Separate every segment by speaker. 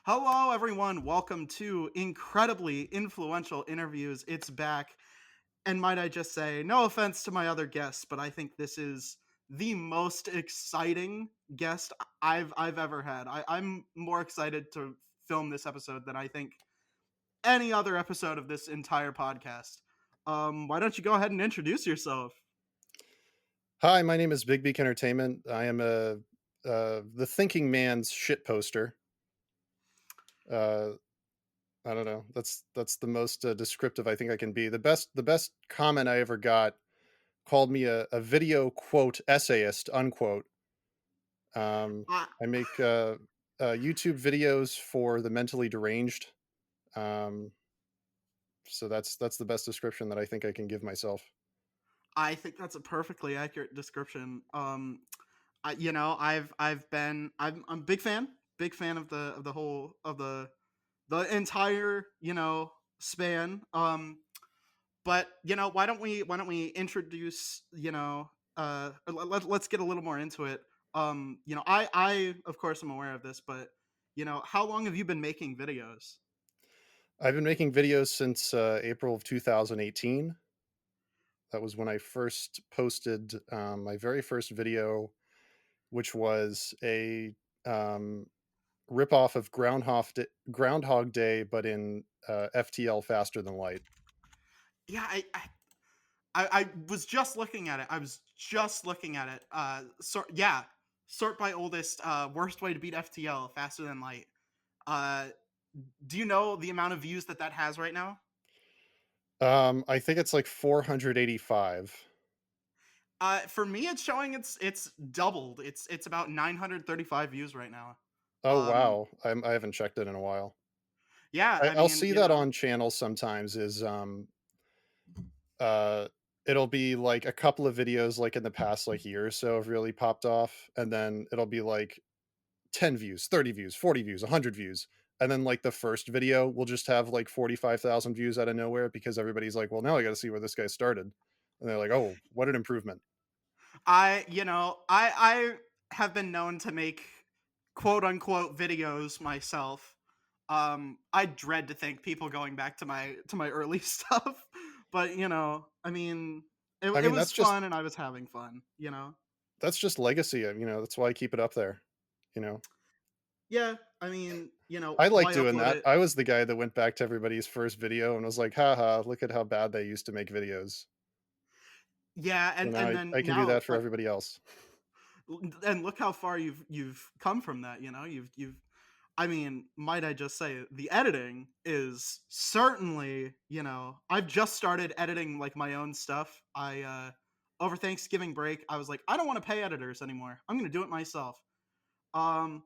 Speaker 1: Hello, everyone. Welcome to Incredibly Influential Interviews. It's back. And might I just say, no offense to my other guests, but I think this is the most exciting guest I've ever had. I'm more excited to film this episode than I think any other episode of this entire podcast. Why don't you go ahead and introduce yourself?
Speaker 2: Hi, my name is Big Beak Entertainment. I am the thinking man's shit poster. Uh, I don't know. That's the most descriptive I think I can be. The best comment I ever got called me a video quote essayist unquote.
Speaker 1: I,
Speaker 2: I make YouTube videos for the mentally deranged. Um, so that's the best description that I think I can give myself.
Speaker 1: I think that's a perfectly accurate description. I'm a big fan of the whole of the entire span. But why don't we introduce let's get a little more into it. I of course am aware of this, but how long have you been making videos?
Speaker 2: I've been making videos since April of 2018. That was when I first posted my very first video, which was a ripoff of Groundhog Day, but in FTL faster than light.
Speaker 1: Yeah, I was just looking at it. I was just looking at it. Sort by oldest, worst way to beat FTL, faster than light. Uh, do you know the amount of views that has right now?
Speaker 2: I think it's like 485.
Speaker 1: For me, it's showing it's doubled. It's about 935 views right now.
Speaker 2: Oh
Speaker 1: Um,
Speaker 2: wow, I haven't checked it in a while.
Speaker 1: yeah, I
Speaker 2: I'll
Speaker 1: mean,
Speaker 2: see that on channels sometimes. Uh, it'll be like a couple of videos like in the past like year or so have really popped off, and then it'll be like 10 views, 30 views, 40 views, 100 views. And then like the first video will just have like 45,000 views out of nowhere because everybody's like, well, now I got to see where this guy started. And they're like, oh, what an improvement.
Speaker 1: I have been known to make quote unquote videos myself. I dread to think people going back to my early stuff, but I mean,
Speaker 2: I
Speaker 1: it
Speaker 2: mean,
Speaker 1: was fun and I was having fun.
Speaker 2: that's just legacy. That's why I keep it up there. You know,
Speaker 1: Yeah, I mean,
Speaker 2: I like
Speaker 1: why
Speaker 2: doing
Speaker 1: upload
Speaker 2: that.
Speaker 1: it?
Speaker 2: I was the guy that went back to everybody's first video and was like, haha, look at how bad they used to make videos.
Speaker 1: Yeah,
Speaker 2: So now
Speaker 1: and then
Speaker 2: I can do
Speaker 1: now
Speaker 2: that for everybody else.
Speaker 1: and look how far you've come from that. You've I mean, might I just say the editing is certainly, I've just started editing like my own stuff. I over Thanksgiving break, I was like, I don't want to pay editors anymore. I'm going to do it myself. Um,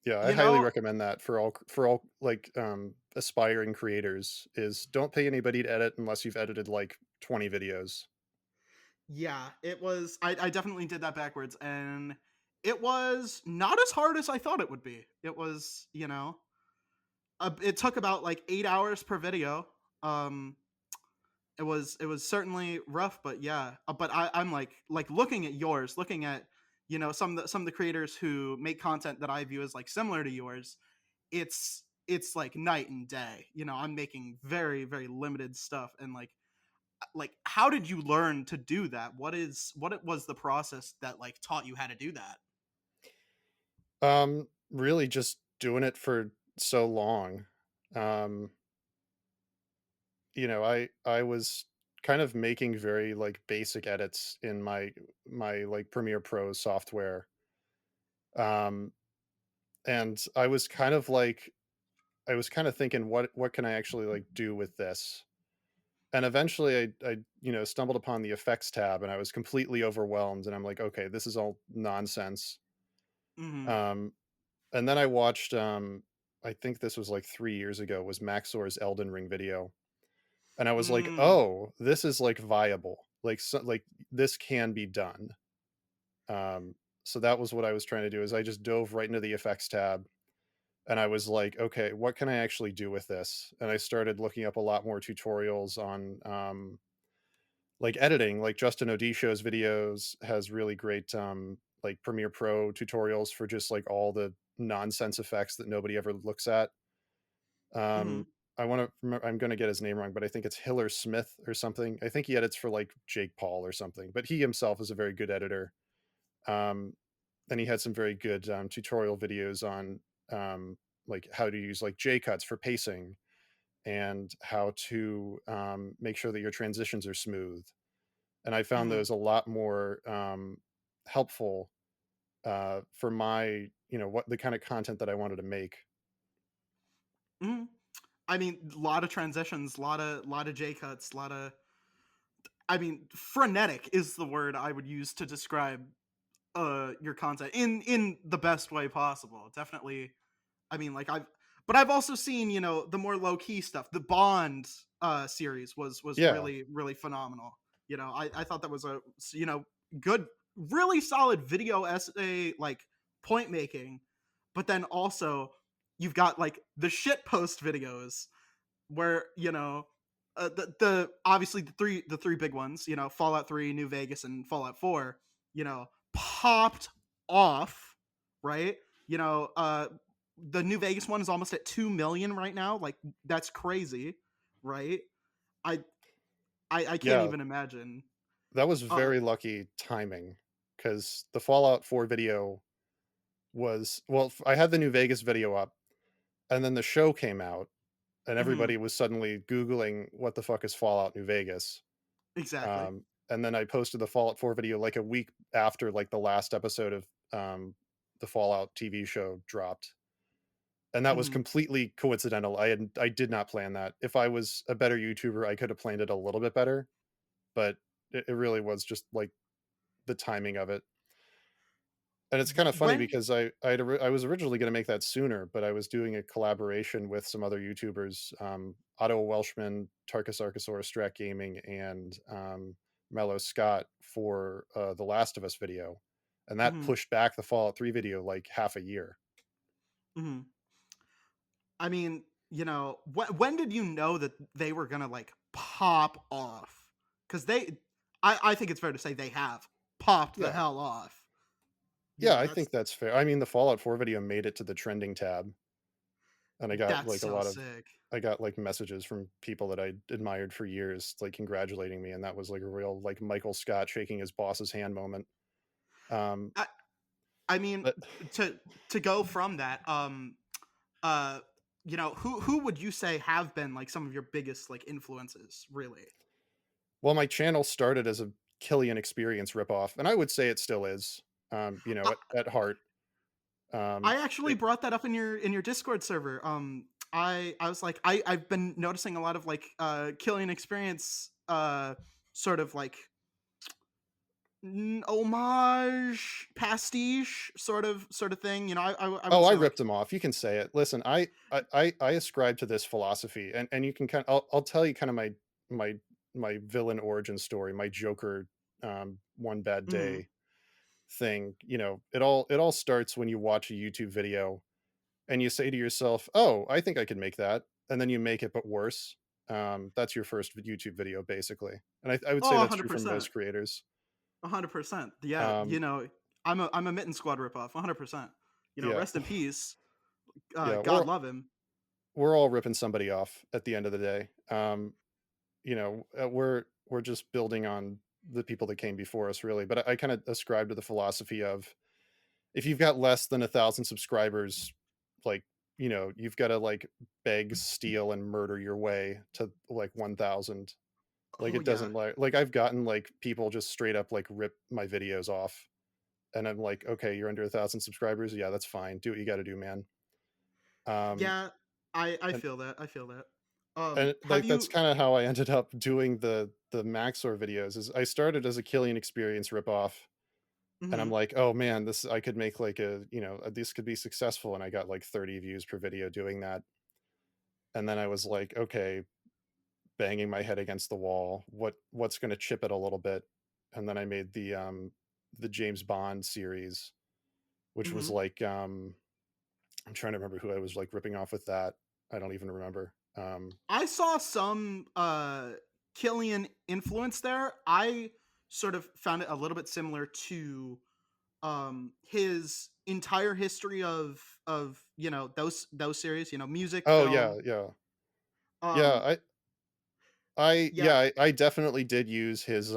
Speaker 2: Yeah, I
Speaker 1: you
Speaker 2: highly
Speaker 1: know,
Speaker 2: recommend that for all like aspiring creators is don't pay anybody to edit unless you've edited like 20 videos.
Speaker 1: yeah, I definitely did that backwards and it was not as hard as I thought it would be. It was, it took about like 8 hours per video. Um it was certainly rough, but yeah. But I'm like looking at yours, looking at some of the creators who make content that I view as like similar to yours. It's like night and day. I'm making very very limited stuff, and like how did you learn to do that? What it was the process that like taught you how to do that?
Speaker 2: Really just doing it for so long. Um, I was kind of making very like basic edits in my like Premiere Pro software. Um, and I was kind of thinking what can I actually like do with this? And eventually I stumbled upon the effects tab and I was completely overwhelmed and I'm like, okay, this is all nonsense.
Speaker 1: Hmm.
Speaker 2: Um, and then I watched, I think this was like 3 years ago, was Maxor's Elden Ring video. And I was like,
Speaker 1: Mm.
Speaker 2: oh, this is like viable. Like this can be done. Um, so that was what I was trying to do is I just dove right into the effects tab and I was like, okay, what can I actually do with this? And I started looking up a lot more tutorials on like editing, like Justin Odisho's videos has really great like Premiere Pro tutorials for just like all the nonsense effects that nobody ever looks at.
Speaker 1: Mhm.
Speaker 2: Um, I want to remember, I'm going to get his name wrong, but I think it's Hiller Smith or something. I think he edits for like Jake Paul or something, but he himself is a very good editor. Um, and he had some very good tutorial videos on like how to use like J cuts for pacing and how to make sure that your transitions are smooth. And I found
Speaker 1: Mhm.
Speaker 2: those a lot more helpful for my, what the kind of content that I wanted to make.
Speaker 1: Mhm. I mean, a lot of transitions, lot of J cuts, lot of. I mean, frenetic is the word I would use to describe your content in the best way possible. Definitely. I mean, like I've also seen the more low key stuff. The Bond series was
Speaker 2: Yeah,
Speaker 1: really phenomenal. I thought that was a good, really solid video essay, like point making, but then also you've got like the shit post videos where the obviously the three big ones, Fallout 3, New Vegas, and Fallout 4, popped off, right? you know uh the New Vegas one is almost at 2 million right now. Like, that's crazy, right? I i, I can't
Speaker 2: yeah,
Speaker 1: even imagine.
Speaker 2: that was
Speaker 1: uh
Speaker 2: very lucky timing because the Fallout 4 video was, well, I had the New Vegas video up, and then the show came out, and
Speaker 1: mhm,
Speaker 2: everybody was suddenly Googling what the fuck is Fallout New Vegas.
Speaker 1: exactly.
Speaker 2: And then I posted the Fallout 4 video like a week after like the last episode of the Fallout TV show dropped. And that was
Speaker 1: Mhm.
Speaker 2: completely coincidental. I did not plan that. If I was a better YouTuber, I could have planned it a little bit better, but it really was just like the timing of it. And it's kind of funny
Speaker 1: When
Speaker 2: because I was originally going to make that sooner, but I was doing a collaboration with some other YouTubers, Otto Welshman, Tarkus Archosaurus Strat Gaming, and Mellow Scott for the Last of Us video, and that
Speaker 1: mhm,
Speaker 2: pushed back the Fallout 3 video like half a year.
Speaker 1: mhm. I mean, when did you know that they were gonna like pop off? Because I think it's fair to say they have popped the
Speaker 2: Yeah,
Speaker 1: hell off.
Speaker 2: yeah, I
Speaker 1: That's
Speaker 2: think that's fair. I mean, the Fallout 4 video made it to the trending tab, and
Speaker 1: that's so sick.
Speaker 2: I got like messages from people that I admired for years, like congratulating me, and that was like a real like Michael Scott shaking his boss's hand moment. Um,
Speaker 1: I I mean,
Speaker 2: but
Speaker 1: to to go from that, uh, who would you say have been like some of your biggest like influences, really?
Speaker 2: well, my channel started as a Killian Experience ripoff, and I would say it still is. At heart,
Speaker 1: I actually
Speaker 2: it,
Speaker 1: brought that up in your Discord server. I was like, I've been noticing a lot of like Killing Experience sort of like homage pastiche sort of thing. I
Speaker 2: oh,
Speaker 1: wouldn't
Speaker 2: I
Speaker 1: say like.
Speaker 2: ripped him off. You can say it. Listen, I ascribe to this philosophy, and you can kind. I'll tell you kind of my my villain origin story, my Joker, one bad
Speaker 1: Mhm,
Speaker 2: day thing. It all starts when you watch a YouTube video and you say to yourself, "Oh, I think I could make that," and then you make it but worse. That's your first YouTube video, basically, and I would say
Speaker 1: oh,
Speaker 2: that's true for
Speaker 1: 100%.
Speaker 2: most creators.
Speaker 1: 100%. Yeah,
Speaker 2: Um,
Speaker 1: I'm a Mitten Squad ripoff. 100%.
Speaker 2: yeah,
Speaker 1: Rest in peace.
Speaker 2: yeah,
Speaker 1: God love him.
Speaker 2: we're all ripping somebody off at the end of the day. We're just building on the people that came before us, really. But I kind of ascribe to the philosophy of if you've got less than 1,000 subscribers, like you've got to like beg, steal, and murder your way to like 1,000. Like
Speaker 1: Oh
Speaker 2: it
Speaker 1: yeah.
Speaker 2: doesn't like I've gotten like people just straight up like rip my videos off, and I'm like, okay, you're under 1,000 subscribers, yeah, that's fine. Do what you got to do, man. Um,
Speaker 1: Yeah, I
Speaker 2: and
Speaker 1: feel that. I feel that.
Speaker 2: and
Speaker 1: Have
Speaker 2: like that's
Speaker 1: you
Speaker 2: kind of how I ended up doing the Maxor videos. Is I started as a Killian Experience ripoff, and I'm
Speaker 1: mhm,
Speaker 2: like, oh man, this I could make like this could be successful, and I got like 30 views per video doing that. And then I was like, okay, banging my head against the wall. What's going to chip it a little bit? And then I made the James Bond series, which was
Speaker 1: mhm.
Speaker 2: like I'm trying to remember who I was like ripping off with that. I don't even remember.
Speaker 1: I saw some Killian influence there. I sort of found it a little bit similar to his entire history of those series, music,
Speaker 2: Oh, yeah,
Speaker 1: film.
Speaker 2: yeah. Yeah,
Speaker 1: Um, yeah,
Speaker 2: I definitely did use his,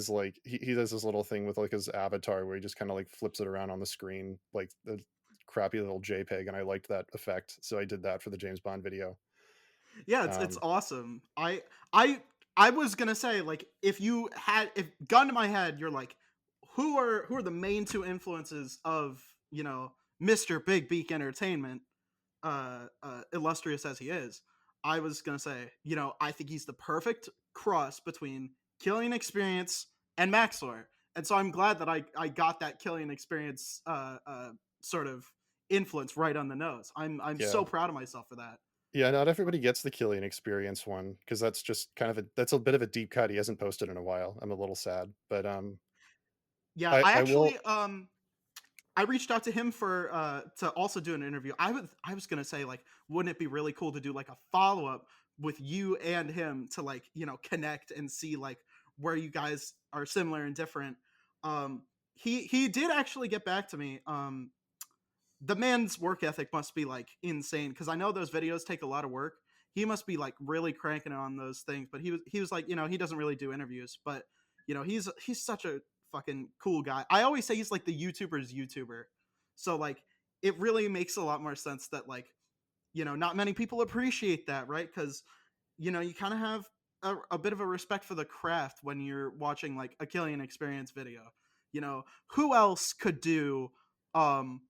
Speaker 2: like he does this little thing with, like, his avatar where he just kinda, like, flips it around on the screen, like the crappy little JPEG, and I liked that effect, so I did that for the James Bond video.
Speaker 1: yeah, it's
Speaker 2: Um,
Speaker 1: awesome. I I was gonna say, like, if gun to my head, you're like, who are the main two influences of Mr. Big Beak Entertainment, illustrious as he is. I was gonna say, I think he's the perfect cross between Killing Experience and Maxor, and so I'm glad that I got that Killing Experience sort of influence right on the nose. I'm
Speaker 2: yeah.
Speaker 1: so proud of myself for that.
Speaker 2: Yeah, not everybody gets the Killian Experience one because that's just kind of that's a bit of a deep cut. He hasn't posted in a while. I'm a little sad, but,
Speaker 1: Yeah, I
Speaker 2: I will.
Speaker 1: actually I reached out to him for to also do an interview. I was gonna say, like, wouldn't it be really cool to do like a follow up with you and him to, like, connect and see like where you guys are similar and different. He did actually get back to me. The man's work ethic must be like insane because I know those videos take a lot of work. He must be like really cranking it on those things, but he was like, he doesn't really do interviews, but he's such a fucking cool guy. I always say he's like the YouTuber's YouTuber. So like it really makes a lot more sense that like, not many people appreciate that, right? Because you kind of have a bit of a respect for the craft when you're watching like a Killian Experience video. Who else could do um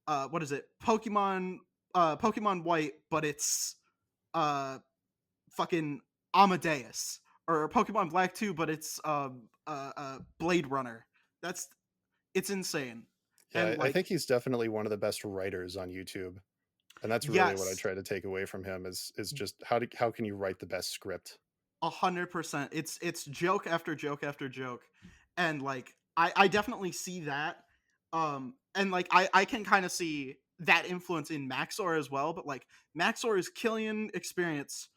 Speaker 1: what is it? Pokemon White, but it's uh fucking Amadeus, or Pokemon Black 2, but it's Blade Runner. That's it's insane.
Speaker 2: Yeah,
Speaker 1: And
Speaker 2: I
Speaker 1: like,
Speaker 2: think he's definitely one of the best writers on YouTube, and that's really what I
Speaker 1: yes,
Speaker 2: try to take away from him is just how can you write the best script?
Speaker 1: 100%. It's joke after joke after joke. And like I definitely see that. And like I can kind of see that influence in Maxor as well, but like Maxor is Killian Experience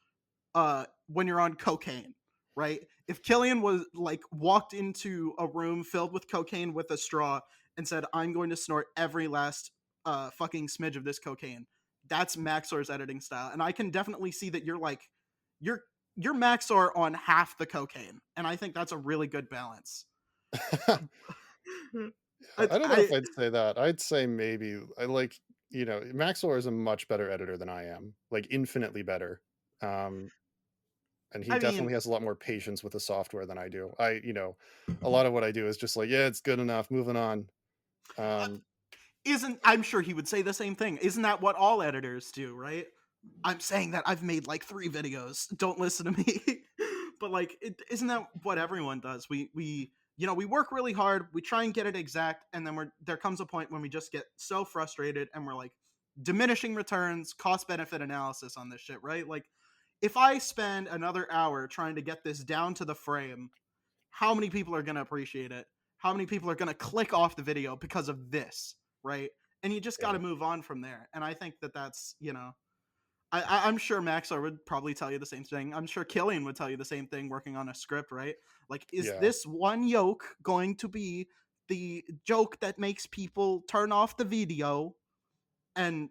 Speaker 1: when you're on cocaine, right? If Killian was like walked into a room filled with cocaine with a straw and said, "I'm going to snort every last fucking smidge of this cocaine," that's Maxor's editing style, and I can definitely see that you're you're Maxor on half the cocaine, and I think that's a really good balance.
Speaker 2: I don't know if
Speaker 1: I
Speaker 2: I'd say that. I'd say maybe I like, Maxwell is a much better editor than I am, like infinitely better. Um, and he
Speaker 1: I mean,
Speaker 2: definitely has a lot more patience with the software than I do. A lot of what I do is just like, yeah, it's good enough, moving on.
Speaker 1: uh,
Speaker 2: Um,
Speaker 1: isn't I'm sure he would say the same thing. Isn't that what all editors do, right? I'm saying that I've made like 3 videos. Don't listen to me. But like, isn't that what everyone does? We work really hard. We try and get it exact, and then there comes a point when we just get so frustrated, and we're like diminishing returns, cost benefit analysis on this shit, right? Like, if I spend another hour trying to get this down to the frame, how many people are going to appreciate it? How many people are going to click off the video because of this, right? And you just got
Speaker 2: yeah,
Speaker 1: to move on from there. And I think that that's, I'm sure Maxar would probably tell you the same thing. I'm sure Killian would tell you the same thing working on a script, right? Like, is
Speaker 2: yeah.
Speaker 1: this one yoke going to be the joke that makes people turn off the video? And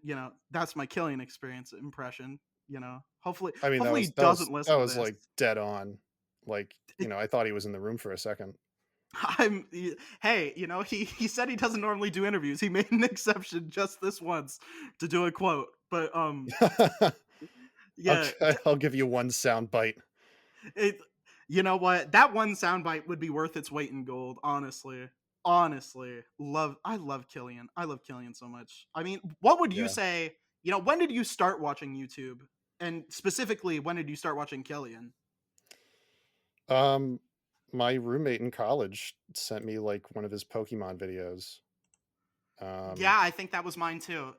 Speaker 1: that's my Killian Experience impression. Hopefully,
Speaker 2: I mean,
Speaker 1: hopefully he
Speaker 2: that was
Speaker 1: doesn't
Speaker 2: that
Speaker 1: listen to
Speaker 2: was
Speaker 1: this.
Speaker 2: like dead on. Like, I thought he was in the room for a second.
Speaker 1: I'm Hey, he said he doesn't normally do interviews. He made an exception just this once to do a quote. But yeah,
Speaker 2: I'll give you one sound bite.
Speaker 1: it you know what? That one soundbite would be worth its weight in gold, honestly. Honestly. I love Killian. I love Killian so much. I mean, what would you
Speaker 2: Yeah.
Speaker 1: say, when did you start watching YouTube? And specifically, when did you start watching Killian?
Speaker 2: Um, my roommate in college sent me like one of his Pokemon videos. Um,
Speaker 1: Yeah, I think that was mine too.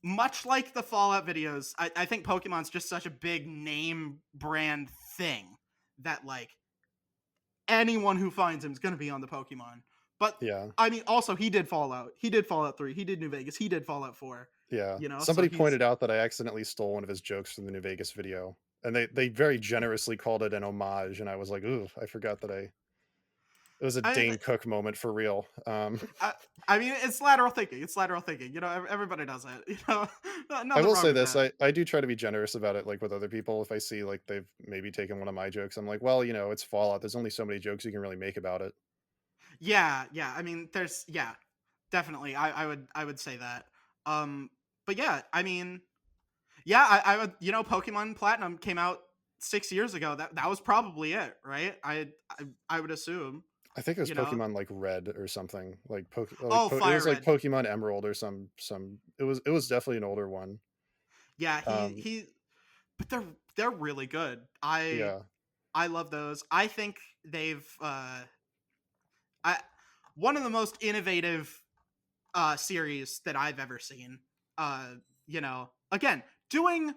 Speaker 1: Much like the Fallout videos, I think Pokemon's just such a big name brand thing that like anyone who finds him is going to be on the Pokemon. But
Speaker 2: yeah,
Speaker 1: I mean, also he did Fallout. He did Fallout 3. He did New Vegas. He did Fallout 4.
Speaker 2: yeah.
Speaker 1: So
Speaker 2: Somebody
Speaker 1: he's
Speaker 2: pointed out that I accidentally stole one of his jokes from the New Vegas video, and they very generously called it an homage, and I was like, ooh, I forgot that I. It was a
Speaker 1: I
Speaker 2: Dane Cook moment for real.
Speaker 1: I, I mean, it's lateral thinking. It's lateral thinking. You know, everybody does it. You know,
Speaker 2: I
Speaker 1: nothing
Speaker 2: will
Speaker 1: wrong
Speaker 2: say
Speaker 1: with
Speaker 2: this,
Speaker 1: that.
Speaker 2: I do try to be generous about it, like, with other people. If I see, like, they've maybe taken one of my jokes, I'm like, "Well, it's Fallout. There's only so many jokes you can really make about it."
Speaker 1: Yeah, yeah. I mean, yeah, definitely. I would say that. Um, but yeah, I mean, yeah, I would. You know, Pokemon Platinum came out 6 years ago. That was probably it, right? I would assume.
Speaker 2: I think it was
Speaker 1: You know.
Speaker 2: Pokemon, like, Red or something,
Speaker 1: Oh,
Speaker 2: it
Speaker 1: Fire
Speaker 2: was like
Speaker 1: Red.
Speaker 2: Pokemon Emerald or some it was definitely an older one.
Speaker 1: Yeah,
Speaker 2: Um,
Speaker 1: he. But they're really good. I
Speaker 2: yeah,
Speaker 1: I love those. I think they've I one of the most innovative series that I've ever seen. You know, again, doing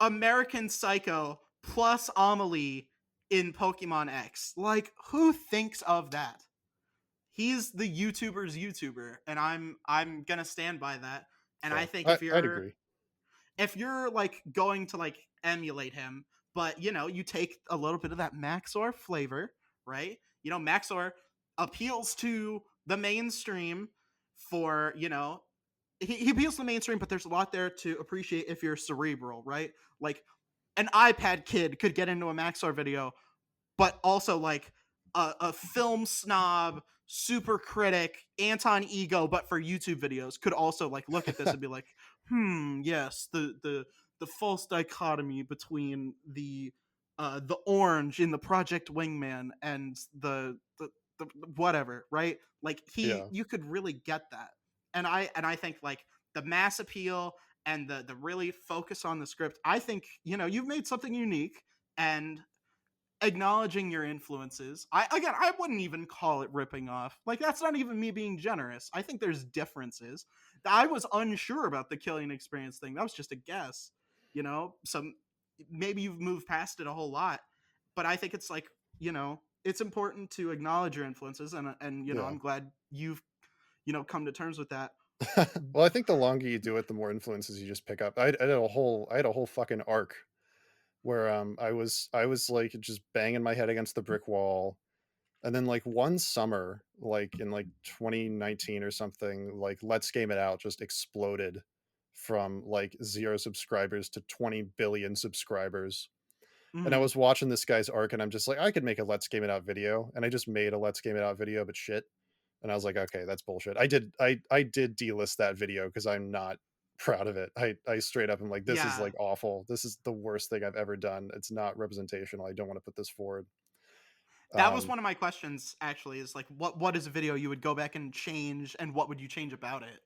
Speaker 1: American Psycho plus Amelie in Pokemon X. Like, who thinks of that? He's the YouTuber's YouTuber, and I'm gonna stand by that. And I
Speaker 2: yeah,
Speaker 1: think
Speaker 2: I'd agree.
Speaker 1: if you're like going to like emulate him, but you know, you take a little bit of that Maxor flavor, right? You know, Maxor appeals to the mainstream for, you know, he appeals to the mainstream, but there's a lot there to appreciate if you're cerebral, right? Like an iPad kid could get into a Maxor video, but also like a film snob, super critic, Anton Ego, but for YouTube videos, could also like look at this and be like, yes, the false dichotomy between the orange in the Project Wingman and the whatever, right? Like
Speaker 2: Yeah,
Speaker 1: you could really get that, and I think like the mass appeal and the really focus on the script. I think you know you've made something unique, and acknowledging your influences. I wouldn't even call it ripping off. Like that's not even me being generous. I think there's differences. I was unsure about the killing experience thing. That was just a guess. You know, some maybe you've moved past it a whole lot, but I think it's like, you know, it's important to acknowledge your influences, and you know,
Speaker 2: yeah.
Speaker 1: I'm glad you've, you know, come to terms with that.
Speaker 2: Well, I think the longer you do it, the more influences you just pick up. I had a whole fucking arc where, I was, like, just banging my head against the brick wall. And then, like, one summer, like, in, like, 2019 or something, like, Let's Game It Out just exploded from, like, 0 subscribers to 20 billion subscribers. And I
Speaker 1: Mhm.
Speaker 2: was watching this guy's arc, and I'm just like, "I could make a Let's Game It Out video." And I just made a Let's Game It Out video, but shit. And I was like, "Okay, that's bullshit." I did delist that video because 'cause I'm not proud of it. I straight up am like, "This is,
Speaker 1: Yeah.
Speaker 2: like, awful. This is the worst thing I've ever done. It's not representational. I don't wanna put this forward."
Speaker 1: That was
Speaker 2: Um
Speaker 1: one of my questions actually, is like what is a video you would go back and change, and what would you change about it?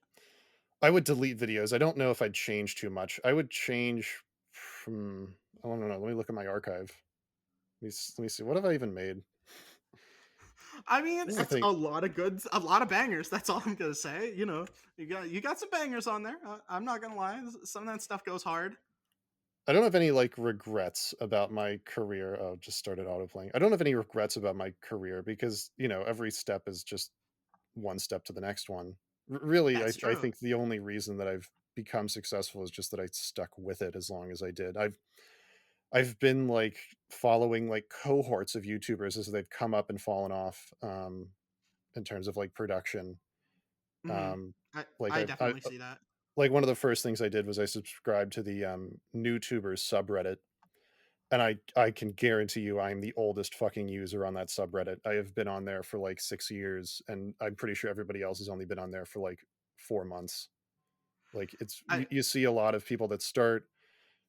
Speaker 2: I would delete videos. I don't know if I'd change too much. I would change I don't know. Let me look at my archive. Let me see. What have I even made?
Speaker 1: I mean,
Speaker 2: This is the
Speaker 1: it's
Speaker 2: thing.
Speaker 1: a lot of good, a lot of bangers. That's all I'm gonna say. You know, you got some bangers on there. I'm not gonna lie. Some of that stuff goes hard.
Speaker 2: I don't have any like regrets about my career. Oh, just started autoplaying. I don't have any regrets about my career because, every step is just one step to the next one. Really,
Speaker 1: That's
Speaker 2: I
Speaker 1: true.
Speaker 2: think the only reason that I've become successful is just that I stuck with it as long as I did. I've been, like, following, like, cohorts of YouTubers as they've come up and fallen off, in terms of, like, production.
Speaker 1: Hmm.
Speaker 2: Um,
Speaker 1: I
Speaker 2: like,
Speaker 1: I definitely see that.
Speaker 2: one of the first things I did was I subscribed to the, NewTubers subreddit, and I can guarantee you I'm the oldest fucking user on that subreddit. I have been on there for, like, 6 years, and I'm pretty sure everybody else has only been on there for, like, 4 months. Like,
Speaker 1: I
Speaker 2: you see a lot of people that start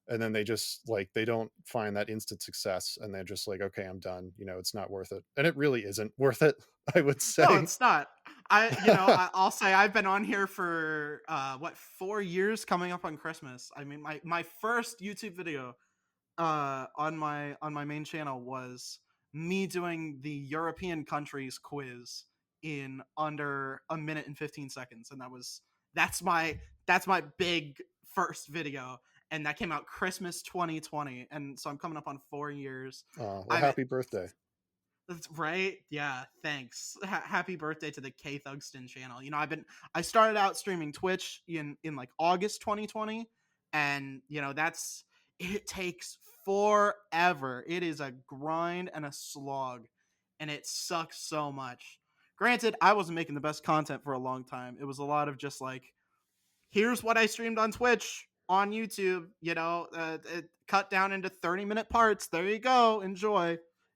Speaker 2: and then they just like they don't find that instant success and they're just like, okay, I'm done, it's not worth it, and it really isn't worth it. I would
Speaker 1: No,
Speaker 2: say.
Speaker 1: it's not. You know, I'll say I've been on here for what, 4 years, coming up on Christmas. I mean, my first YouTube video on my main channel was me doing the European countries quiz in under a minute and 15 seconds, and that's my that's my big first video, and that came out Christmas 2020, and so I'm coming up on 4 years.
Speaker 2: Well,
Speaker 1: I'm
Speaker 2: happy birthday.
Speaker 1: That's right. Yeah, thanks. Happy birthday to the K Thugston channel. You know, I started out streaming Twitch in like August 2020, and you know, it takes forever. It is a grind and a slog. and it sucks so much. Granted, I wasn't making the best content for a long time. It was a lot of just like, here's what I streamed on Twitch, on YouTube, it cut down into 30-minute parts. There you go.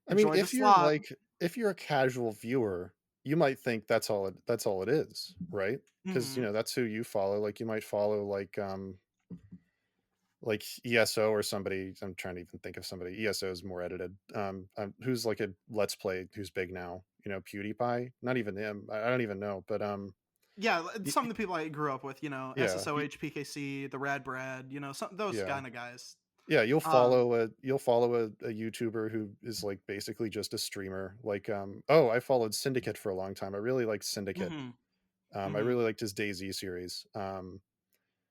Speaker 2: I mean,
Speaker 1: Enjoy the slop.
Speaker 2: if you're a casual viewer, you might think that's all it is, right? Because
Speaker 1: Hmm.
Speaker 2: that's who you follow. Like you might follow like ESO or somebody. I'm trying to even think of somebody. ESO is more edited. Who's like a let's play who's big now? PewDiePie. Not even him. I don't even know. But
Speaker 1: Yeah,
Speaker 2: y-
Speaker 1: some of the people I grew up with,
Speaker 2: yeah,
Speaker 1: SSOH, PKC, the Rad Brad, some those
Speaker 2: yeah.
Speaker 1: kind of guys.
Speaker 2: Yeah,
Speaker 1: Um,
Speaker 2: you'll follow a YouTuber who is like basically just a streamer. Like oh, I followed Syndicate for a long time. I really liked Syndicate.
Speaker 1: mhm,
Speaker 2: I
Speaker 1: mhm,
Speaker 2: really liked his DayZ series.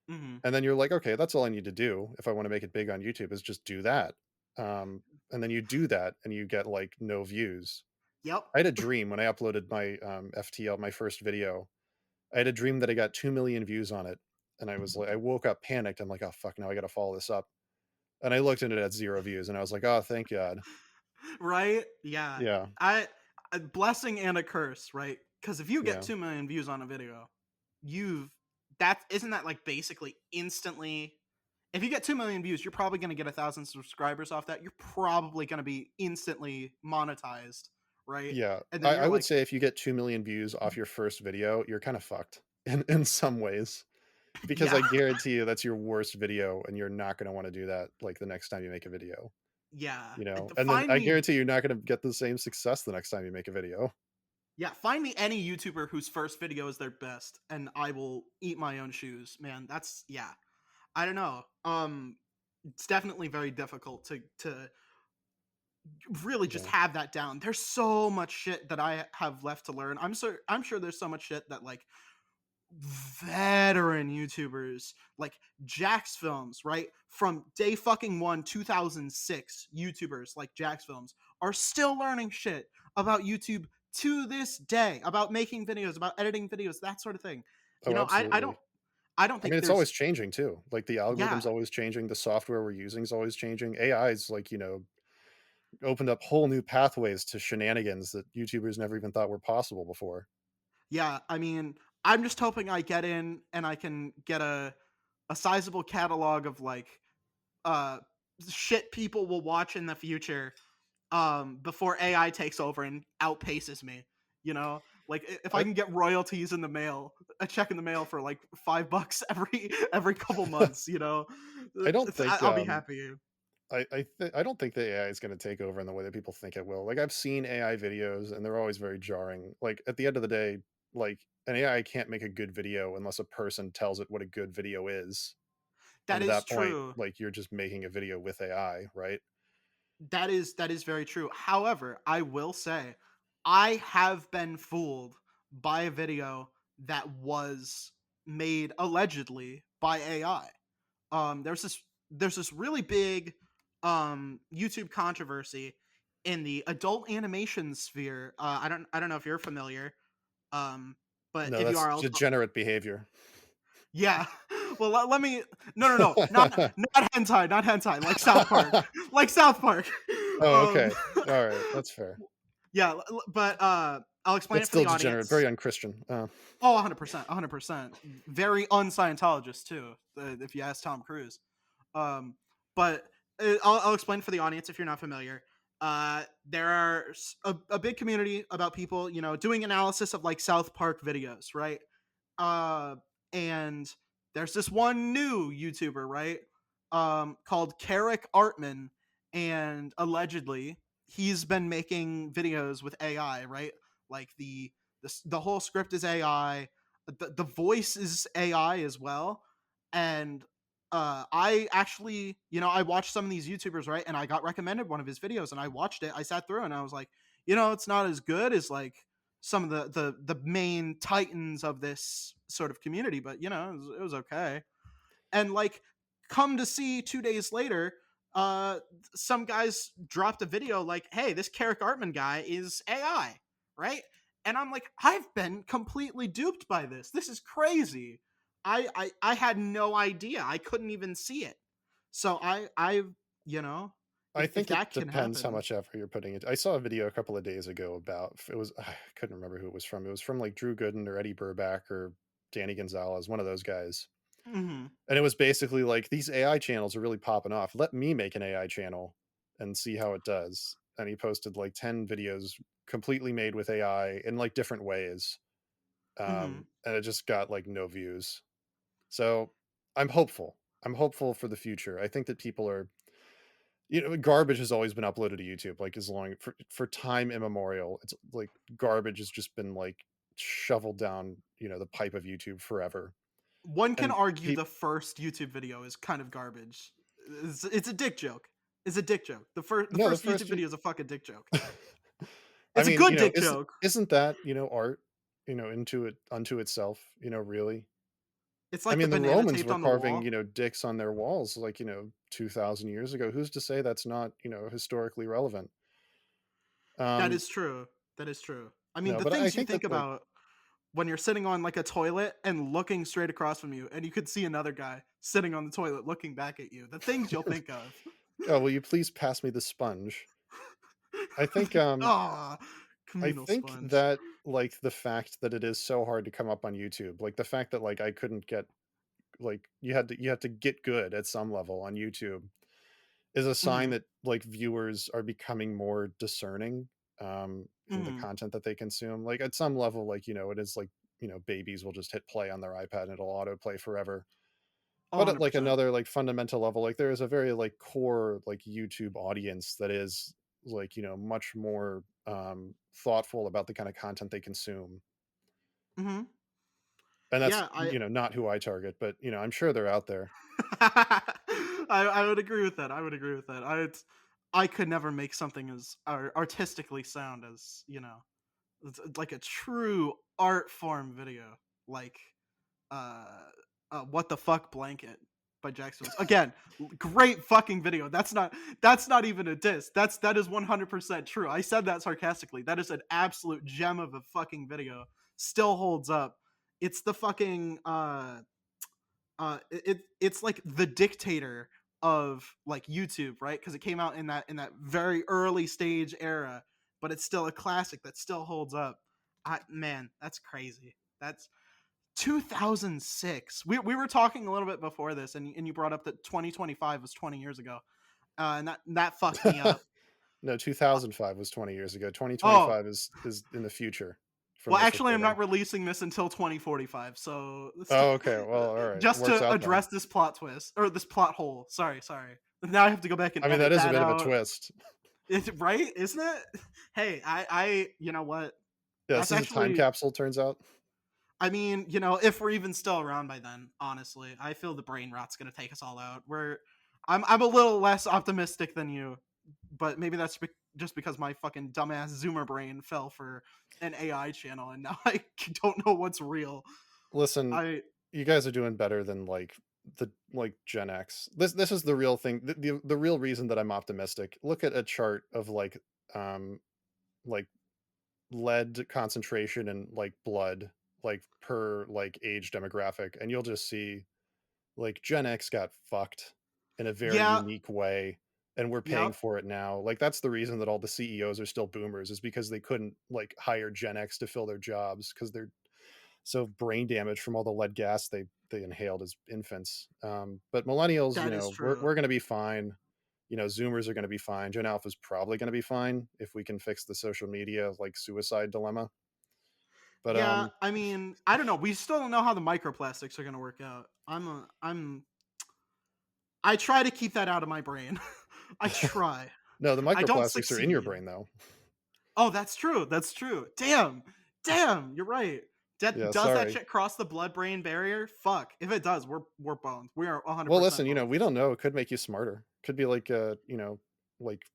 Speaker 1: mhm.
Speaker 2: And then you're like, okay, that's all I need to do if I want to make it big on YouTube is just do that. And then you do that and you get like no views.
Speaker 1: Yep.
Speaker 2: I had a dream when I uploaded my FTL, my first video. I had a dream that I got 2 million views on it. And I was like, I woke up panicked. I'm like, oh fuck, now I got to follow this up. And I looked and it had 0 views, and I was like, oh, thank God.
Speaker 1: Right? Yeah.
Speaker 2: Yeah,
Speaker 1: I A blessing and a curse, right? Because if you get
Speaker 2: yeah,
Speaker 1: 2 million views on a video, you've that isn't that like basically instantly. If you get 2 million views, you're probably going to get 1,000 subscribers off that. You're probably going to be instantly monetized, right?
Speaker 2: yeah.
Speaker 1: And then
Speaker 2: I
Speaker 1: you're
Speaker 2: would
Speaker 1: like,
Speaker 2: say if you get 2 million views off your first video, you're kind of fucked in some ways. Because
Speaker 1: yeah,
Speaker 2: I guarantee you that's your worst video and you're not gonna wanna do that, like, the next time you make a video,
Speaker 1: yeah.
Speaker 2: And then
Speaker 1: Find
Speaker 2: I
Speaker 1: me
Speaker 2: guarantee you're not gonna get the same success the next time you make a video.
Speaker 1: Yeah, find me any YouTuber whose first video is their best, and I will eat my own shoes, man. That's yeah. I don't know. It's definitely very difficult to really just
Speaker 2: Yeah.
Speaker 1: have that down. There's so much shit that I have left to learn. I'm sure there's so much shit that like veteran YouTubers like Jax Films, right? From day fucking one, 2006, YouTubers like Jax Films are still learning shit about YouTube to this day, about making videos, about editing videos, that sort of thing.
Speaker 2: Oh,
Speaker 1: I don't
Speaker 2: absolutely.
Speaker 1: I don't
Speaker 2: I
Speaker 1: think
Speaker 2: mean, it's always
Speaker 1: there's
Speaker 2: changing too. Like, the
Speaker 1: yeah,
Speaker 2: algorithm's always changing, the software we're using is always changing. AI's, like, opened up whole new pathways to shenanigans that YouTubers never even thought were possible before.
Speaker 1: yeah. I mean, I'm just hoping I get in and I can get a sizable catalog of like uh shit people will watch in the future before AI takes over and outpaces me. Like if I
Speaker 2: I
Speaker 1: can get royalties in the mail, a check in the mail for like $5 every couple months,
Speaker 2: I don't think,
Speaker 1: I'll be happy.
Speaker 2: I don't think the AI is gonna take over in the way that people think it will. Like, I've seen AI videos, and they're always very jarring. Like, at the end of the day, like, an AI can't make a good video unless a person tells it what a good video is, and
Speaker 1: That
Speaker 2: at
Speaker 1: is
Speaker 2: that point,
Speaker 1: true.
Speaker 2: like, you're just making a video with AI, right?
Speaker 1: That is very true. However, I will say I have been fooled by a video that was made allegedly by AI. There's this really big YouTube controversy in the adult animation sphere. I don't know if you're familiar. Um but
Speaker 2: No,
Speaker 1: if you
Speaker 2: that's
Speaker 1: are,
Speaker 2: degenerate behavior.
Speaker 1: yeah. Well, let me. No, no, no, not hentai, not hentai, like South Park, like South Park.
Speaker 2: Oh,
Speaker 1: Um,
Speaker 2: okay. Alright, that's fair.
Speaker 1: yeah, but I'll explain
Speaker 2: But
Speaker 1: it for
Speaker 2: still
Speaker 1: the
Speaker 2: degenerate, very
Speaker 1: audience.
Speaker 2: unchristian.
Speaker 1: Oh, 100%, 100%. Very un-Scientologist too, if you ask Tom Cruise. Um, but I'll explain for the audience if you're not familiar. There are a big community about people, doing analysis of like South Park videos, right? Uh, and there's this one new YouTuber, right? Called Carrick Artman, and allegedly he's been making videos with AI, right? Like the whole script is AI, the voice is AI as well, and I actually, I watched some of these YouTubers, right? And I got recommended one of his videos, and I watched it. I sat through, and I was like, it's not as good as like some of the main titans of this sort of community, but it was okay. And like, come to see 2 days later, uh some guys dropped a video like, hey, this Carrick Artman guy is AI, right? And I'm like, I've been completely duped by this is crazy. I had no idea. I couldn't even see it. So I you know
Speaker 2: I
Speaker 1: If
Speaker 2: think it
Speaker 1: that can
Speaker 2: depends how
Speaker 1: happen.
Speaker 2: much effort you're putting into. I saw a video a couple of days ago about it was I couldn't remember who it was from. It was from like Drew Gooden or Eddie Burback or Danny Gonzalez, one of those guys.
Speaker 1: Mhm.
Speaker 2: And it was basically like these AI channels are really popping off. Let me make an AI channel and see how it does. And he posted like 10 videos completely made with AI in like different ways.
Speaker 1: Mhm.
Speaker 2: And it just got like no views. So I'm hopeful. I'm hopeful for the future. I think that people are, garbage has always been uploaded to YouTube, like as long for time immemorial. It's like garbage has just been like shoveled down, the pipe of YouTube forever.
Speaker 1: One can
Speaker 2: And
Speaker 1: argue
Speaker 2: people,
Speaker 1: the first YouTube video is kind of garbage. It's a dick joke. It's a dick joke. The
Speaker 2: no, the
Speaker 1: first YouTube
Speaker 2: first
Speaker 1: video is a fucking dick joke.
Speaker 2: I
Speaker 1: It's a
Speaker 2: mean,
Speaker 1: good dick
Speaker 2: isn't
Speaker 1: joke.
Speaker 2: isn't that, art, into it unto itself, really?
Speaker 1: It's
Speaker 2: I
Speaker 1: like the
Speaker 2: mean, the
Speaker 1: banana
Speaker 2: Romans
Speaker 1: taped
Speaker 2: were
Speaker 1: on the
Speaker 2: carving,
Speaker 1: wall.
Speaker 2: dicks on their walls like, 2,000 years ago. Who's to say that's not, historically relevant?
Speaker 1: That
Speaker 2: Um,
Speaker 1: is true. That is true. I mean,
Speaker 2: no,
Speaker 1: the
Speaker 2: but I
Speaker 1: things you
Speaker 2: think
Speaker 1: think
Speaker 2: that like,
Speaker 1: about when you're sitting on like a toilet and looking straight across from you, and you could see another guy sitting on the toilet looking back at you. The things you'll think of.
Speaker 2: "Oh, will you please pass me the sponge?" I think,
Speaker 1: Ah,
Speaker 2: I
Speaker 1: communal
Speaker 2: think
Speaker 1: sponge.
Speaker 2: that, like, the fact that it is so hard to come up on YouTube, like, the fact that, like, I couldn't get like, you had to get good at some level on YouTube is a sign
Speaker 1: Mhm.
Speaker 2: that, like, viewers are becoming more discerning, in the
Speaker 1: Mhm.
Speaker 2: content that they consume. Like, at some level, like, it is like, babies will just hit play on their iPad and it'll autoplay forever.
Speaker 1: Oh,
Speaker 2: But at, like,
Speaker 1: 100%.
Speaker 2: another, like, fundamental level, like, there is a very, like, core, like, YouTube audience that is, like, much more, thoughtful about the kinda content they consume.
Speaker 1: Mhm.
Speaker 2: And that's,
Speaker 1: Yeah, I
Speaker 2: not who I target, but, I'm sure they're out there.
Speaker 1: I would agree with that. I would agree with that. I could never make something as artistically sound as, it's like a true art form video, like uh, "What the Fuck Blanket" by Jackson Jones. Again, great fucking video. That's not even a diss. That is 100% true. I said that sarcastically. That is an absolute gem of a fucking video. Still holds up. It's the fucking it's like the dictator of like YouTube, right? Because it came out in that very early stage era, but it's still a classic that still holds up. Man, that's crazy. That's 2006. We were talking a little bit before this, and you brought up that 2025 was 20 years ago, and that fucked me up.
Speaker 2: No,
Speaker 1: Uh,
Speaker 2: 2005 was 20 years ago.
Speaker 1: oh,
Speaker 2: 2025 is in the future from
Speaker 1: well,
Speaker 2: this
Speaker 1: actually, I'm
Speaker 2: recording.
Speaker 1: not releasing this until 2045. So
Speaker 2: Oh, okay. Well, all right.
Speaker 1: just
Speaker 2: Works
Speaker 1: to
Speaker 2: out then.
Speaker 1: address this plot twist or this plot hole. Sorry. Now I have to go back and
Speaker 2: I mean, that
Speaker 1: edit
Speaker 2: is a
Speaker 1: that
Speaker 2: bit of a
Speaker 1: out.
Speaker 2: twist.
Speaker 1: It's right, isn't it? Hey, you know what?
Speaker 2: Yeah, this
Speaker 1: That's
Speaker 2: is a time
Speaker 1: actually
Speaker 2: capsule, turns out.
Speaker 1: I mean, if we're even still around by then, honestly, I feel the brain rot's gonna take us all out. I'm a little less optimistic than you, but maybe that's just because my fucking dumbass Zoomer brain fell for an AI channel, and now I don't know what's real.
Speaker 2: Listen,
Speaker 1: I
Speaker 2: you guys are doing better than like Gen X. This is the real thing. The real reason that I'm optimistic. Look at a chart of like lead concentration and like blood like per like age demographic, and you'll just see like Gen X got fucked in a very
Speaker 1: yeah,
Speaker 2: unique way, and we're paying
Speaker 1: yep,
Speaker 2: for it now. Like that's the reason that all the CEOs are still boomers is because they couldn't like hire Gen X to fill their jobs because they're so brain damaged from all the lead gas they inhaled as infants. But millennials,
Speaker 1: that is
Speaker 2: we're
Speaker 1: true.
Speaker 2: going to be fine. Zoomers are going to be fine. Gen Alpha is probably going to be fine if we can fix the social media like suicide dilemma. But
Speaker 1: Yeah, I mean, I don't know. We still don't know how the microplastics are gonna work out. I try to keep that out of my brain. I try.
Speaker 2: no, the
Speaker 1: I don't
Speaker 2: microplastics are in your
Speaker 1: succeed.
Speaker 2: brain though.
Speaker 1: Oh, that's true. That's true. Damn. You're right.
Speaker 2: Yeah,
Speaker 1: Does that
Speaker 2: sorry.
Speaker 1: shit cross the blood-brain barrier? Fuck. If it does, we're boned. We are
Speaker 2: Well,
Speaker 1: 100%
Speaker 2: listen,
Speaker 1: boned.
Speaker 2: we don't know. It could make you smarter. Could be like like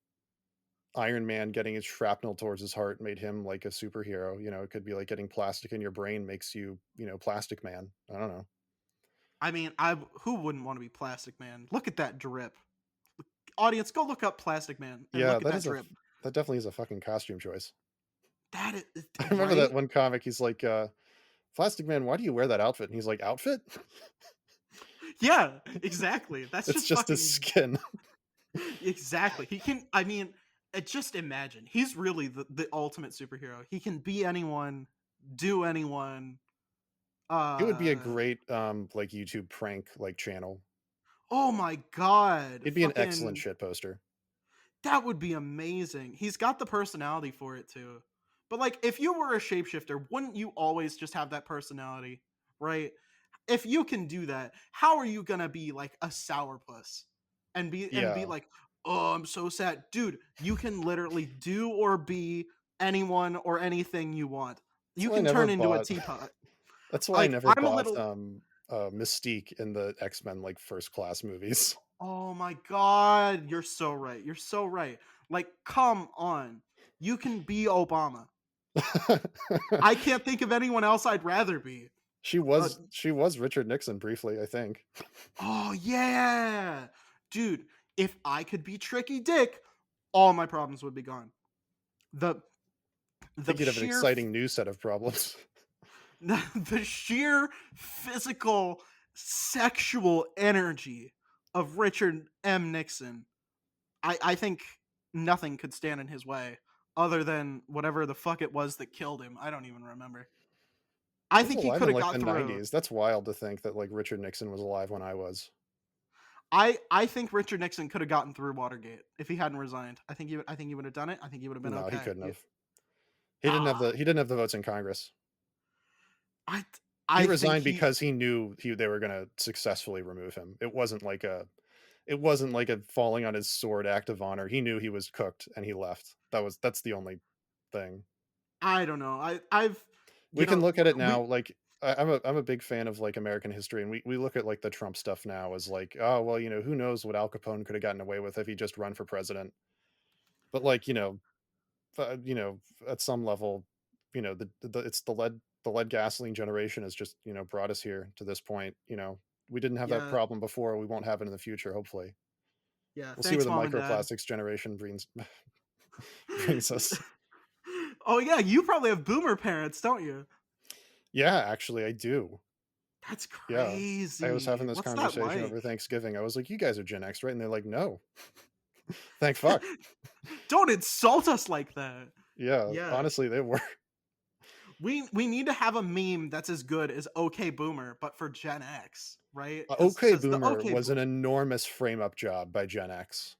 Speaker 2: Iron Man getting his shrapnel towards his heart made him like a superhero. It could be like getting plastic in your brain makes you, Plastic Man. I don't know.
Speaker 1: I mean, I who wouldn't want to be Plastic Man? Look at that drip. Audience, go look up Plastic Man and
Speaker 2: Yeah,
Speaker 1: look at that drip.
Speaker 2: that definitely is a fucking costume choice.
Speaker 1: That is
Speaker 2: I remember that
Speaker 1: right.
Speaker 2: one comic. He's like, "Plastic Man, why do you wear that outfit?" And he's like, "Outfit?
Speaker 1: Yeah, exactly. That's
Speaker 2: It's
Speaker 1: just
Speaker 2: just his
Speaker 1: fucking
Speaker 2: skin."
Speaker 1: Exactly. He can I mean, just imagine. He's really the ultimate superhero. He can be anyone, do anyone.
Speaker 2: It would be a
Speaker 1: Uh
Speaker 2: great, like, YouTube prank, like, channel.
Speaker 1: oh my god.
Speaker 2: He'd be an excellent
Speaker 1: Fucking
Speaker 2: shit poster.
Speaker 1: that would be amazing. He's got the personality for it too. But like if you were a shapeshifter, wouldn't you always just have that personality, right? If you can do that, how are you going to be like a sourpuss and be
Speaker 2: Yeah.
Speaker 1: like, "Oh, I'm so sad." Dude, you can literally do or be anyone or anything you want.
Speaker 2: That's
Speaker 1: You
Speaker 2: why I
Speaker 1: can
Speaker 2: never
Speaker 1: turn into a
Speaker 2: bought
Speaker 1: teapot.
Speaker 2: that's why I
Speaker 1: Like
Speaker 2: never
Speaker 1: I'm a
Speaker 2: bought,
Speaker 1: little
Speaker 2: Mystique in the X-Men, like, First Class movies.
Speaker 1: Oh my god, you're so right. You're so right. Like come on. You can be Obama. I can't think of anyone else I'd rather be. Uh,
Speaker 2: She was Richard Nixon briefly, I think.
Speaker 1: oh yeah, dude. If I could be Tricky Dick, all my problems would be gone. The
Speaker 2: I
Speaker 1: the
Speaker 2: think you'd have an
Speaker 1: sheer
Speaker 2: exciting new set of problems.
Speaker 1: the sheer physical sexual energy of Richard M. Nixon. I think nothing could stand in his way other than whatever the fuck it was that killed him. I don't even remember. I
Speaker 2: He was
Speaker 1: think he
Speaker 2: alive
Speaker 1: could
Speaker 2: in,
Speaker 1: have
Speaker 2: like,
Speaker 1: got
Speaker 2: the
Speaker 1: through.
Speaker 2: '90s. That's wild to think that, like, Richard Nixon was alive when I was.
Speaker 1: I think Richard Nixon could have gotten through Watergate if he hadn't resigned. I think he would have done it. I think he would have been
Speaker 2: No, he
Speaker 1: okay.
Speaker 2: couldn't have.
Speaker 1: Ah,
Speaker 2: He didn't have the votes in Congress.
Speaker 1: I
Speaker 2: He
Speaker 1: I think
Speaker 2: resigned
Speaker 1: he
Speaker 2: because he knew they were gonna successfully remove him. It wasn't like a falling on his sword act of honor. He knew he was cooked and he left. That's the only thing.
Speaker 1: I don't know. I've
Speaker 2: We
Speaker 1: you
Speaker 2: can
Speaker 1: know
Speaker 2: look at it now,
Speaker 1: we
Speaker 2: like, I'm a big fan of, like, American history, and we look at, like, the Trump stuff now as like, "Oh, well, who knows what Al Capone could have gotten away with if he just run for president." But, like, at some level, it's the lead gasoline generation has just, brought us here to this point. We didn't have that
Speaker 1: yeah
Speaker 2: problem before. We won't have it in the future, hopefully.
Speaker 1: yeah.
Speaker 2: We'll see where
Speaker 1: Thanks,
Speaker 2: the
Speaker 1: mom and dad.
Speaker 2: microplastics generation brings us.
Speaker 1: Oh yeah, you probably have boomer parents, don't you?
Speaker 2: Yeah, actually, I do.
Speaker 1: That's
Speaker 2: Yeah. I was
Speaker 1: crazy.
Speaker 2: having this
Speaker 1: What's that
Speaker 2: conversation
Speaker 1: like?
Speaker 2: over Thanksgiving. I was like, "You guys are Gen X, right?" And they're like, "No." Thank fuck.
Speaker 1: Don't insult us like that.
Speaker 2: Yeah,
Speaker 1: Yeah.
Speaker 2: honestly, they were.
Speaker 1: We need to have a meme that's as good as OK Boomer, but for Gen X, right?
Speaker 2: OK
Speaker 1: Because the
Speaker 2: Boomer
Speaker 1: OK
Speaker 2: was an
Speaker 1: Boomer.
Speaker 2: enormous frame up job by Gen X,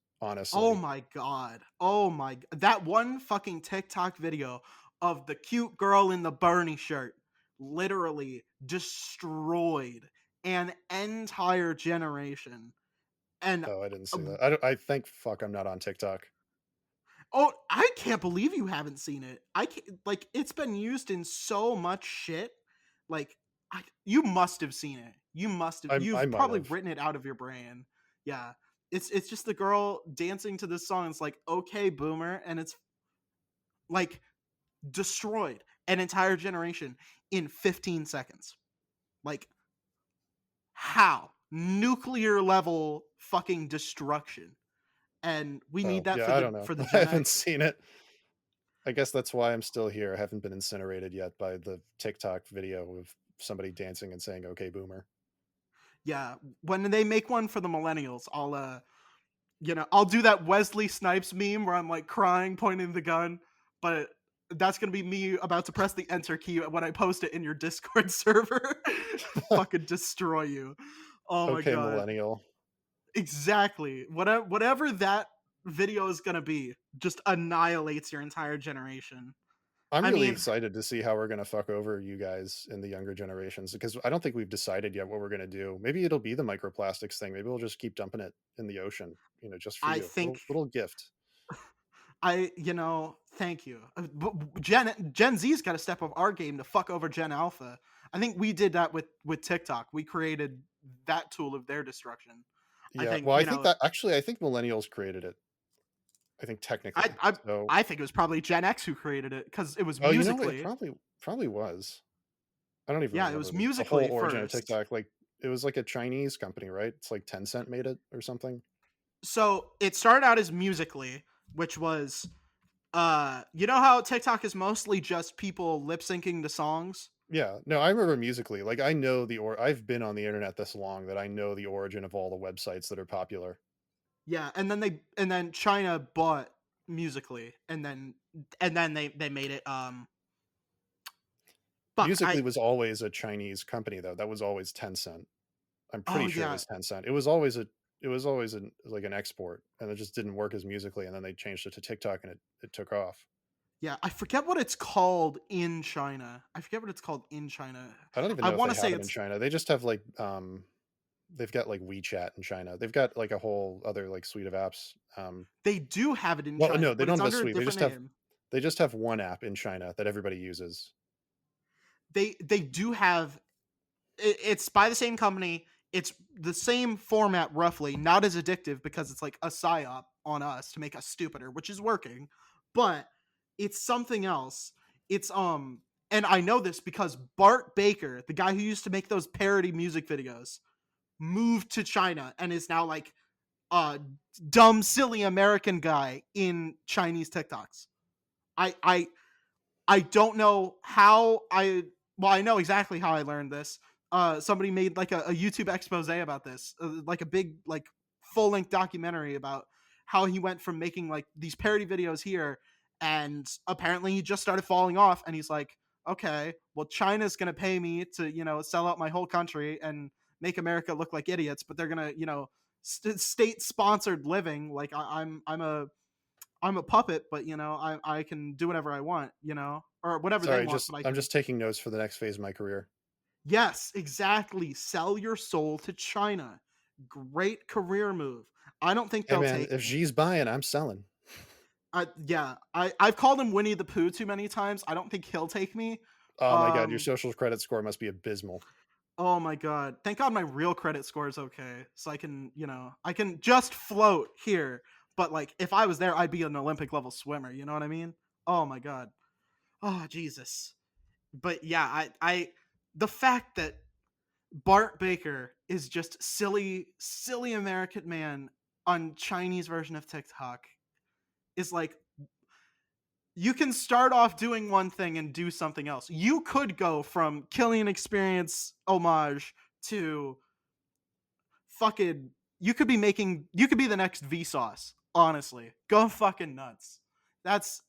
Speaker 1: Oh
Speaker 2: honestly.
Speaker 1: my god. Oh my that one fucking TikTok video of the cute girl in the Bernie shirt literally destroyed an entire generation. And
Speaker 2: Oh, I didn't
Speaker 1: uh,
Speaker 2: see that. I thank fuck I'm not on TikTok.
Speaker 1: oh, I can't believe you haven't seen it. I can't, like it's been used in so much shit. Like you must have seen it. You must have.
Speaker 2: I
Speaker 1: You've
Speaker 2: might
Speaker 1: probably
Speaker 2: have.
Speaker 1: written it out of your brain. Yeah. It's just the girl dancing to this song. It's like, "Okay, boomer," and it's like destroyed an entire generation in 15 seconds. Like how? Nuclear level fucking destruction. And we need
Speaker 2: Oh,
Speaker 1: that
Speaker 2: yeah, I don't know.
Speaker 1: for the
Speaker 2: I
Speaker 1: Gen
Speaker 2: haven't
Speaker 1: X.
Speaker 2: seen it. I guess that's why I'm still here. I haven't been incinerated yet by the TikTok video of somebody dancing and saying "Okay, boomer."
Speaker 1: Yeah, when they make one for the millennials, I'll do that Wesley Snipes meme where I'm like crying, pointing the gun, but that's gonna be me about to press the enter key when I post it in your Discord server. Fucking destroy you. Oh my
Speaker 2: Okay,
Speaker 1: god.
Speaker 2: millennial.
Speaker 1: Exactly. Whatever that video is gonna be, just annihilates your entire generation.
Speaker 2: I'm
Speaker 1: I
Speaker 2: really
Speaker 1: mean,
Speaker 2: excited to see how we're gonna fuck over you guys in the younger generations because I don't think we've decided yet what we're gonna do. Maybe it'll be the microplastics thing. Maybe we'll just keep dumping it in the ocean, just for
Speaker 1: I
Speaker 2: you.
Speaker 1: think
Speaker 2: Little gift.
Speaker 1: thank you. Gen Z's got to step up our game to fuck over Gen Alpha. I think we did that with TikTok. We created that tool of their destruction. I
Speaker 2: Yeah.
Speaker 1: think,
Speaker 2: Well, I think millennials created it. I think
Speaker 1: I
Speaker 2: technically.
Speaker 1: I
Speaker 2: So,
Speaker 1: I think it was probably Gen X who created it because it was
Speaker 2: oh, it
Speaker 1: musically.
Speaker 2: probably was. I don't even
Speaker 1: Yeah, it was
Speaker 2: remember the whole
Speaker 1: musically
Speaker 2: origin of
Speaker 1: first.
Speaker 2: TikTok. Like, it was like a Chinese company, right? It's like Tencent made it or something.
Speaker 1: So it started out as musically, which was you know how TikTok is mostly just people lip syncing to songs?
Speaker 2: Yeah. No, I remember Musically. Like, I know I've been on the internet this long that I know the origin of all the websites that are popular.
Speaker 1: Yeah, and then China bought Musically, and then they made it. Fuck,
Speaker 2: Musically was always a Chinese company, though. That was always Tencent. I'm
Speaker 1: oh
Speaker 2: pretty sure it
Speaker 1: yeah,
Speaker 2: was Tencent. It was always an like an export, and it just didn't work as Musically, and then they changed it to TikTok, and it took off.
Speaker 1: yeah. I forget what it's called in China. I forget what it's called in China.
Speaker 2: I don't even
Speaker 1: I
Speaker 2: know if
Speaker 1: want
Speaker 2: they
Speaker 1: to say
Speaker 2: have it in
Speaker 1: it's
Speaker 2: China. They just have like they've got like WeChat in China. They've got like a whole other like suite of apps.
Speaker 1: they do have it in
Speaker 2: Well,
Speaker 1: China,
Speaker 2: no, they
Speaker 1: but
Speaker 2: don't
Speaker 1: it's
Speaker 2: have a
Speaker 1: under a
Speaker 2: suite.
Speaker 1: different name.
Speaker 2: They just have one app in China that everybody uses.
Speaker 1: They do have it's by the same company. It's the same format roughly, not as addictive because it's like a psyop on us to make us stupider, which is working, but it's something else. It's and I know this because Bart Baker, the guy who used to make those parody music videos, moved to China and is now like a dumb, silly American guy in Chinese TikToks. I I don't know how I well, I know exactly how I learned this. Somebody made like a YouTube expose about this, like a big like full length documentary about how he went from making like these parody videos here, and apparently he just started falling off, and he's like, okay, well China's gonna pay me to sell out my whole country and make America look like idiots, but they're gonna state sponsored living. Like I'm a puppet, but I can do whatever I want, or whatever they
Speaker 2: Sorry,
Speaker 1: want,
Speaker 2: just
Speaker 1: but I
Speaker 2: I'm
Speaker 1: can.
Speaker 2: just taking notes for the next phase of my career.
Speaker 1: Yes, exactly. Sell your soul to China. Great career move. I don't think
Speaker 2: Hey
Speaker 1: they'll
Speaker 2: man,
Speaker 1: take
Speaker 2: if
Speaker 1: me.
Speaker 2: Xi's buying, I'm selling.
Speaker 1: Yeah, I've called him Winnie the Pooh too many times. I don't think he'll take me.
Speaker 2: Oh my god, your
Speaker 1: Um.
Speaker 2: social credit score must be abysmal.
Speaker 1: Oh my god. Thank God my real credit score is okay, so I can I can just float here. But like, if I was there, I'd be an Olympic level swimmer. You know what I mean? Oh my god. Oh Jesus. But yeah, I the fact that Bart Baker is just silly American man on Chinese version of TikTok is like, you can start off doing one thing and do something else. You could go from Killian Experience homage to fucking you could be the next Vsauce, honestly. Go fucking nuts. That's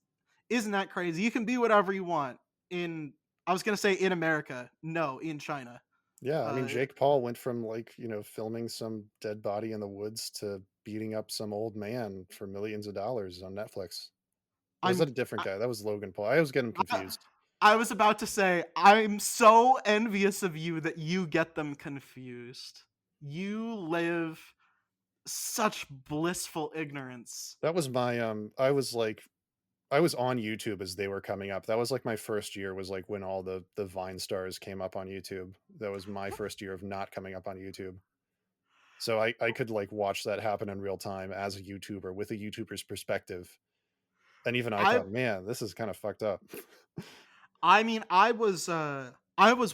Speaker 1: isn't that crazy? You can be whatever you want in I was gonna say in America. No, in China.
Speaker 2: Yeah, I mean,
Speaker 1: Uh
Speaker 2: Jake Paul went from like, filming some dead body in the woods to beating up some old man for millions of dollars on Netflix. Or was
Speaker 1: I'm
Speaker 2: that a different
Speaker 1: I,
Speaker 2: guy? That was Logan Paul. I always get him
Speaker 1: I,
Speaker 2: confused.
Speaker 1: I was about to say, I'm so envious of you that you get them confused. You live such blissful ignorance.
Speaker 2: That was my I was on YouTube as they were coming up. That was like my first year was like when all the Vine stars came up on YouTube. That was my first year of not coming up on YouTube. So I could like watch that happen in real time as a YouTuber with a YouTuber's perspective. And even I
Speaker 1: I
Speaker 2: thought, man, this is kind of fucked up.
Speaker 1: I mean, I was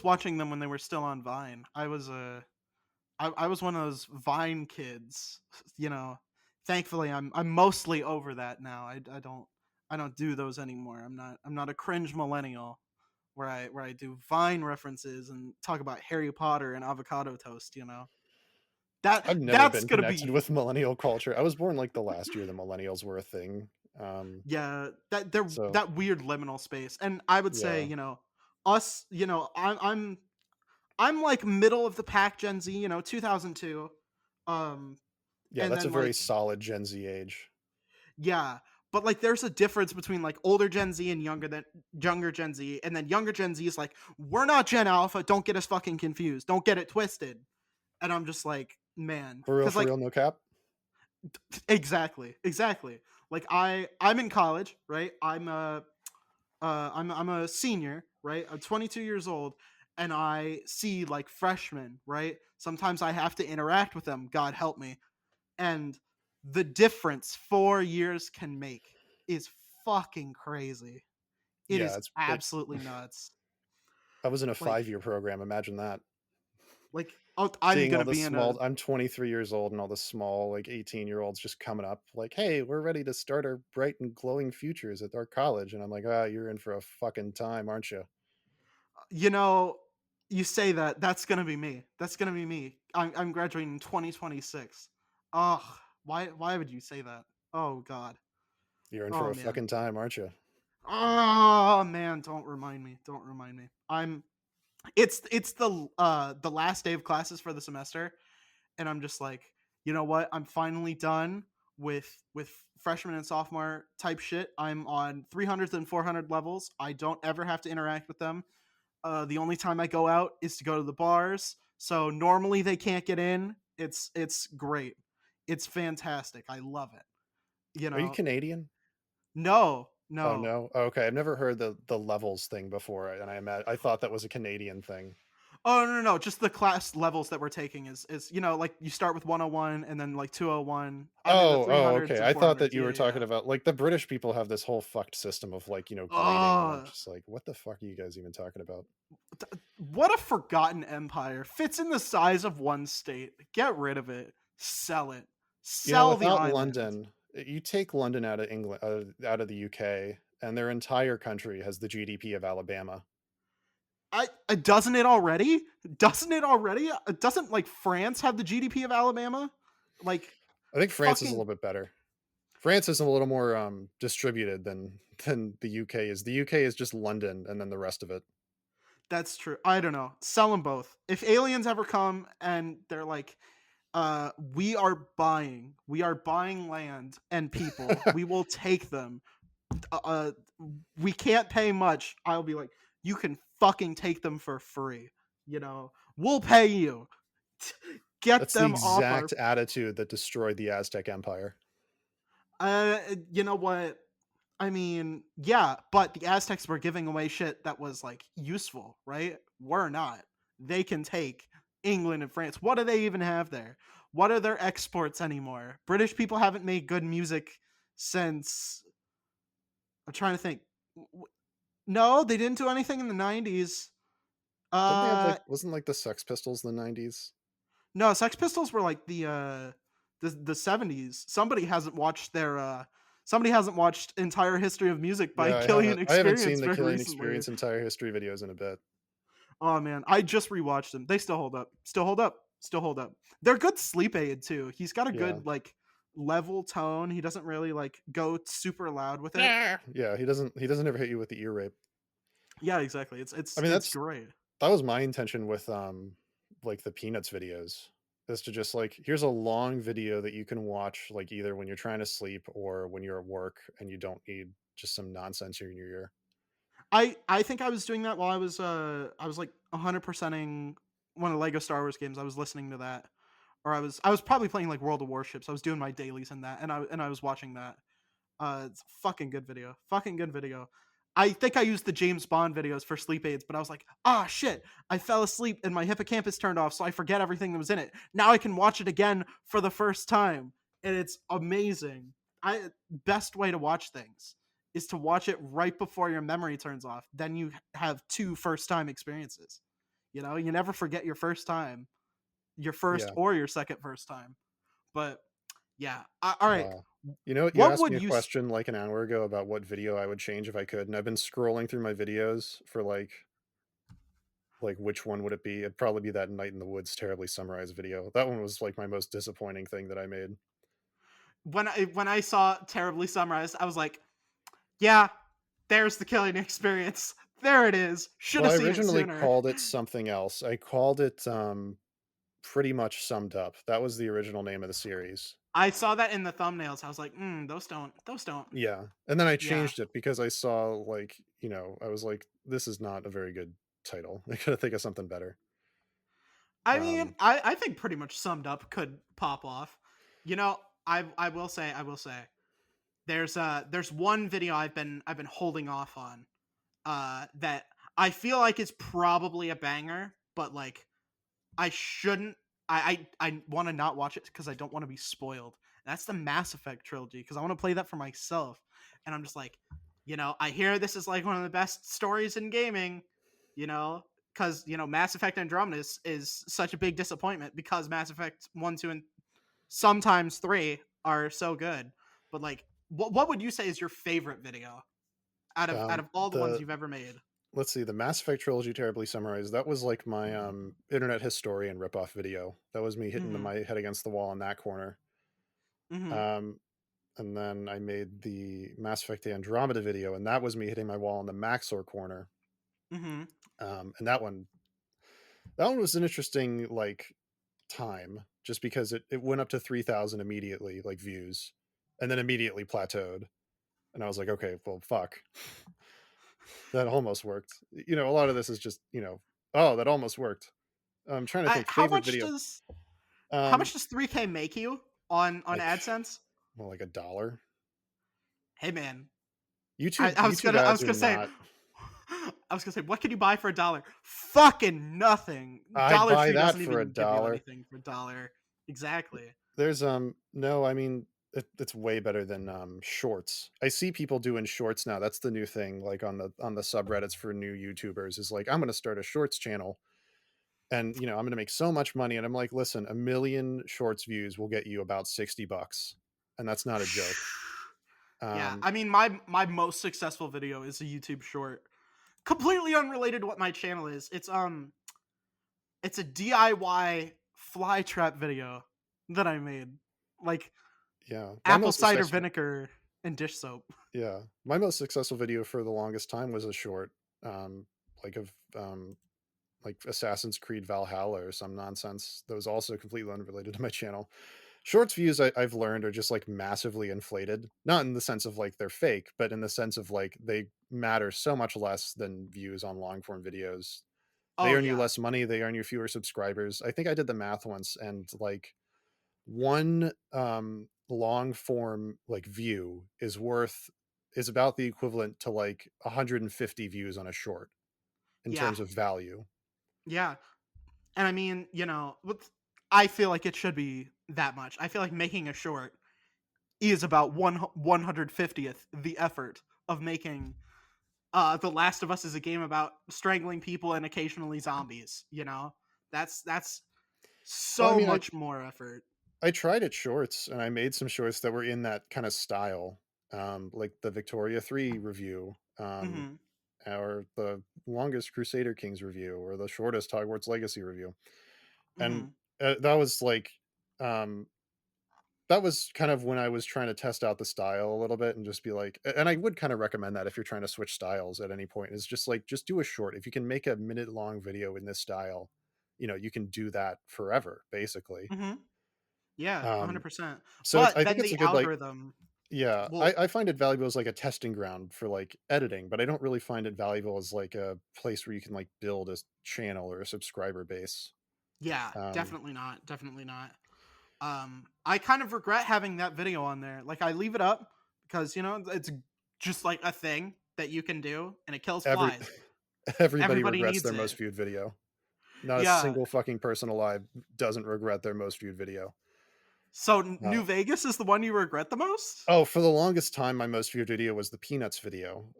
Speaker 1: watching them when they were still on Vine. I was one of those Vine kids, you know. Thankfully, I'm mostly over that now. I don't do those anymore. I'm not a cringe millennial where I do Vine references and talk about Harry Potter and avocado toast.
Speaker 2: I've never
Speaker 1: That's
Speaker 2: been
Speaker 1: gonna
Speaker 2: connected
Speaker 1: be
Speaker 2: with millennial culture. I was born like the last year the millennials were a thing.
Speaker 1: yeah,
Speaker 2: So
Speaker 1: that weird liminal space. And I would say,
Speaker 2: yeah.
Speaker 1: us, I'm like middle of the pack Gen Z, 2002. Um
Speaker 2: Yeah,
Speaker 1: and
Speaker 2: that's a
Speaker 1: then
Speaker 2: very
Speaker 1: like
Speaker 2: solid Gen Z age.
Speaker 1: yeah, but like there's a difference between like older Gen Z and younger Gen Z, and then younger Gen Z is like, we're not Gen Alpha, don't get us fucking confused. Don't get it twisted. And I'm just like, man, cuz
Speaker 2: For
Speaker 1: like
Speaker 2: real, no cap.
Speaker 1: exactly. Exactly. Like I'm in college, right? I'm a senior, right? I'm 22 years old, and I see like freshmen, right? Sometimes I have to interact with them. God help me. And the difference 4 years can make is fucking crazy. It
Speaker 2: Yeah,
Speaker 1: is absolutely nuts.
Speaker 2: I was in a
Speaker 1: Like
Speaker 2: 5-year program. Imagine that.
Speaker 1: I'm
Speaker 2: Seeing all
Speaker 1: gonna
Speaker 2: the
Speaker 1: be in a
Speaker 2: small I'm 23 years old and all the small like 18-year-olds just coming up like, "Hey, we're ready to start our bright and glowing futures at our college." And I'm like, "Ah, you're in for a fucking time, aren't you?"
Speaker 1: you know you say that that's gonna be me. That's gonna be me. I'm graduating in 2026. Ugh. Why would you say that? Oh god.
Speaker 2: You're in for
Speaker 1: Oh
Speaker 2: a
Speaker 1: man.
Speaker 2: fucking time, aren't you?
Speaker 1: Oh man, don't remind me. Don't remind me. I'm it's the last day of classes for the semester, and I'm just like, you know what? I'm finally done with freshman and sophomore type shit. I'm on 300s and 400 levels. I don't ever have to interact with them. The only time I go out is to go to the bars. So normally they can't get in. It's great. It's fantastic. I love it. You
Speaker 2: Are you
Speaker 1: know.
Speaker 2: Canadian?
Speaker 1: No,
Speaker 2: Oh,
Speaker 1: no.
Speaker 2: no? Oh, okay, I've never heard the levels thing before, and I thought that was a Canadian thing.
Speaker 1: Oh no, no, no. Just the class levels that we're taking is like you start with 101 and then like 201. I'm in the
Speaker 2: Oh,
Speaker 1: 300s
Speaker 2: okay,
Speaker 1: and
Speaker 2: I thought that
Speaker 1: 400s.
Speaker 2: you
Speaker 1: Yeah,
Speaker 2: were
Speaker 1: yeah,
Speaker 2: talking
Speaker 1: yeah.
Speaker 2: about like, the British people have this whole fucked system of, like, grading, and I'm
Speaker 1: Oh,
Speaker 2: just like, "What the fuck are you guys even talking about?"
Speaker 1: what a forgotten empire. Fits in the size of one state. Get rid of it. Sell it. Sell the
Speaker 2: Without
Speaker 1: island.
Speaker 2: London, you take London out of England, out of the UK, and their entire country has the GDP of Alabama.
Speaker 1: I doesn't it already? Doesn't it already? Doesn't like France have the GDP of Alabama? Like
Speaker 2: I think France is a
Speaker 1: fucking
Speaker 2: little bit better. France is a little more, distributed than the UK is. The UK is just London and then the rest of it.
Speaker 1: that's true. I don't know. Sell them both. If aliens ever come and they're like, we are buying land and people. We will take them. Uh, uh, we can't pay much. I'll be like, you can fucking take them for free. We'll pay you. Get
Speaker 2: That's the
Speaker 1: them off our.
Speaker 2: exact attitude that destroyed the Aztec Empire.
Speaker 1: You know what? I mean, yeah, but the Aztecs were giving away shit that was like useful, right? We're not. They can take England and France. What do they even have there? What are their exports anymore? British people haven't made good music since. I'm trying to think. No, they didn't do anything in the 90s.
Speaker 2: Didn't they have,
Speaker 1: Uh,
Speaker 2: like, wasn't, like, the Sex Pistols in the 90s?
Speaker 1: no, Sex Pistols were like the 70s. Somebody hasn't watched Entire History of Music by
Speaker 2: Yeah,
Speaker 1: Killian
Speaker 2: I haven't
Speaker 1: Experience
Speaker 2: seen the
Speaker 1: very
Speaker 2: Killing
Speaker 1: recently.
Speaker 2: Experience entire history videos in a bit.
Speaker 1: Oh man, I just rewatched them. They still hold up. Still hold up. Still hold up. They're good sleep aid too. He's got a
Speaker 2: Yeah.
Speaker 1: good like level tone. He doesn't really like go super loud with it.
Speaker 2: Yeah, he doesn't ever hit you with the ear rape.
Speaker 1: Yeah, exactly.
Speaker 2: I mean,
Speaker 1: It's great.
Speaker 2: that was my intention with, like, the Peanuts videos, is to just, like, here's a long video that you can watch, like, either when you're trying to sleep or when you're at work and you don't need just some nonsense in your ear.
Speaker 1: I think I was doing that while I was like 100%ing one of the Lego Star Wars games. I was listening to that, or I was probably playing like World of Warships. I was doing my dailies in that, and I was watching that. It's fucking good video. Fucking good video. I think I used the James Bond videos for sleep aids, but I was like, ah, shit. I fell asleep and my hippocampus turned off, so I forget everything that was in it. Now I can watch it again for the first time, and it's amazing. Best way to watch things is to watch it right before your memory turns off. Then you have two first time experiences. You never forget your first time, your first
Speaker 2: Yeah.
Speaker 1: or your second first time. But yeah, all right.
Speaker 2: Wow. You know what? You
Speaker 1: What
Speaker 2: asked me
Speaker 1: would
Speaker 2: a
Speaker 1: you
Speaker 2: question like an hour ago about what video I would change if I could, and I've been scrolling through my videos for which one would it be? It'd probably be that Night in the Woods terribly summarized video. That one was like my most disappointing thing that I made.
Speaker 1: when I saw terribly summarized, I was like, yeah, there's the killing experience. There it is. Should
Speaker 2: Well,
Speaker 1: have
Speaker 2: I
Speaker 1: seen it
Speaker 2: originally
Speaker 1: sooner.
Speaker 2: called it something else. I called it pretty much summed up. That was the original name of the series.
Speaker 1: I saw that in the thumbnails. I was like, those don't.
Speaker 2: Yeah. And then I
Speaker 1: Yeah.
Speaker 2: changed it because I saw I was like, this is not a very good title. I gotta think of something better.
Speaker 1: I mean,
Speaker 2: Um
Speaker 1: I think pretty much summed up could pop off. You know, I will say, there's one video I've been holding off on, that I feel like is probably a banger, but like I shouldn't. I want to not watch it because I don't want to be spoiled. That's the Mass Effect trilogy because I want to play that for myself. And I'm just like, I hear this is like one of the best stories in gaming. You know, because Mass Effect Andromeda is such a big disappointment because Mass Effect 1, 2, and sometimes 3 are so good. But like, what would you say is your favorite video out of all the ones
Speaker 2: the
Speaker 1: you've ever made?
Speaker 2: let's see, the Mass Effect trilogy terribly summarized. That was like my internet historian ripoff video. That was me hitting
Speaker 1: Mm-hmm.
Speaker 2: my head against the wall in that corner.
Speaker 1: Mhm.
Speaker 2: Um, and then I made the Mass Effect Andromeda video, and that was me hitting my wall in the Maxor corner.
Speaker 1: Mhm.
Speaker 2: And that one was an interesting like time just because it went up to 3,000 immediately, like views, and then immediately plateaued. And I was like, okay, well, fuck, that almost worked. A lot of this is just, oh, that almost worked. I'm trying to
Speaker 1: I
Speaker 2: think favorite video.
Speaker 1: how much
Speaker 2: Um,
Speaker 1: does 3K make you on
Speaker 2: like,
Speaker 1: AdSense?
Speaker 2: well, like $1.
Speaker 1: Hey man,
Speaker 2: YouTube
Speaker 1: I
Speaker 2: ads
Speaker 1: was
Speaker 2: are
Speaker 1: gonna say
Speaker 2: not.
Speaker 1: what can you buy for $1? Fucking nothing.
Speaker 2: I'd
Speaker 1: Dollar
Speaker 2: buy
Speaker 1: Tree
Speaker 2: that
Speaker 1: doesn't
Speaker 2: for a
Speaker 1: even give you
Speaker 2: dollar.
Speaker 1: anything for $1. Exactly.
Speaker 2: There's no, I mean it's way better than shorts. I see people doing shorts now. That's the new thing, like on the subreddits for new YouTubers is like, I'm gonna start a shorts channel and I'm gonna make so much money. And I'm like, listen, 1,000,000 shorts views will get you about $60. And that's not a joke.
Speaker 1: Yeah,
Speaker 2: Um,
Speaker 1: I mean my most successful video is a YouTube short. Completely unrelated to what my channel is. It's a DIY fly trap video that I made. Like
Speaker 2: yeah. My
Speaker 1: apple
Speaker 2: most
Speaker 1: cider
Speaker 2: successful
Speaker 1: vinegar and dish soap.
Speaker 2: Yeah. My most successful video for the longest time was a short, um, like of like Assassin's Creed Valhalla or some nonsense that was also completely unrelated to my channel. Shorts views I've learned are just like massively inflated, not in the sense of like they're fake, but in the sense of like they matter so much less than views on long form videos. They
Speaker 1: Oh
Speaker 2: earn you
Speaker 1: yeah.
Speaker 2: less money, they earn you fewer subscribers. I think I did the math once, and like one long form like view is about the equivalent to like 150 views on a short in
Speaker 1: Yeah.
Speaker 2: terms of value.
Speaker 1: Yeah. And I mean, I feel like it should be that much. I feel like making a short is about 150th the effort of making The Last of Us is a game about strangling people and occasionally zombies, you know? That's
Speaker 2: Well, I
Speaker 1: so
Speaker 2: mean, I
Speaker 1: much more effort.
Speaker 2: I tried it shorts and I made some shorts that were in that kind of style, like the Victoria 3 review,
Speaker 1: Mhm.
Speaker 2: or the longest Crusader Kings review, or the shortest Hogwarts Legacy review. And
Speaker 1: Mhm.
Speaker 2: that was like, um, that was kind of when I was trying to test out the style a little bit and just be like, and I would kind of recommend that if you're trying to switch styles at any point, is just like, just do a short. If you can make a minute long video in this style, you can do that forever, basically.
Speaker 1: Mhm. Yeah,
Speaker 2: Um,
Speaker 1: 100%.
Speaker 2: so
Speaker 1: But
Speaker 2: I think
Speaker 1: then
Speaker 2: it's
Speaker 1: the
Speaker 2: a good like.
Speaker 1: algorithm
Speaker 2: Yeah, I
Speaker 1: will
Speaker 2: I find it valuable as, like, a testing ground for, like, editing, but I don't really find it valuable as, like, a place where you can, like, build a channel or a subscriber base.
Speaker 1: yeah,
Speaker 2: Um,
Speaker 1: definitely not, definitely not. I kind of regret having that video on there. Like I leave it up because, it's just like a thing that you can do and it kills
Speaker 2: every
Speaker 1: flies.
Speaker 2: everybody
Speaker 1: Everybody
Speaker 2: regrets
Speaker 1: needs
Speaker 2: their most
Speaker 1: it.
Speaker 2: viewed video. Not a
Speaker 1: Yeah.
Speaker 2: single fucking person alive doesn't regret their most viewed video.
Speaker 1: So
Speaker 2: Uh,
Speaker 1: New Vegas is the one you regret the most?
Speaker 2: oh, for the longest time, my most viewed video was the Peanuts video.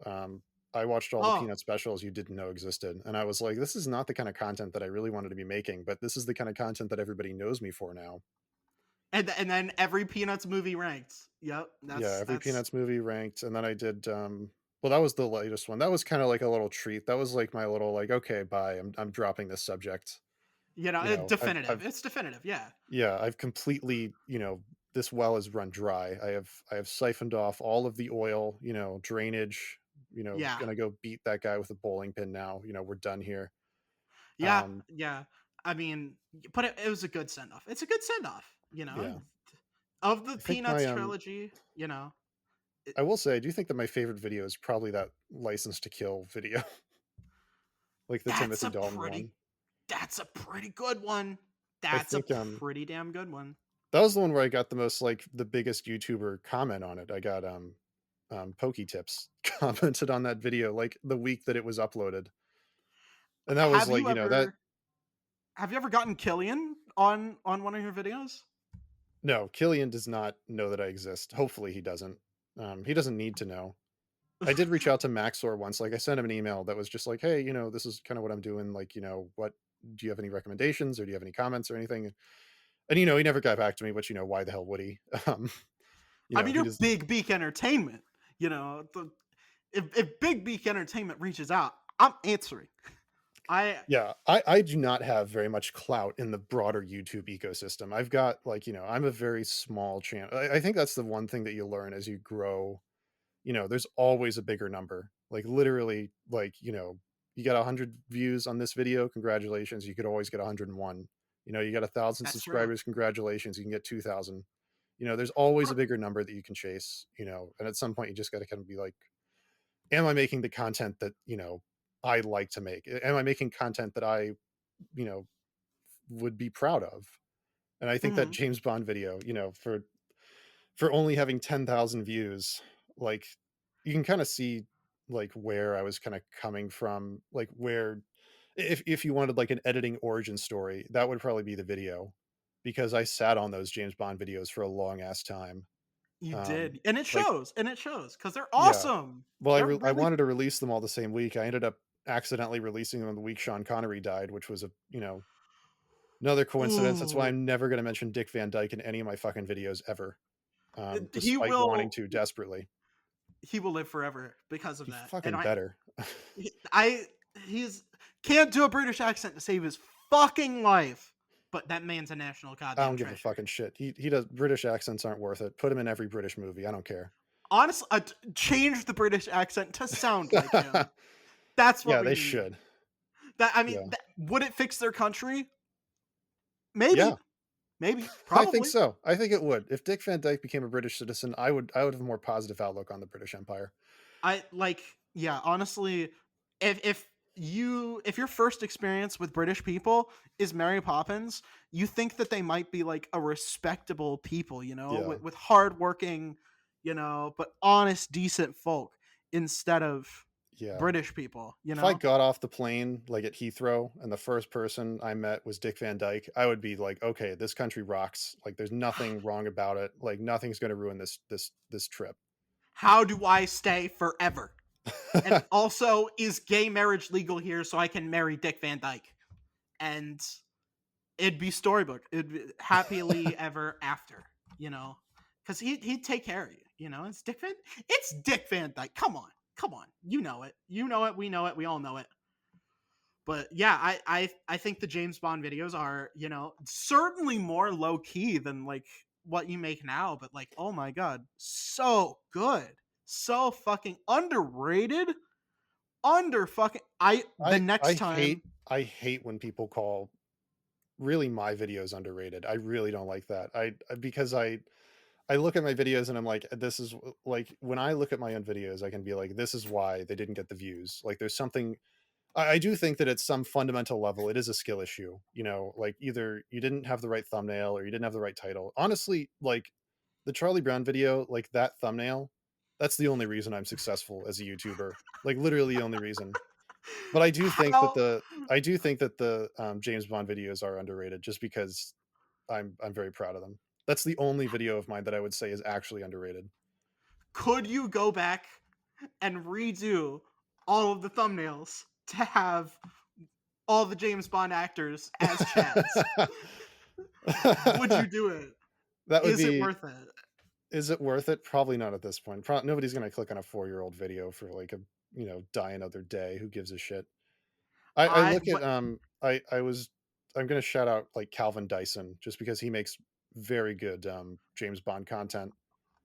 Speaker 2: I watched all the
Speaker 1: Oh,
Speaker 2: Peanut specials you didn't know existed, and I was like, "This is not the kind of content that I really wanted to be making, but this is the kind of content that everybody knows me for now."
Speaker 1: and then every Peanuts movie ranked. Yep,
Speaker 2: Yeah, every
Speaker 1: that's
Speaker 2: Peanuts movie ranked, and then I did, well, that was the latest one. That was kinda like a little treat. That was like my little like, "Okay, bye. I'm dropping this subject."
Speaker 1: definitive.
Speaker 2: I've
Speaker 1: It's definitive. Yeah.
Speaker 2: yeah, I've completely, this well is run dry. I have siphoned off all of the oil, drainage,
Speaker 1: Yeah.
Speaker 2: gonna go beat that guy with a bowling pin now. We're done here.
Speaker 1: Yeah.
Speaker 2: Um,
Speaker 1: Yeah. I mean, but it was a good send off. It's a good send off,
Speaker 2: yeah.
Speaker 1: of the
Speaker 2: I think my,
Speaker 1: Peanuts trilogy, it,
Speaker 2: I will say I do think that my favorite video is probably that License to Kill video, like the
Speaker 1: that's
Speaker 2: Timothy
Speaker 1: a
Speaker 2: Dalton
Speaker 1: pretty
Speaker 2: one.
Speaker 1: that's a pretty good one.
Speaker 2: I
Speaker 1: That's a
Speaker 2: think,
Speaker 1: pretty damn good one.
Speaker 2: that was the one where I got the most, like, the biggest YouTuber comment on it. I got, Pokey Tips commented on that video, like, the week that it was uploaded, and that was
Speaker 1: Have
Speaker 2: like,
Speaker 1: you
Speaker 2: that.
Speaker 1: ever have you ever gotten Killian on one of your videos?
Speaker 2: No, Killian does not know that I exist. Hopefully, he doesn't need to know. I did reach out to Maxor once, like, I sent him an email that was just like, "Hey, this is kinda what I'm doing, like, what do you have any recommendations, or do you have any comments or anything?" And, he never got back to me, which, why the hell would he? Um,
Speaker 1: I mean,
Speaker 2: he
Speaker 1: you're
Speaker 2: does.
Speaker 1: Big Beak Entertainment. If Big Beak Entertainment reaches out, I'm answering. I
Speaker 2: Yeah, I do not have very much clout in the broader YouTube ecosystem. I've got, like, I'm a very small channel. I think that's the one thing that you learn as you grow. There's always a bigger number. Like, literally, like, you got 100 views on this video, congratulations, you could always get 101. You got 1,000
Speaker 1: That's true.
Speaker 2: subscribers, congratulations, you can get 2,000. There's always a
Speaker 1: Pro-
Speaker 2: bigger number that you can chase, and at some point you just got to kind of be like, am I making the content that, I like to make? Am I making content that I, you know, would be proud of? And I think that
Speaker 1: mhm.
Speaker 2: James Bond video, for only having 10,000 views, like, you can kind of see, like, where I was kind of coming from, like, where, if you wanted like an editing origin story, that would probably be the video, because I sat on those James Bond videos for a long ass time.
Speaker 1: You
Speaker 2: Um,
Speaker 1: did, and
Speaker 2: like,
Speaker 1: it shows because they're
Speaker 2: yeah,
Speaker 1: awesome.
Speaker 2: well,
Speaker 1: They're
Speaker 2: I
Speaker 1: really
Speaker 2: wanted to release them all the same week. I ended up accidentally releasing them the week Sean Connery died, which was another coincidence. That's why
Speaker 1: ooh,
Speaker 2: I'm never going to mention Dick Van Dyke in any of my fucking videos ever,
Speaker 1: he
Speaker 2: despite wanting
Speaker 1: will
Speaker 2: to desperately.
Speaker 1: he will live forever because of
Speaker 2: He
Speaker 1: that, and
Speaker 2: fucking better.
Speaker 1: I he's can't do a British accent to save his fucking life, but that man's a national
Speaker 2: I
Speaker 1: goddamn
Speaker 2: don't give a
Speaker 1: treasure.
Speaker 2: fucking shit. He does. British accents aren't worth it. Put him in every British movie. I don't care.
Speaker 1: Honestly, change the British accent to sound like him. That's what
Speaker 2: Yeah,
Speaker 1: we
Speaker 2: they
Speaker 1: need.
Speaker 2: should.
Speaker 1: That I mean,
Speaker 2: Yeah.
Speaker 1: would it fix their country?
Speaker 2: Yeah,
Speaker 1: Maybe, maybe,
Speaker 2: I think
Speaker 1: probably.
Speaker 2: so. I think it would. If Dick Van Dyke became a British citizen, I would have a more positive outlook on the British Empire.
Speaker 1: I like, yeah, honestly, if if your first experience with British people is Mary Poppins, you think that they might be like a respectable people,
Speaker 2: Yeah.
Speaker 1: with hardworking, but honest, decent folk instead of
Speaker 2: Yeah.
Speaker 1: British people,
Speaker 2: If I got off the plane, like, at Heathrow, and the first person I met was Dick Van Dyke, I would be like, "Okay, this country rocks. Like, there's nothing wrong about it. Like, nothing's gonna ruin this trip."
Speaker 1: How do I stay forever? And also, is gay marriage legal here so I can marry Dick Van Dyke? And it'd be storybook. It'd be happily ever after, you know, because he'd take care of you. It's Dick Van Dyke. Come on. You know it. We know it. We all know it. But yeah, I think the James Bond videos are certainly more low key than like what you make now. But like, oh my god, so good, so fucking underrated, under fucking. I the
Speaker 2: I
Speaker 1: next
Speaker 2: hate
Speaker 1: time.
Speaker 2: I hate when people call really my videos underrated. I really don't like that. Because I look at my videos and I'm like, this is like, when I look at my own videos, I can be like, this is why they didn't get the views. Like, there's something. I do think that at some fundamental level, it is a skill issue. Like, either you didn't have the right thumbnail or you didn't have the right title. Honestly, like, the Charlie Brown video, like, that thumbnail, that's the only reason I'm successful as a YouTuber. Like, literally the only reason. But
Speaker 1: How
Speaker 2: I do think that the James Bond videos are underrated, just because I'm very proud of them. That's the only video of mine that I would say is actually underrated.
Speaker 1: could you go back and redo all of the thumbnails to have all the James Bond actors as Chads? Would you do it?
Speaker 2: That would
Speaker 1: Is it
Speaker 2: be.
Speaker 1: worth it?
Speaker 2: Is it worth it? Probably not at this point. Nobody's gonna click on a 4-year-old video for, like, a, die another day. Who gives a shit? I
Speaker 1: I
Speaker 2: look at,
Speaker 1: what
Speaker 2: I'm gonna shout out, like, Calvin Dyson, just because he makes very good, James Bond content.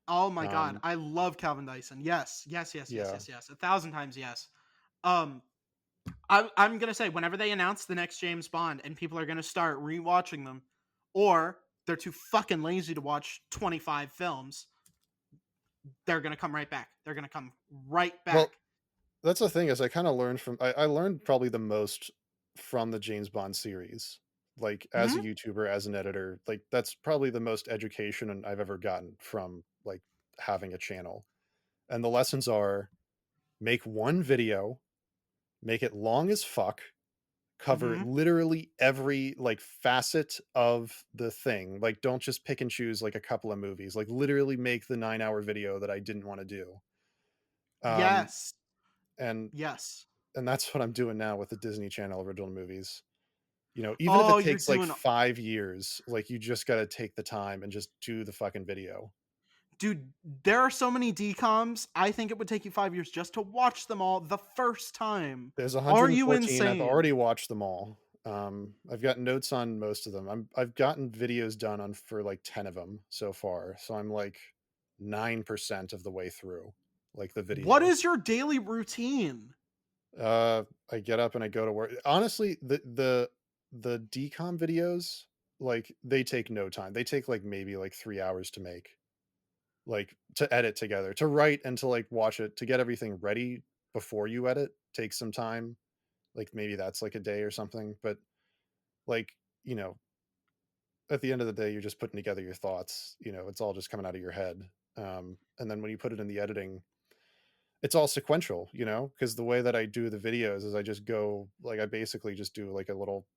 Speaker 1: Oh my god,
Speaker 2: Um,
Speaker 1: I love Calvin Dyson. Yes, yes, yes, yes,
Speaker 2: yeah.
Speaker 1: yes, yes. 1,000 times yes. Um, I'm gonna say whenever they announce the next James Bond and people are gonna start rewatching them, or they're too fucking lazy to watch 25 films, they're gonna come right back. They're gonna come right
Speaker 2: Well,
Speaker 1: back.
Speaker 2: that's the thing, is I learned probably the most from the James Bond series. Like, as a
Speaker 1: Hmm.
Speaker 2: YouTuber, as an editor, like, that's probably the most education I've ever gotten from, like, having a channel. And the lessons are: make one video, make it long as fuck, cover
Speaker 1: Hmm.
Speaker 2: literally every, like, facet of the thing. Like, don't just pick and choose, like, a couple of movies. Like, literally make the 9-hour video that I didn't want to do. Um,
Speaker 1: Yes,
Speaker 2: and
Speaker 1: yes.
Speaker 2: that's what I'm doing now with the Disney Channel original movies. Even if
Speaker 1: Oh,
Speaker 2: it
Speaker 1: you're
Speaker 2: takes like
Speaker 1: doing
Speaker 2: 5 years, like, you just got to take the time and just do the fucking video.
Speaker 1: dude, there are so many DComs. I think it would take you 5 years just to watch them all the first time.
Speaker 2: There's
Speaker 1: Are you
Speaker 2: 114, I've
Speaker 1: insane?
Speaker 2: already watched them all. I've got notes on most of them. I've gotten videos done on for, like, 10 of them so far, so I'm, like, 9% of the way through, like, the
Speaker 1: What
Speaker 2: video.
Speaker 1: is your daily routine?
Speaker 2: I get up and I go to work. Honestly, the decom videos, like, they take no time. They take, like, maybe, like, 3 hours to make, like, to edit together. To write and to, like, watch it, to get everything ready before you edit takes some time. Like, maybe that's, like, a day or something, but, like, you know, at the end of the day, you're just putting together your thoughts, it's all just coming out of your head. And then when you put it in the editing, it's all sequential, because the way that I do the videos is I just go like, I basically just do, like, a little,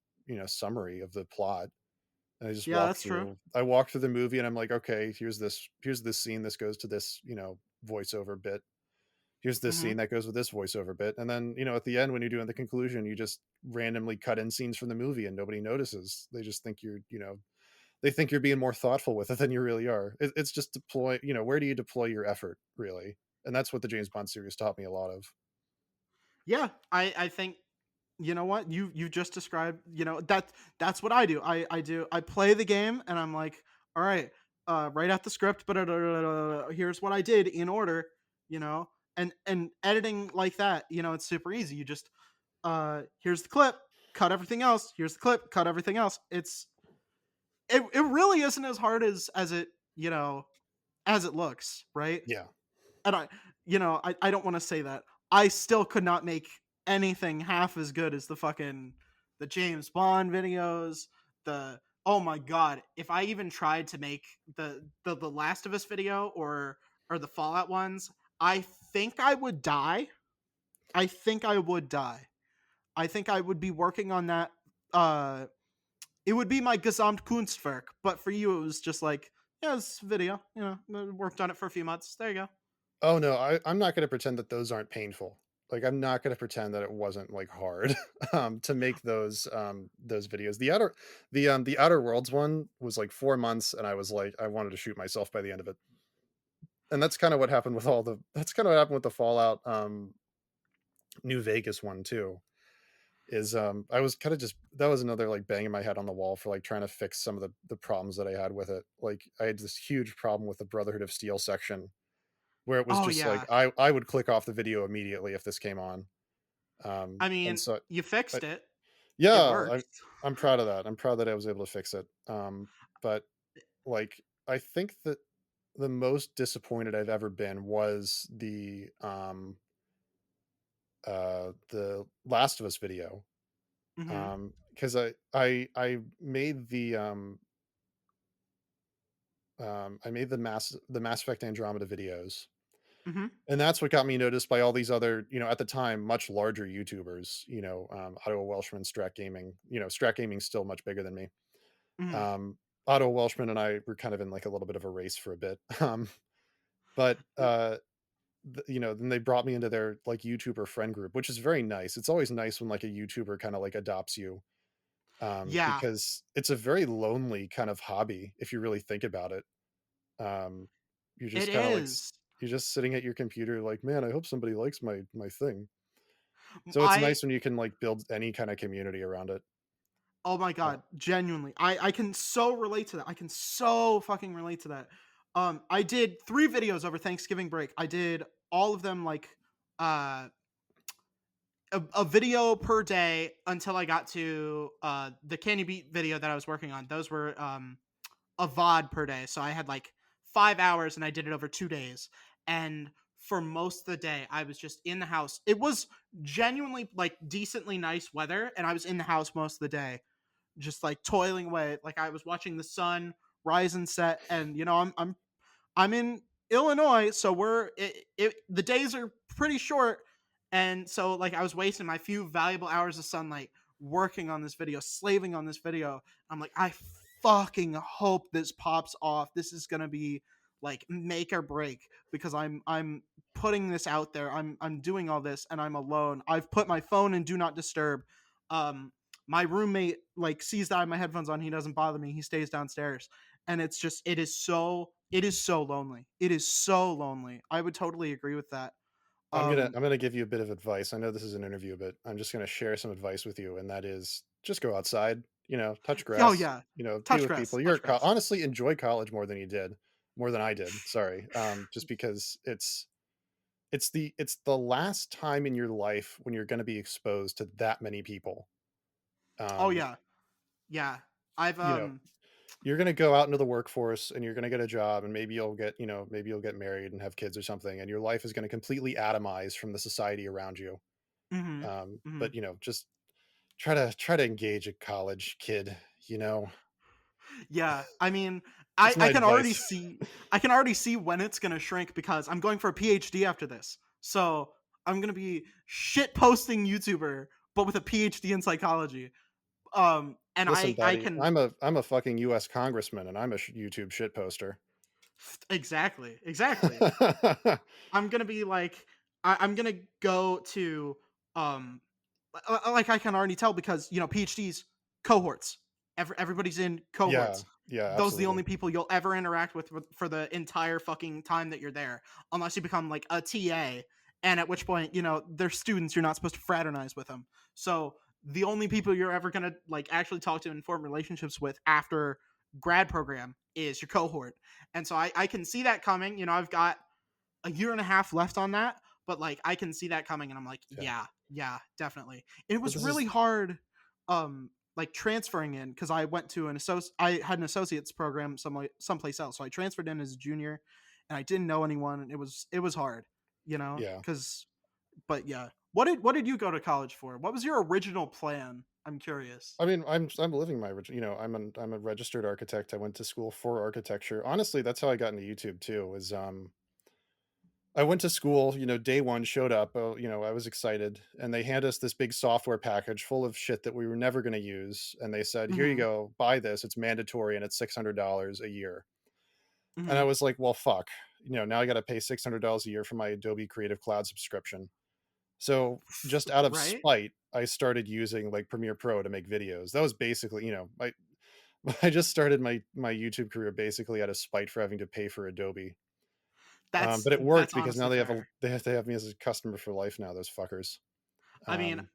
Speaker 2: summary of the plot, and
Speaker 1: Yeah, that's true.
Speaker 2: I walk through the movie and I'm like, "Okay, here's this scene, this goes to this, voiceover bit. Here's this
Speaker 1: Mhm.
Speaker 2: scene that goes with this voiceover bit." And then, at the end when you're doing the conclusion, you just randomly cut in scenes from the movie and nobody notices. They just think they think you're being more thoughtful with it than you really are. It's just where do you deploy your effort, really? And that's what the James Bond series taught me a lot of.
Speaker 1: Yeah, I think you know what? You just described, that's what I do. I play the game and I'm like, all right, write out the script, but here's what I did in order, you know. And editing like that, it's super easy. You just here's the clip, cut everything else. Here's the clip, cut everything else. It really isn't as hard as it, as it looks, right?
Speaker 2: Yeah.
Speaker 1: And I don't want to say that. I still could not make anything half as good as the James Bond videos. The Oh my god, if I even tried to make the Last of Us video or the Fallout ones, I think I would die. I think I would die. I think I would be working on that. It would be my Gesamtkunstwerk, but for you, it was just like, yeah, this video. Worked on it for a few months. There you go.
Speaker 2: Oh, no, I'm not gonna pretend that those aren't painful. Like, I'm not gonna pretend that it wasn't, like, hard, to make those videos. The Outer Worlds one was, like, 4 months, and I was like, I wanted to shoot myself by the end of it. And that's kinda what happened with the Fallout, New Vegas one too, is, I was kinda just that was another, like, banging my head on the wall for, like, trying to fix some of the problems that I had with it. Like, I had this huge problem with the Brotherhood of Steel section where it was
Speaker 1: Oh
Speaker 2: just like
Speaker 1: yeah.
Speaker 2: I would click off the video immediately if this came on.
Speaker 1: I
Speaker 2: And
Speaker 1: mean,
Speaker 2: so
Speaker 1: you
Speaker 2: I
Speaker 1: fixed it. It
Speaker 2: yeah,
Speaker 1: works.
Speaker 2: I'm proud of that. I'm proud that I was able to fix it. But, like, I think that the most disappointed I've ever been was the Last of Us video.
Speaker 1: Mhm.
Speaker 2: Because I made I made the Mass Effect Andromeda videos.
Speaker 1: Mhm.
Speaker 2: And that's what got me noticed by all these other, at the time, much larger YouTubers, Ottawa Welshman, Strat Gaming. Strat Gaming's still much bigger than me.
Speaker 1: Mhm.
Speaker 2: Um, Ottawa Welshman and I were kind of in, like, a little bit of a race for a bit. But, then they brought me into their, like, YouTuber friend group, which is very nice. It's always nice when, like, a YouTuber kinda, like, adopts you,
Speaker 1: Yeah,
Speaker 2: because it's a very lonely kind of hobby if you really think about it. Um, you're
Speaker 1: it
Speaker 2: just kinda like s
Speaker 1: is.
Speaker 2: you're just sitting at your computer like, "Man, I hope somebody likes my thing." So it's
Speaker 1: I
Speaker 2: nice when you can, like, build any kinda community around it.
Speaker 1: Oh my
Speaker 2: Uh,
Speaker 1: god, genuinely. I can so relate to that. I can so fucking relate to that. I did 3 videos over Thanksgiving break. I did all of them like uh a video per day until I got to the Candy Beat video that I was working on. Those were a VOD per day. So I had like 5 hours and I did it over 2 days. And for most of the day, I was just in the house. It was genuinely like decently nice weather, and I was in the house most of the day, just like toiling away. Like I was watching the sun rise and set, and I'm in Illinois, so the days are pretty short, and so like I was wasting my few valuable hours of sunlight working on this video, slaving on this video. I'm like, I fucking hope this pops off. This is gonna be like make or break because I'm putting this out there. I'm doing all this and I'm alone. I've put my phone in do not disturb. My roommate like sees that I have my headphones on. He doesn't bother me. He stays downstairs and it is so lonely. It is so lonely. I would totally agree with that. Um
Speaker 2: I'm gonna give you a bit of advice. I know this is an interview, but I'm just gonna share some advice with you, and that is just go outside, touch
Speaker 1: oh
Speaker 2: grass,
Speaker 1: yeah.
Speaker 2: be
Speaker 1: Touch
Speaker 2: with
Speaker 1: grass,
Speaker 2: people.
Speaker 1: touch grass.
Speaker 2: Honestly, enjoy college more than I did. Sorry. Just because it's the last time in your life when you're gonna be exposed to that many people.
Speaker 1: Oh
Speaker 2: Um,
Speaker 1: yeah. Yeah. I've
Speaker 2: you know, you're gonna go out into the workforce and you're gonna get a job and maybe you'll get married and have kids or something, and your life is gonna completely atomize from the society around you.
Speaker 1: mhm. Mhm.
Speaker 2: But just try to engage a college kid, you know?
Speaker 1: Yeah, I mean,
Speaker 2: That's
Speaker 1: I
Speaker 2: my
Speaker 1: can already
Speaker 2: advice.
Speaker 1: see I can already see when it's gonna shrink because I'm going for a PhD after this. So I'm gonna be shit posting YouTuber, but with a PhD in psychology. And
Speaker 2: Listen,
Speaker 1: I
Speaker 2: buddy,
Speaker 1: can
Speaker 2: I'm a fucking US congressman and I'm a YouTube shit poster.
Speaker 1: exactly, exactly. I'm gonna be like, I'm gonna go to um like I can already tell because PhDs cohorts. Everybody's in
Speaker 2: Yeah,
Speaker 1: cohorts.
Speaker 2: yeah,
Speaker 1: Those are the
Speaker 2: absolutely.
Speaker 1: only people you'll ever interact with for the entire fucking time that you're there, unless you become like a TA, and at which point they're students. You're not supposed to fraternize with them. So the only people you're ever gonna like actually talk to and form relationships with after grad program is your cohort. And so I can see that coming. I've got a year and a half left on that, but like I can see that coming, and I'm like,
Speaker 2: Yeah.
Speaker 1: yeah, yeah, definitely. It
Speaker 2: But
Speaker 1: was
Speaker 2: this
Speaker 1: really
Speaker 2: is
Speaker 1: hard, like transferring in because I had an associate's program someplace else, so I transferred in as a junior, and I didn't know anyone, and it was hard,
Speaker 2: yeah.
Speaker 1: because but yeah, what did you go to college for? What was your original plan? I'm curious.
Speaker 2: I mean, I'm living my I'm a registered architect. I went to school for architecture. Honestly, that's how I got into YouTube too, was I went to school, day one, showed up, I was excited, and they hand us this big software package full of shit that we were never going to use. And they said, here you
Speaker 1: Hmm.
Speaker 2: go, buy this. It's mandatory and it's $600 a year. And I
Speaker 1: Hmm.
Speaker 2: was like, well, fuck, now I got to pay $600 a year for my Adobe Creative Cloud subscription. So just out of
Speaker 1: Right.
Speaker 2: spite, I started using like Premiere Pro to make videos. That was basically, I just started my YouTube career basically out of spite for having to pay for Adobe.
Speaker 1: That's
Speaker 2: But it
Speaker 1: that's
Speaker 2: worked because now
Speaker 1: honestly fair.
Speaker 2: they have me as a customer for life now, those fuckers.
Speaker 1: I mean,
Speaker 2: Um,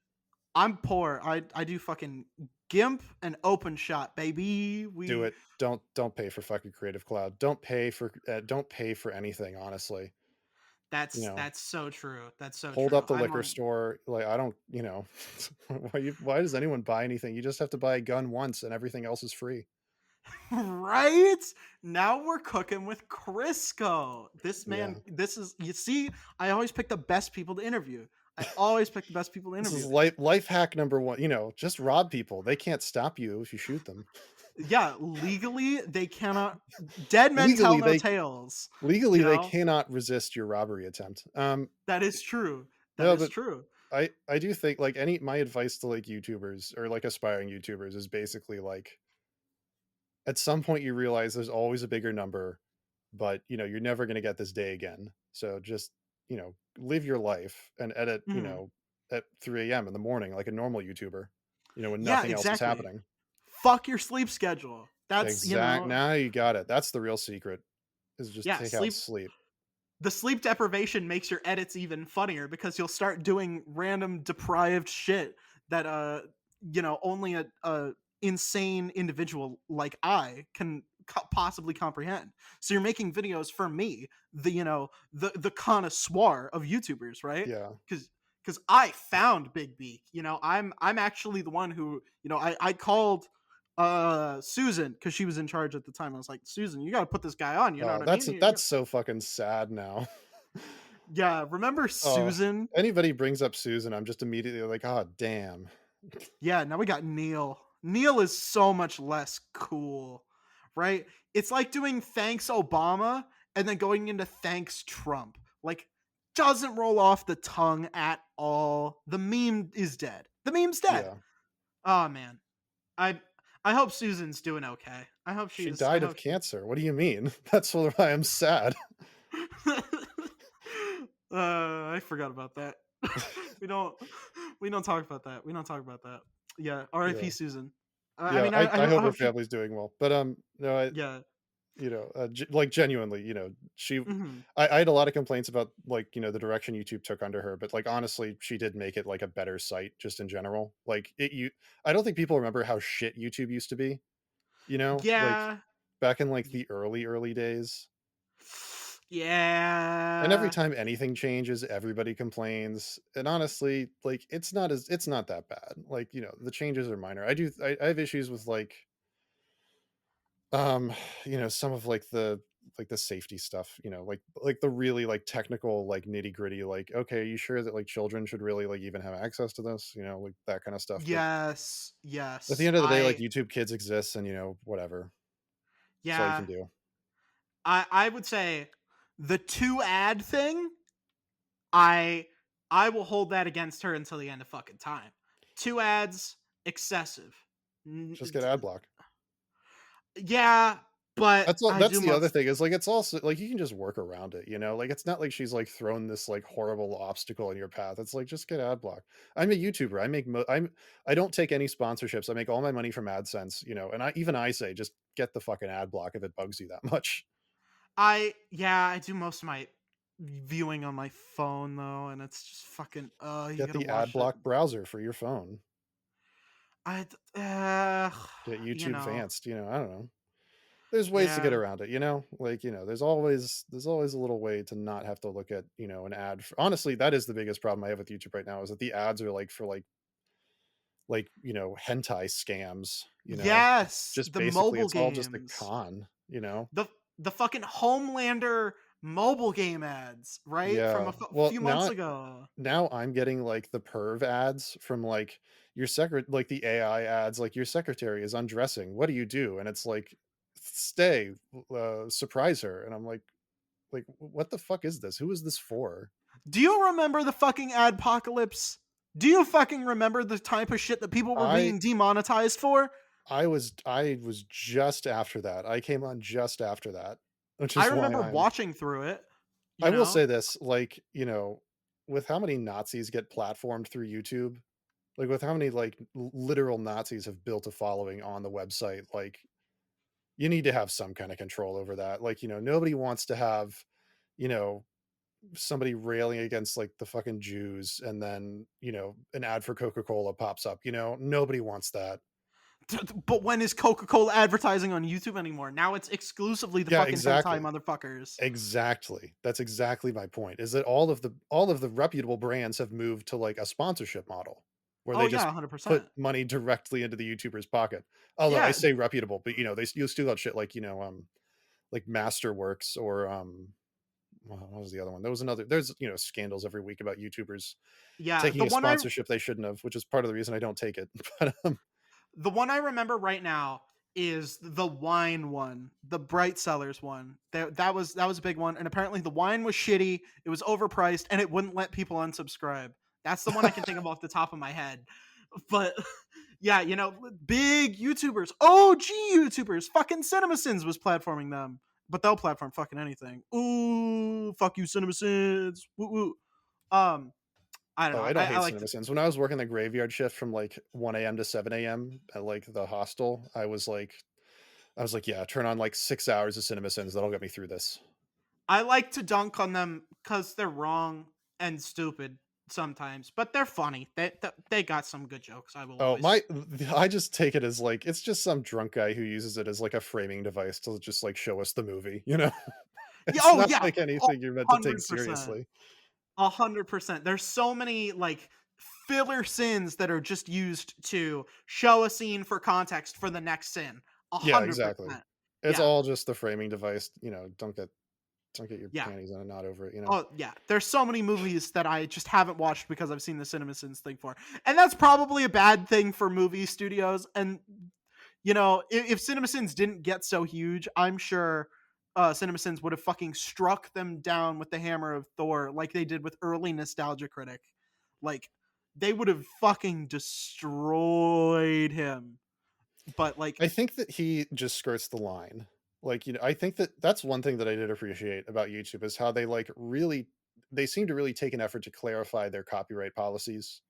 Speaker 1: I'm poor. I do fucking GIMP and OpenShot, baby.
Speaker 2: do
Speaker 1: We
Speaker 2: it. Don't pay for fucking Creative Cloud. Don't pay for anything, honestly. You
Speaker 1: that's
Speaker 2: know,
Speaker 1: that's so true. That's so
Speaker 2: hold
Speaker 1: true.
Speaker 2: up the
Speaker 1: I'm
Speaker 2: liquor
Speaker 1: on
Speaker 2: store. Like I don't, why does anyone buy anything? You just have to buy a gun once and everything else is free.
Speaker 1: right? Now we're cooking with Crisco. This
Speaker 2: Yeah.
Speaker 1: man, this is you see, I always pick the best people to interview. I always pick the best people to
Speaker 2: This is
Speaker 1: interview.
Speaker 2: life hack number 1, just rob people. They can't stop you if you shoot them.
Speaker 1: Yeah, legally they cannot dead men tell
Speaker 2: Legally,
Speaker 1: no
Speaker 2: they
Speaker 1: tales,
Speaker 2: legally
Speaker 1: you
Speaker 2: they
Speaker 1: know?
Speaker 2: cannot resist your robbery attempt.
Speaker 1: That is true. That
Speaker 2: No,
Speaker 1: is
Speaker 2: but
Speaker 1: true.
Speaker 2: I do think like any my advice to like YouTubers or like aspiring YouTubers is basically like at some point you realize there's always a bigger number, but you're never going to get this day again. So just, live your life and edit,
Speaker 1: Mhm.
Speaker 2: at 3 a.m. in the morning like a normal YouTuber, when
Speaker 1: Yeah,
Speaker 2: nothing else is
Speaker 1: exactly.
Speaker 2: happening.
Speaker 1: Fuck your sleep schedule. That's,
Speaker 2: Now you got it. That's the real secret is just
Speaker 1: yeah,
Speaker 2: take out
Speaker 1: sleep
Speaker 2: sleep.
Speaker 1: the sleep deprivation makes your edits even funnier because you'll start doing random deprived shit that only a insane individual like I can possibly comprehend. So you're making videos for me, the connoisseur of YouTubers, right?
Speaker 2: Yeah.
Speaker 1: Because I found Big Beak. I'm actually the one who I called Susan because she was in charge at the time. I was like, Susan, you got to put this guy on. You know
Speaker 2: Oh,
Speaker 1: what I mean?
Speaker 2: that's so fucking sad now.
Speaker 1: Yeah, remember
Speaker 2: Oh,
Speaker 1: Susan?
Speaker 2: anybody brings up Susan, I'm just immediately like, "Oh, damn."
Speaker 1: Yeah, now we got Neil. Neil is so much less cool, right? It's like doing thanks Obama and then going into thanks Trump. Like, doesn't roll off the tongue at all. The meme is dead. The meme's dead.
Speaker 2: Yeah.
Speaker 1: Oh man. I I hope Susan's doing okay.
Speaker 2: She
Speaker 1: I
Speaker 2: died of
Speaker 1: hope she's
Speaker 2: cancer. What do you mean? That's why I'm sad.
Speaker 1: I forgot about that. we don't we don't talk about that. We don't talk about that. Yeah,
Speaker 2: Yeah.
Speaker 1: R.I.P. Susan. I
Speaker 2: Yeah,
Speaker 1: mean,
Speaker 2: I
Speaker 1: I
Speaker 2: hope her
Speaker 1: hope she.
Speaker 2: family's doing well. But, no,
Speaker 1: Yeah.
Speaker 2: like genuinely, she.
Speaker 1: Mhm.
Speaker 2: I had a lot of complaints about like the direction YouTube took under her, but like honestly, she did make it like a better site just in general. Like I don't think people remember how shit YouTube used to be. Like
Speaker 1: Yeah.
Speaker 2: back in like
Speaker 1: Y
Speaker 2: the early days. And every
Speaker 1: Yeah.
Speaker 2: time anything changes, everybody complains. And honestly, like it's not that bad. Like, the changes are minor. I have issues with um, some of like the safety stuff, like the really like technical, like nitty-gritty, like, okay, are you sure that like children should really like even have access to this? Like that kind of stuff. But
Speaker 1: Yes.
Speaker 2: at the
Speaker 1: Yes.
Speaker 2: end of the day, like YouTube Kids exists and whatever. That's all you can
Speaker 1: Yeah.
Speaker 2: do.
Speaker 1: I would say the 2 ad thing, I I will hold that against her until the end of fucking time. 2 ads, excessive. N
Speaker 2: Just get
Speaker 1: d
Speaker 2: ad block.
Speaker 1: Yeah, but I
Speaker 2: That's
Speaker 1: do
Speaker 2: the other
Speaker 1: most.
Speaker 2: thing is, like, it's also like, you can just work around it, Like, it's not like she's, like, thrown this, like, horrible obstacle in your path. It's like, just get ad block. I'm a YouTuber. I don't take any sponsorships. I make all my money from AdSense, and I say, just get the fucking ad block if it bugs you that much.
Speaker 1: I do most of my viewing on my phone though, and it's just fucking, you
Speaker 2: Get
Speaker 1: gotta
Speaker 2: the ad
Speaker 1: watch it.
Speaker 2: block browser for your phone. Get
Speaker 1: You
Speaker 2: YouTube
Speaker 1: know,
Speaker 2: Vanced, I don't know. There's ways to get
Speaker 1: yeah.
Speaker 2: around it, Like, there's always a little way to not have to look at, an ad. Honestly, that is the biggest problem I have with YouTube right now is that the ads are like for hentai scams,
Speaker 1: Yes,
Speaker 2: just
Speaker 1: the
Speaker 2: basically
Speaker 1: mobile
Speaker 2: it's all just a
Speaker 1: games.
Speaker 2: con.
Speaker 1: The the fucking Homelander mobile game ads, right? From
Speaker 2: Yeah.
Speaker 1: a
Speaker 2: Well,
Speaker 1: few months ago.
Speaker 2: now I'm getting like the perv ads from like like the AI ads, like your secretary is undressing. What do you do? And it's like, stay, surprise her. And I'm like, what the fuck is this? Who is this for?
Speaker 1: Do you remember the fucking adpocalypse? Do you fucking remember the type of shit that people were
Speaker 2: I
Speaker 1: being demonetized for?
Speaker 2: I was just after that. I came on just after that, which
Speaker 1: I
Speaker 2: is why
Speaker 1: remember watching through it,
Speaker 2: I
Speaker 1: you
Speaker 2: will
Speaker 1: know?
Speaker 2: say this, like, with how many Nazis get platformed through YouTube, like with how many like literal Nazis have built a following on the website, like you need to have some kind of control over that. Like, nobody wants to have, you know, somebody railing against like the fucking Jews and then, an ad for Coca-Cola pops up, nobody wants that.
Speaker 1: But when is Coca-Cola advertising on YouTube anymore? Now it's exclusively the
Speaker 2: Yeah,
Speaker 1: fucking hentai
Speaker 2: exactly.
Speaker 1: motherfuckers.
Speaker 2: Exactly. That's exactly my point. Is that all of the reputable brands have moved to like a sponsorship model where
Speaker 1: Oh
Speaker 2: they
Speaker 1: yeah,
Speaker 2: just put
Speaker 1: 100%.
Speaker 2: money directly into the YouTuber's pocket. Although I
Speaker 1: Yeah,
Speaker 2: say reputable, but you still got shit like Masterworks or what was the other one? There was another there's scandals every week about YouTubers
Speaker 1: yeah.
Speaker 2: taking a sponsorship they shouldn't have, which is part of the reason I don't take it. But
Speaker 1: The one I remember right now is the wine one, the Bright Sellers one. That was a big one, and apparently the wine was shitty. It was overpriced, and it wouldn't let people unsubscribe. That's the one I can think of off the top of my head. But yeah, big YouTubers, OG YouTubers, fucking CinemaSins was platforming them, but they'll platform fucking anything. Ooh, fuck you, CinemaSins. Woo woo. Um, I don't
Speaker 2: oh,
Speaker 1: know.
Speaker 2: I don't
Speaker 1: I
Speaker 2: hate
Speaker 1: like to.
Speaker 2: CinemaSins. When I was working the graveyard shift from like 1 a.m. to 7 a.m. at like the hostel, I was like, yeah, turn on like 6 hours of CinemaSins. That'll get me through this.
Speaker 1: I like to dunk on them because they're wrong and stupid sometimes, but they're funny. They got some good jokes. I will
Speaker 2: Oh,
Speaker 1: always.
Speaker 2: I just take it as like it's just some drunk guy who uses it as like a framing device to just like show us the movie.
Speaker 1: Yeah.
Speaker 2: It's
Speaker 1: Oh
Speaker 2: not
Speaker 1: yeah.
Speaker 2: like anything you're meant to take
Speaker 1: 100%.
Speaker 2: seriously.
Speaker 1: 100%. There's so many like filler sins that are just used to show a scene for context for the next sin. A
Speaker 2: Yeah,
Speaker 1: hundred
Speaker 2: exactly.
Speaker 1: percent.
Speaker 2: It's
Speaker 1: Yeah.
Speaker 2: all just the framing device. Don't get your
Speaker 1: Yeah.
Speaker 2: panties in a knot over it.
Speaker 1: Oh yeah, there's so many movies that I just haven't watched because I've seen the CinemaSins thing for, and that's probably a bad thing for movie studios. And if CinemaSins didn't get so huge, I'm sure CinemaSins would have fucking struck them down with the hammer of Thor, like they did with early Nostalgia Critic. Like they would have fucking destroyed him. But like,
Speaker 2: I think that he just skirts the line. Like, I think that that's one thing that I did appreciate about YouTube is how they seem to really take an effort to clarify their copyright policies.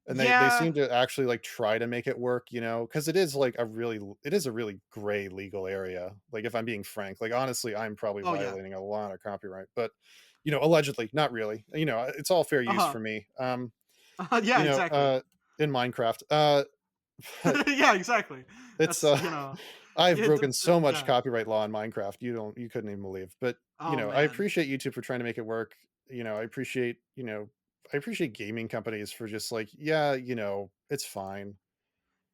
Speaker 2: And they
Speaker 1: Yeah.
Speaker 2: seem to actually, like, try to make it work, because it is, like, it is a really gray legal area, like, if I'm being frank, like, honestly, I'm probably
Speaker 1: Oh, yeah.
Speaker 2: violating a lot of copyright, but, allegedly, not really, it's all fair use
Speaker 1: Uh-huh.
Speaker 2: for me,
Speaker 1: Yeah,
Speaker 2: you know,
Speaker 1: exactly.
Speaker 2: in Minecraft, but
Speaker 1: Yeah, exactly.
Speaker 2: it's,
Speaker 1: That's, you know,
Speaker 2: I've
Speaker 1: it's
Speaker 2: broken so much
Speaker 1: yeah.
Speaker 2: copyright law in Minecraft, you couldn't even believe, but,
Speaker 1: Oh,
Speaker 2: I
Speaker 1: man.
Speaker 2: appreciate YouTube for trying to make it work, I appreciate gaming companies for just like, "Yeah, it's fine."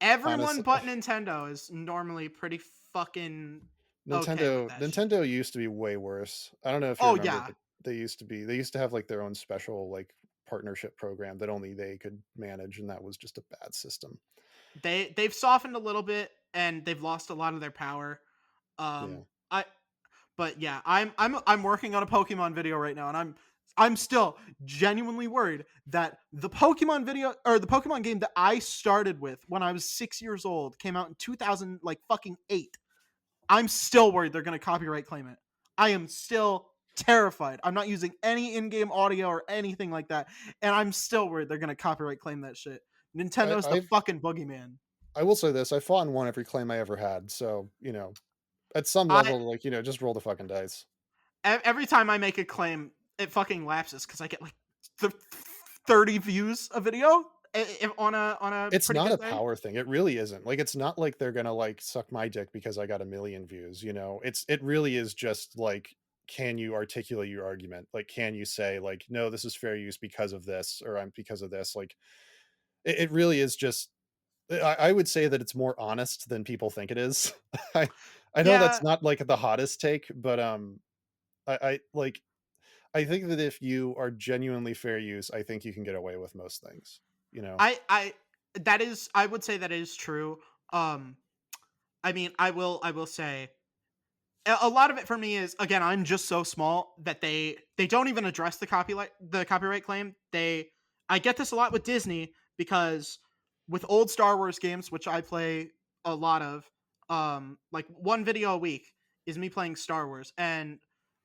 Speaker 1: Everyone
Speaker 2: Honestly,
Speaker 1: but Nintendo is normally pretty fucking okay with that shit.
Speaker 2: Nintendo used to be way worse. I don't know if you
Speaker 1: Oh,
Speaker 2: remember,
Speaker 1: yeah.
Speaker 2: but they used to have, like, their own special, like, partnership program that only they could manage, and that was just a bad system.
Speaker 1: They've softened a little bit and they've lost a lot of their power.
Speaker 2: Yeah.
Speaker 1: I But yeah, I'm working on a Pokemon video right now, and I'm still genuinely worried that the Pokemon video or the Pokemon game that I started with when I was 6 years old came out in 2000 like fucking 8. I'm still worried they're gonna copyright claim it. I am still terrified. I'm not using any in-game audio or anything like that, and I'm still worried they're gonna copyright claim that shit.
Speaker 2: I
Speaker 1: Nintendo's the
Speaker 2: I've
Speaker 1: fucking boogeyman.
Speaker 2: I will say this, I fought and won every claim I ever had, so, at some
Speaker 1: I
Speaker 2: level, like, just roll the fucking dice.
Speaker 1: Every time I make a claim, it fucking lapses because I get like 30 views a video on a
Speaker 2: It's
Speaker 1: pretty
Speaker 2: not
Speaker 1: good
Speaker 2: a
Speaker 1: day.
Speaker 2: power thing, it really isn't, like, it's not like they're gonna, like, suck my dick because I got a million views, it really is just, like, can you articulate your argument? Like, can you say, like, "No, this is fair use because of this," or, "I'm because of this," like, it really is just I would say that it's more honest than people think it is. I I know that's
Speaker 1: Yeah,
Speaker 2: not, like, the hottest take, but, like, I think that if you are genuinely fair use, I think you can get away with most things, you know?
Speaker 1: I that is I would say that is true. Um, I mean, I will say a lot of it for me is again I'm just so small that they don't even address the copyright claim. I get this a lot with Disney because with old Star Wars games, which I play a lot of, like one video a week is me playing Star Wars, and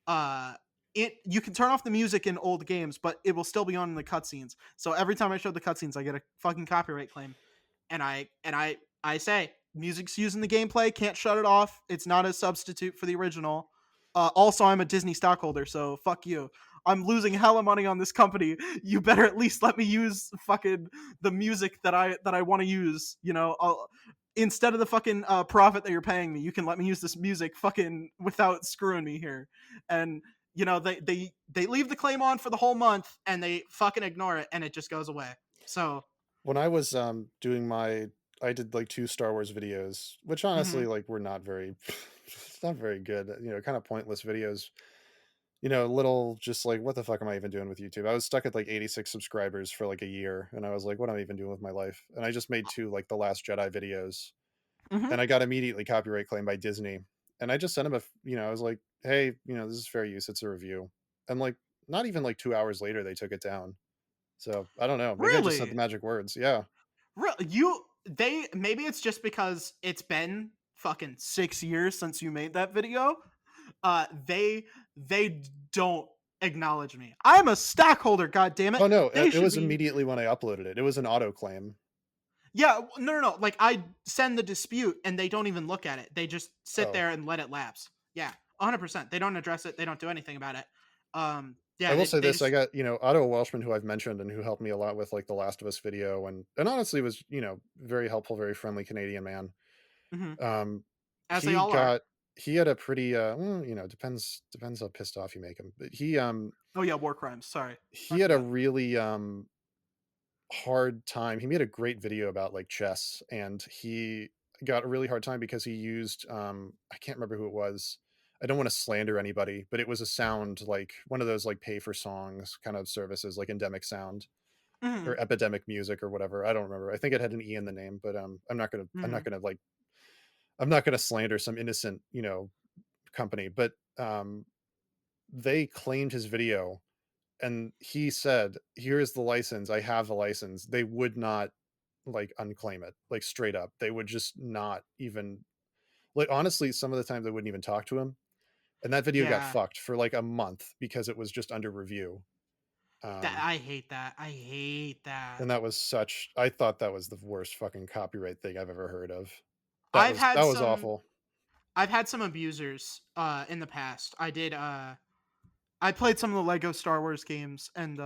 Speaker 1: uh, it you can turn off the music in old games, but it will still be on in the cutscenes. So every time I show the cutscenes, I get a fucking copyright claim, and I say music's used in the gameplay, can't shut it off. It's not a substitute for the original. Also, I'm a Disney stockholder, so fuck you. I'm losing hella money on this company. You better at least let me use fucking the music that I want to use. Instead of the fucking profit that you're paying me, you can let me use this music fucking without screwing me here. And they leave the claim on for the whole month and they fucking ignore it and it just goes away. So,
Speaker 2: When I was, doing I did, like, 2 Star Wars videos, which honestly,
Speaker 1: mhm.
Speaker 2: like, were not very not very good, kinda pointless videos, little just like, "What the fuck am I even doing with YouTube?" I was stuck at, like, 86 subscribers for, like, a year, and I was like, "What am I even doing with my life?" And I just made 2, like, The Last Jedi videos,
Speaker 1: Mhm.
Speaker 2: and I got immediately copyright claimed by Disney, and I just sent 'em I was like, "Hey, this is fair use, it's a review." And, like, not even, like, 2 hours later, they took it down. So, I don't know, maybe I just said the
Speaker 1: Really?
Speaker 2: magic words, yeah.
Speaker 1: You they maybe it's just because it's been fucking 6 years since you made that video. They don't acknowledge me. I'm a stockholder, god damn it.
Speaker 2: Oh, no,
Speaker 1: They
Speaker 2: it
Speaker 1: should
Speaker 2: was
Speaker 1: be.
Speaker 2: immediately when I uploaded it. It was an auto claim.
Speaker 1: Yeah, no, no, no. Like I send the dispute and they don't even look at it. They just sit
Speaker 2: Oh,
Speaker 1: there and let it lapse. Yeah, 100%. They don't address it. They don't do anything about it.
Speaker 2: I
Speaker 1: Yeah,
Speaker 2: will
Speaker 1: they
Speaker 2: say
Speaker 1: they
Speaker 2: this, I
Speaker 1: just
Speaker 2: got, Otto Welshman, who I've mentioned and who helped me a lot with, like, the Last of Us video and honestly was, very helpful, very friendly Canadian man.
Speaker 1: mhm,
Speaker 2: Um,
Speaker 1: as they
Speaker 2: he
Speaker 1: all are.
Speaker 2: got he had a pretty, depends how pissed off you make him, but
Speaker 1: Oh yeah, war crimes. Sorry, I
Speaker 2: he had a
Speaker 1: forgot.
Speaker 2: really, hard time. He made a great video about, like, chess, and he got a really hard time because he used, I can't remember who it was. I don't wanna slander anybody, but it was a sound, like, one of those, like, pay for songs kind of services, like Endemic Sound
Speaker 1: Mhm,
Speaker 2: or Epidemic Music or whatever, I don't remember. I think it had an E in the name, but,
Speaker 1: mhm.
Speaker 2: I'm not gonna slander some innocent, company, but, they claimed his video and he said, "Here's the license. I have the license." They would not, like, unclaim it, like, straight up. They would just not even like, honestly, some of the time they wouldn't even talk to him, and that video got
Speaker 1: Yeah.
Speaker 2: fucked for, like, a month because it was just under review.
Speaker 1: That
Speaker 2: Um,
Speaker 1: I hate that. I hate that.
Speaker 2: and that was such I thought that was the worst fucking copyright thing I've ever heard of.
Speaker 1: I've
Speaker 2: That
Speaker 1: had
Speaker 2: was
Speaker 1: some
Speaker 2: awful.
Speaker 1: I've had some abusers in the past. I played some of the Lego Star Wars games, and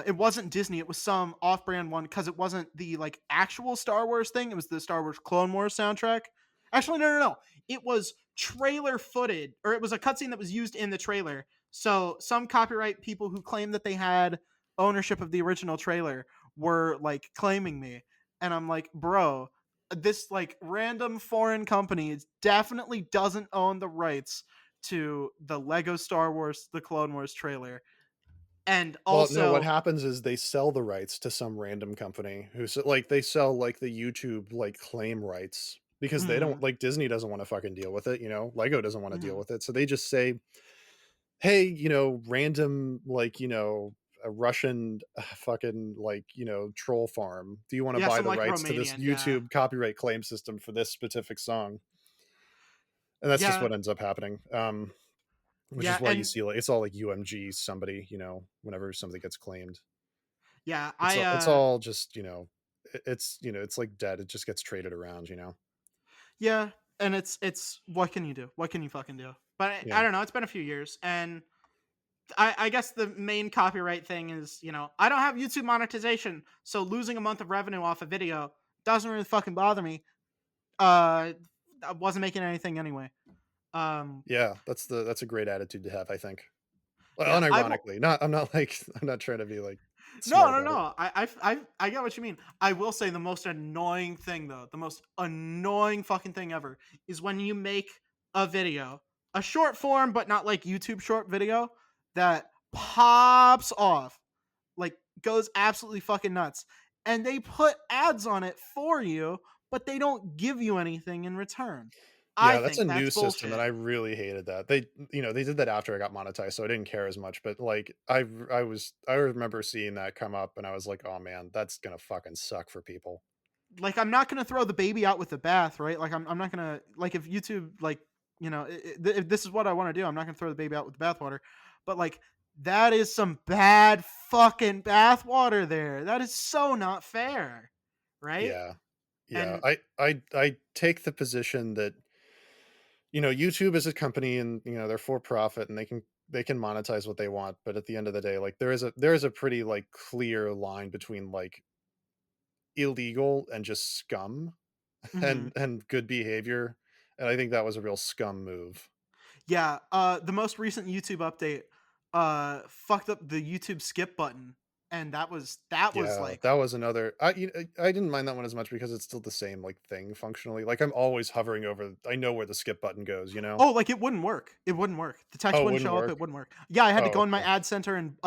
Speaker 1: it wasn't Disney. It was some off-brand one because it wasn't the like actual Star Wars thing. It was the Star Wars Clone Wars soundtrack. Actually, no, no, no. It was trailer footed, or it was a cutscene that was used in the trailer. So some copyright people who claimed that they had ownership of the original trailer were like claiming me, and I'm like, bro, this like random foreign company definitely doesn't own the rights to the Lego Star Wars The Clone Wars trailer. And
Speaker 2: Well, no, what
Speaker 1: also,
Speaker 2: happens is they sell the rights to some random company like, they sell, like, the YouTube, like, claim rights because they don't
Speaker 1: mhm,
Speaker 2: like, Disney doesn't wanna fucking deal with it, you know? Lego doesn't wanna deal
Speaker 1: mhm.
Speaker 2: with it, so they just say, "Hey, random, a Russian, fucking, troll farm. Do you wanna
Speaker 1: Yeah,
Speaker 2: buy
Speaker 1: some
Speaker 2: the
Speaker 1: like
Speaker 2: rights to this
Speaker 1: Romanian, yeah.
Speaker 2: YouTube copyright claim system for this specific song?" And that's just
Speaker 1: Yeah,
Speaker 2: what ends up happening, which
Speaker 1: yeah,
Speaker 2: is why you
Speaker 1: and
Speaker 2: see, like it's all, like, UMG somebody, whenever something gets claimed.
Speaker 1: yeah,
Speaker 2: It's all just, it's like dead, it just gets traded around, you know?
Speaker 1: yeah, and it's what can you do? What can you fucking do? But I
Speaker 2: Yeah.
Speaker 1: don't know, it's been a few years, and I guess the main copyright thing is, I don't have YouTube monetization, so losing a month of revenue off a video doesn't really fucking bother me. Uh, I wasn't making anything anyway. Um,
Speaker 2: Yeah, that's a great attitude to have, I think. Well,
Speaker 1: yeah,
Speaker 2: unironically, not I'm not like I'm not trying to be, like,
Speaker 1: no,
Speaker 2: smart
Speaker 1: no,
Speaker 2: about it.
Speaker 1: no. I get what you mean. I will say the most annoying thing though, the most annoying fucking thing ever is when you make a video, a short form, but not like YouTube short video that pops off, like goes absolutely fucking nuts, and they put ads on it for you, but they don't give you anything in return. I
Speaker 2: Yeah, that's a
Speaker 1: think
Speaker 2: new
Speaker 1: that's
Speaker 2: system, and
Speaker 1: bullshit.
Speaker 2: I really hated that. They did that after I got monetized, so I didn't care as much, but, like, I remember seeing that come up, and I was like, "Oh, man, that's gonna fucking suck for people."
Speaker 1: Like I'm not gonna throw the baby out with the bath, right? Like I'm not gonna like if YouTube like if this is what I want to do, I'm not gonna throw the baby out with the bathwater. But like that is some bad fucking bathwater there. That is so not fair, right?
Speaker 2: Yeah. Yeah,
Speaker 1: And
Speaker 2: I take the position that, YouTube is a company and, they're for profit and they can monetize what they want, but at the end of the day, like, there is a pretty, like, clear line between, like, illegal and just scum
Speaker 1: mhm.
Speaker 2: and good behavior, and I think that was a real scum move.
Speaker 1: Yeah, the most recent YouTube update fucked up the YouTube skip button, and that was
Speaker 2: Yeah,
Speaker 1: like
Speaker 2: that was another I didn't mind that one as much because it's still the same, like, thing functionally, like, I'm always hovering over I know where the skip button goes, you know?
Speaker 1: oh, like it wouldn't work. It wouldn't work. The text
Speaker 2: Oh, it
Speaker 1: wouldn't
Speaker 2: wouldn't
Speaker 1: show up.
Speaker 2: work?
Speaker 1: It wouldn't work. Yeah, I had to
Speaker 2: Oh,
Speaker 1: go in my
Speaker 2: okay.
Speaker 1: ad center and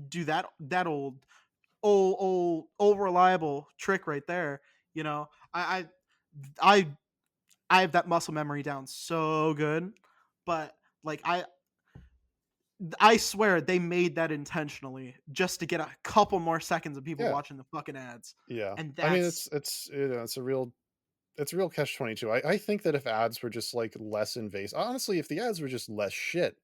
Speaker 1: do that old reliable trick right there. You know, I I have that muscle memory down so good, but like I swear they made that intentionally just to get a couple more seconds of people
Speaker 2: Yeah,
Speaker 1: watching the fucking ads,
Speaker 2: yeah.
Speaker 1: and
Speaker 2: I mean,
Speaker 1: that's
Speaker 2: it's a real catch-22. I think that if ads were just, like, less invasive honestly, if the ads were just less shit,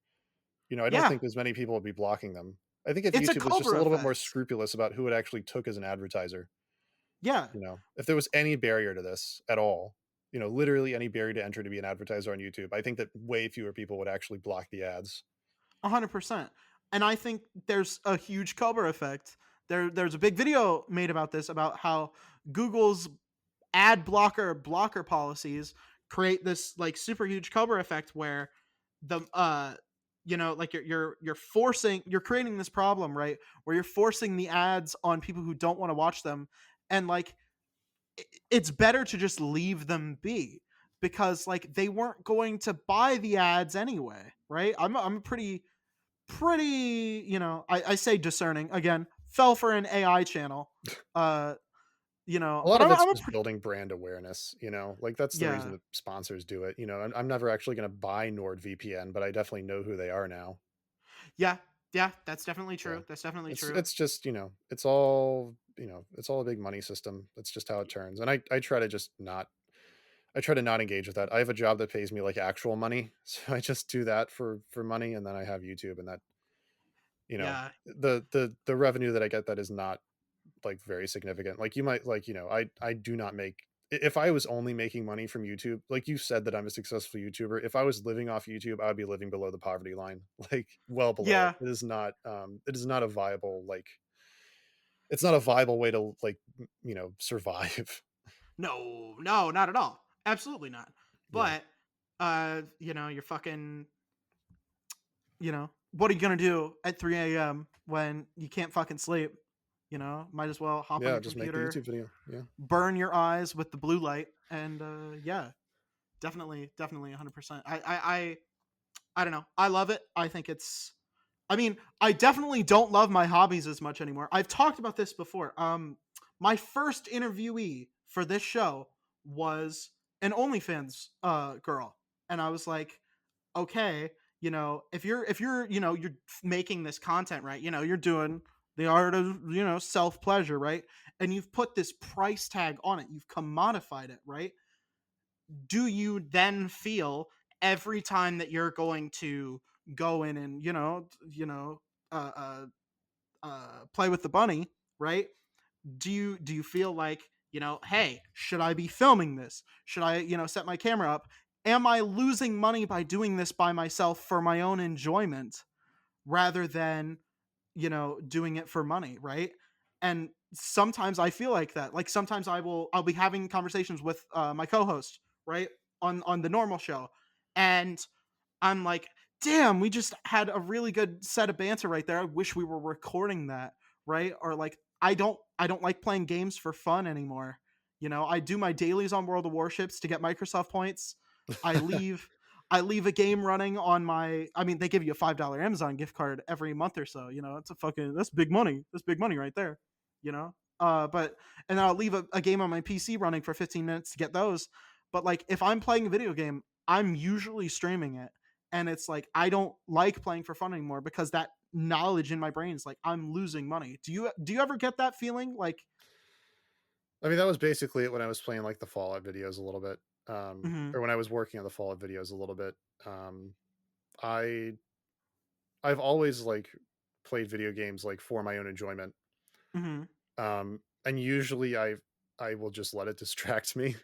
Speaker 2: I don't
Speaker 1: yeah,
Speaker 2: think as many people would be blocking them. I think if
Speaker 1: it's a
Speaker 2: YouTube was just a
Speaker 1: Cobra
Speaker 2: little bit more
Speaker 1: effect.
Speaker 2: scrupulous about who it actually took as an advertiser,
Speaker 1: Yeah,
Speaker 2: if there was any barrier to this at all, literally any barrier to entry to be an advertiser on YouTube, I think that way fewer people would actually block the ads.
Speaker 1: 100%. And I think there's a huge Cobra effect. There's a big video made about this about how Google's ad blocker policies create this like super huge Cobra effect where the like you're creating this problem, right, where you're forcing the ads on people who don't want to watch them, and like it's better to just leave them be because like they weren't going to buy the ads anyway, right? I'm a pretty I say discerning again, fell for an AI channel, uh
Speaker 2: A lot
Speaker 1: but
Speaker 2: of it's
Speaker 1: I'm a
Speaker 2: just building brand awareness, like, that's the reason
Speaker 1: yeah.
Speaker 2: that sponsors do it, I'm never actually gonna buy NordVPN, but I definitely know who they are now.
Speaker 1: Yeah, yeah, that's definitely
Speaker 2: Yeah.
Speaker 1: true. That's definitely
Speaker 2: It's
Speaker 1: true.
Speaker 2: it's just, it's all a big money system. That's just how it turns. And I try to not engage with that. I have a job that pays me like actual money. So I just do that for money and then I have YouTube and You know,
Speaker 1: Yeah.
Speaker 2: the revenue that I get that is not like very significant. Like you might like, I do not make if I was only making money from YouTube, like you said that I'm a successful YouTuber, if I was living off YouTube, I would be living below the poverty line, like well below it.
Speaker 1: Yeah.
Speaker 2: It is not a viable like it's not a viable way to like survive.
Speaker 1: No, no, not at all. Absolutely not.
Speaker 2: Yeah.
Speaker 1: But you're fucking, what are you gonna do at 3 a.m. when you can't fucking sleep? Might as well hop on
Speaker 2: Yeah,
Speaker 1: your
Speaker 2: just make the
Speaker 1: computer,
Speaker 2: YouTube video. Yeah.
Speaker 1: burn your eyes with the blue light, and yeah, definitely, definitely 100%. I don't know. I love it. I think it's. I mean, I definitely don't love my hobbies as much anymore. I've talked about this before. My first interviewee for this show was an OnlyFans girl, and I was like, okay, if you're you're making this content, right, you're doing the art of self pleasure, right, and you've put this price tag on it, you've commodified it, right, do you then feel every time that you're going to go in and uh, uh play with the bunny, right, do you feel like, hey, should I be filming this? Should I, set my camera up? Am I losing money by doing this by myself for my own enjoyment rather than, doing it for money, right? And sometimes I feel like that. Like sometimes I'll be having conversations with my co-host, right, on the normal show, and I'm like, damn, we just had a really good set of banter right there. I wish we were recording that, right? Or like, I don't like playing games for fun anymore. I do my dailies on World of Warships to get Microsoft points. I leave I leave a game running on my. I mean, they give you a $5 Amazon gift card every month or so. It's a fucking that's big money. That's big money right there. But and then I'll leave a game on my PC running for 15 minutes to get those. But like, if I'm playing a video game, I'm usually streaming it, and it's like I don't like playing for fun anymore because that knowledge in my brain is like I'm losing money. Do you ever get that feeling like?
Speaker 2: I mean, that was basically it when I was playing like the Fallout videos a little bit.
Speaker 1: Mhm,
Speaker 2: Or when I was working on the Fallout videos a little bit. I I've always like played video games like for my own enjoyment.
Speaker 1: mhm.
Speaker 2: And usually I will just let it distract me.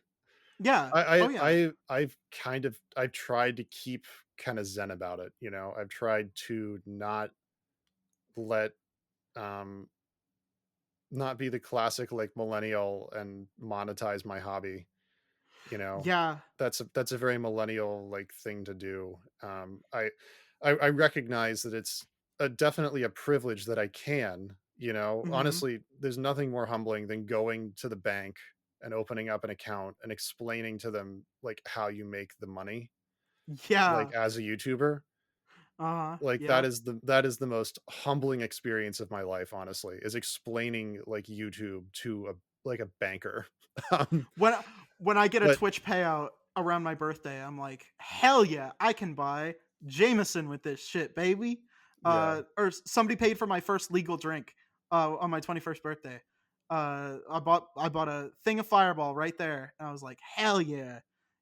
Speaker 1: Yeah. Oh yeah.
Speaker 2: I've tried to keep kind of zen about it, you know. I've tried to let um not be the classic like millennial and monetize my hobby, you know.
Speaker 1: Yeah.
Speaker 2: That's a very millennial like thing to do. I recognize that it's definitely a privilege that I can, you know.
Speaker 1: Mhm.
Speaker 2: Honestly, there's nothing more humbling than going to the bank and opening up an account and explaining to them like how you make the money like
Speaker 1: Yeah.
Speaker 2: as a YouTuber. Like
Speaker 1: Yeah.
Speaker 2: that is the most humbling experience of my life, honestly, is explaining like YouTube to a like a banker. um,
Speaker 1: When when I get a
Speaker 2: but
Speaker 1: Twitch payout around my birthday, I'm like, hell yeah, I can buy Jameson with this shit, baby.
Speaker 2: yeah,
Speaker 1: Somebody paid for my first legal drink on my 21st birthday. I bought a thing of Fireball right there, and I was like, hell yeah.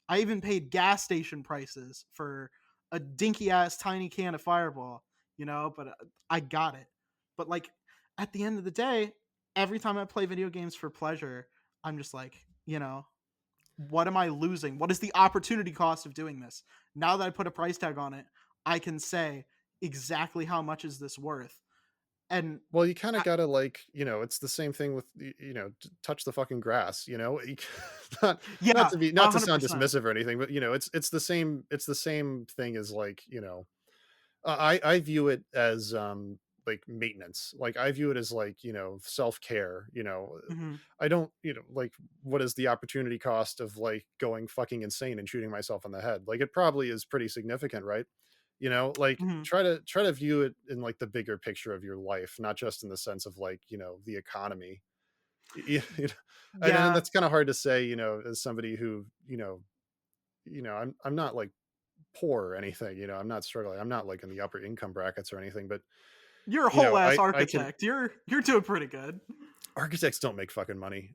Speaker 1: I even paid gas station prices for a dinky ass tiny can of Fireball, but I got it. But like, at the end of the day, every time I play video games for pleasure, I'm just like, what am I losing? What is the opportunity cost of doing this? Now that I put a price tag on it, I can say exactly how much is this worth. And
Speaker 2: well, you kind of
Speaker 1: I,
Speaker 2: gotta like, it's the same thing with touch the fucking grass, not
Speaker 1: yeah,
Speaker 2: not to sound
Speaker 1: 100%.
Speaker 2: dismissive or anything, but it's the same thing as like I view it as like maintenance. Like I view it as like, self-care,
Speaker 1: Hmm.
Speaker 2: I don't, like what is the opportunity cost of like going fucking insane and shooting myself in the head? Like it probably is pretty significant, right? Like
Speaker 1: Hmm.
Speaker 2: try to view it in like the bigger picture of your life, not just in the sense of like, the economy. You know, and
Speaker 1: Yeah,
Speaker 2: that's kind of hard to say, as somebody who, I'm not like poor or anything, I'm not struggling. I'm not like in the upper income brackets or anything, but
Speaker 1: you're a whole ass
Speaker 2: I can
Speaker 1: architect. You're doing pretty good.
Speaker 2: architects don't make fucking money.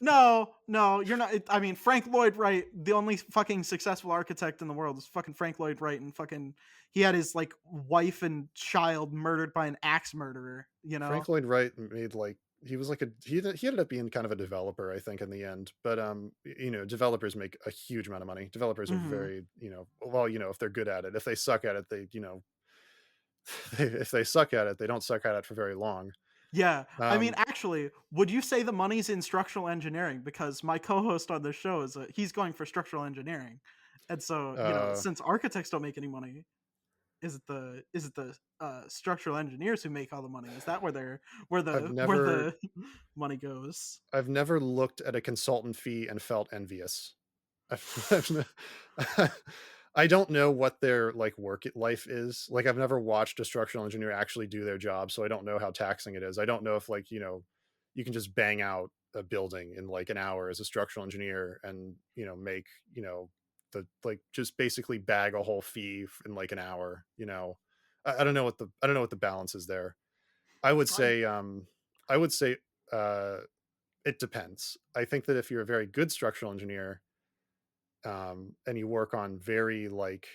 Speaker 1: No, no, you're not. I mean, Frank Lloyd Wright, the only fucking successful architect in the world is fucking Frank Lloyd Wright, and fucking he had his like wife and child murdered by an axe murderer. You know.
Speaker 2: Frank Lloyd Wright made like he was like a he ended up being kind of a developer, I think, in the end. But developers make a huge amount of money. Developers are
Speaker 1: Hmm.
Speaker 2: very, well, if they're good at it. If they suck at it, they, if they suck at it, they don't suck at it for very long.
Speaker 1: Yeah, I mean,
Speaker 2: Um,
Speaker 1: actually, would you say the money's in structural engineering? Because my co-host on this show he's going for structural engineering, and so
Speaker 2: uh,
Speaker 1: since architects don't make any money, is it the structural engineers who make all the money? Is that where
Speaker 2: I've
Speaker 1: where
Speaker 2: never
Speaker 1: the money goes?
Speaker 2: I've never looked at a consultant fee and felt envious. I've I don't know what their like life is. Like I've never watched a structural engineer actually do their job, so I don't know how taxing it is. I don't know if like, you can just bang out a building in like an hour as a structural engineer and, make, the like just basically bag a whole fee in like an hour. I don't know what the balance is there. I would
Speaker 1: I
Speaker 2: say I would say uh it depends. I think that if you're a very good structural engineer, and you work on very like,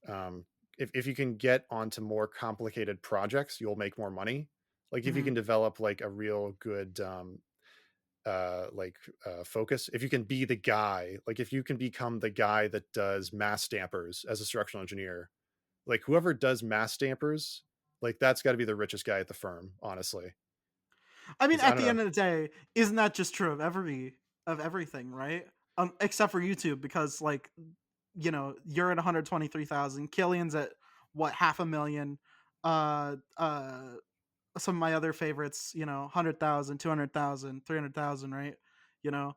Speaker 2: um, if you can get onto more complicated projects, you'll make more money. Like if you
Speaker 1: mhm.
Speaker 2: can develop like a real good, focus, if you can be the guy, like if you can become the guy that does mass stampers as a structural engineer, like whoever does mass stampers, like that's got to be the richest guy at the firm, honestly.
Speaker 1: I mean,
Speaker 2: Because I
Speaker 1: at
Speaker 2: don't
Speaker 1: the
Speaker 2: know.
Speaker 1: end of the day, isn't that just true of everything, right? Except for YouTube, because like you're at 123,000, Killian's at what, half a million, uh uh some of my other favorites, 100,000, 200,000, 300,000, right? You know,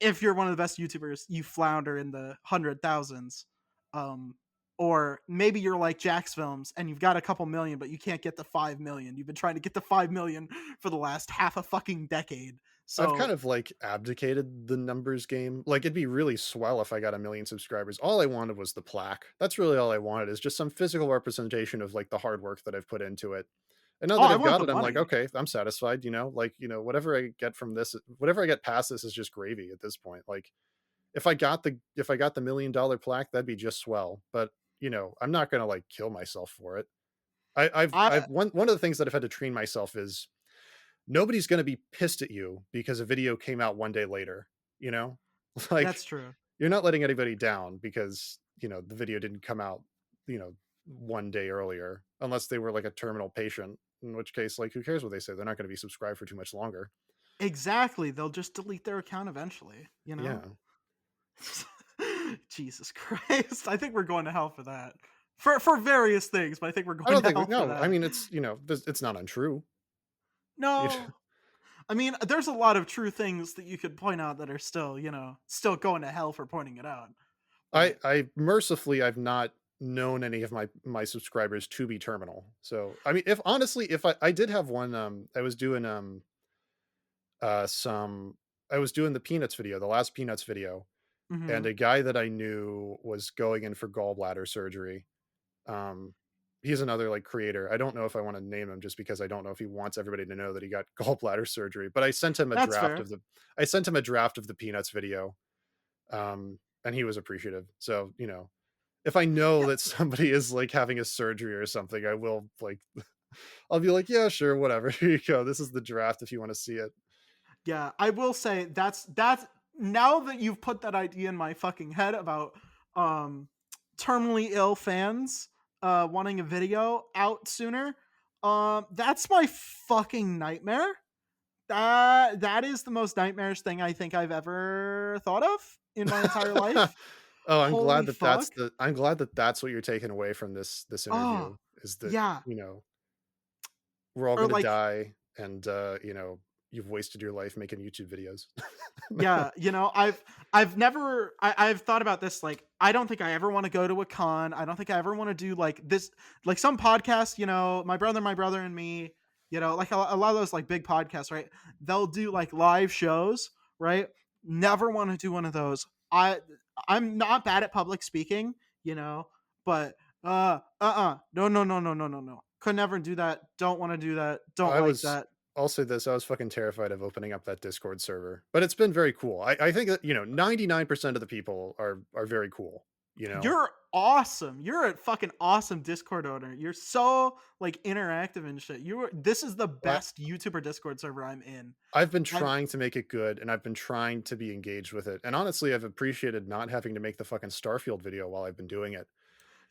Speaker 1: if you're one of the best YouTubers, you flounder in the hundred thousands. Um, or maybe you're like Jack's Films and you've got a couple million, but you can't get to 5 million. You've been trying to get to 5 million for the last half a fucking decade.
Speaker 2: I've kind
Speaker 1: So,
Speaker 2: of like abdicated the numbers game. Like it'd be really swell if I got a million subscribers. All I wanted was the plaque. That's really all I wanted is just some physical representation of like the hard work that I've put into it. And now
Speaker 1: oh,
Speaker 2: that
Speaker 1: I
Speaker 2: I've
Speaker 1: want
Speaker 2: got
Speaker 1: the
Speaker 2: it, I'm like,
Speaker 1: money.
Speaker 2: okay, I'm satisfied, like, whatever I get from this, whatever I get past this is just gravy at this point. Like if I got the $1 million plaque, that'd be just swell. But, I'm not gonna like kill myself for it.
Speaker 1: I
Speaker 2: I've one of the things that I've had to train myself is nobody's going to be pissed at you because a video came out one day later, you know? Like
Speaker 1: That's true.
Speaker 2: you're not letting anybody down because, the video didn't come out, you know, one day earlier, unless they were like a terminal patient, in which case, like, who cares what they say? They're not going to be subscribed for too much longer.
Speaker 1: Exactly. They'll just delete their account eventually.
Speaker 2: Yeah.
Speaker 1: Jesus Christ. I think we're going to hell for that. For various things, but I think we're
Speaker 2: I
Speaker 1: going
Speaker 2: don't
Speaker 1: to
Speaker 2: think,
Speaker 1: hell for
Speaker 2: no, I
Speaker 1: that.
Speaker 2: mean, it's, it's not untrue. You know,
Speaker 1: No. I mean, there's a lot of true things that you could point out that are still, still going to hell for pointing it out. But
Speaker 2: I mercifully, I've not known any of my subscribers to be terminal. So, I mean, if honestly, if I did have one, I was doing, some I was doing the Peanuts video, the last Peanuts video, and
Speaker 1: mhm.
Speaker 2: a guy that I knew was going in for gallbladder surgery. Um, he's another like creator. I don't know if I want to name him just because I don't know if he wants everybody to know that he got gallbladder surgery. But
Speaker 1: That's fair.
Speaker 2: I sent him a draft of the Peanuts video, and he was appreciative. So if I know
Speaker 1: Yeah,
Speaker 2: that somebody is like having a surgery or something, I will like I'll be like, yeah, sure, whatever. Here you go. This is the draft if you want to see it.
Speaker 1: yeah, I will say that's now that you've put that idea in my fucking head about um terminally ill fans wanting a video out sooner. That's my fucking nightmare. That is the most nightmarish thing I think I've ever thought of in my entire life.
Speaker 2: Oh,
Speaker 1: Holy fuck.
Speaker 2: I'm glad that that's what you're taking away from this
Speaker 1: Oh,
Speaker 2: interview is that,
Speaker 1: yeah.
Speaker 2: we're all
Speaker 1: Or
Speaker 2: gonna
Speaker 1: like,
Speaker 2: die and you've wasted your life making YouTube videos.
Speaker 1: yeah, I've thought about this. Like, I don't think I ever want to go to a con. I don't think I ever want to do like this, like some podcasts, my brother and me, like a lot of those like big podcasts, right? They'll do like live shows, right? Never want to do one of those. I'm not bad at public speaking, but no, no, no, no, no, no, no. Could never do that. Don't want to do that. Don't
Speaker 2: I
Speaker 1: like
Speaker 2: was
Speaker 1: that.
Speaker 2: I'll say this, I was fucking terrified of opening up that Discord server, but it's been very cool. I think that, 99% of the people are very cool, you know?
Speaker 1: You're awesome. You're a fucking awesome Discord owner. You're so like interactive and shit. This is the
Speaker 2: I
Speaker 1: best YouTuber Discord server I'm in.
Speaker 2: I've been
Speaker 1: I've
Speaker 2: trying to make it good, and I've been trying to be engaged with it, and honestly, I've appreciated not having to make the fucking Starfield video while I've been doing it.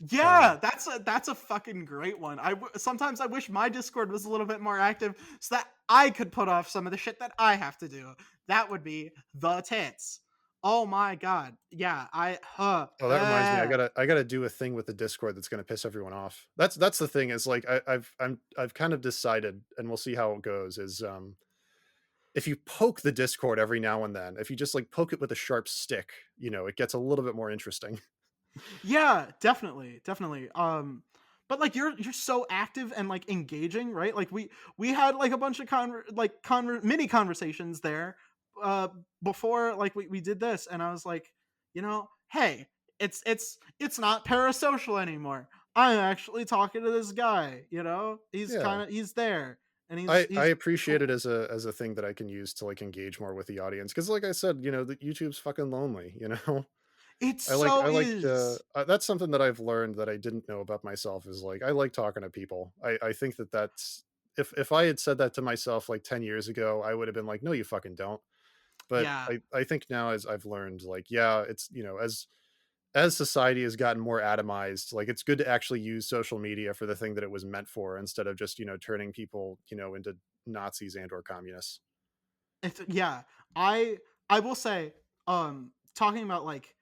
Speaker 1: Yeah,
Speaker 2: Um,
Speaker 1: that's a fucking great one. Sometimes I wish my Discord was a little bit more active so that I could put off some of the shit that I have to do. That would be the tits. Oh my god. Yeah,
Speaker 2: oh, that reminds me, I gotta do a thing with the Discord that's gonna piss everyone off. That's the thing is, like, I've kind of decided, and we'll see how it goes, is, if you poke the Discord every now and then, if you just, like, poke it with a sharp stick, it gets a little bit more interesting.
Speaker 1: Yeah, definitely, definitely. But like you're so active and like engaging, right? Like we had like a bunch of mini conversations there uh before like we did this, and I was like, hey, it's not parasocial anymore. I'm actually talking to this guy,
Speaker 2: Yeah.
Speaker 1: he's there and
Speaker 2: I
Speaker 1: he's
Speaker 2: appreciate
Speaker 1: cool.
Speaker 2: it as a thing that I can use to, like, engage more with the audience. Because, like I said, the YouTube's fucking lonely, you know?
Speaker 1: It
Speaker 2: I
Speaker 1: so
Speaker 2: like,
Speaker 1: is.
Speaker 2: that's something that I've learned that I didn't know about myself is, like, I like talking to people. I think that that's if I had said that to myself, like, 10 years ago, I would have been like, "No, you fucking don't." But
Speaker 1: Yeah.
Speaker 2: I think now as I've learned, like, yeah, it's, as society has gotten more atomized, like, it's good to actually use social media for the thing that it was meant for instead of just, turning people, into Nazis and or communists.
Speaker 1: Yeah. I will say, talking about like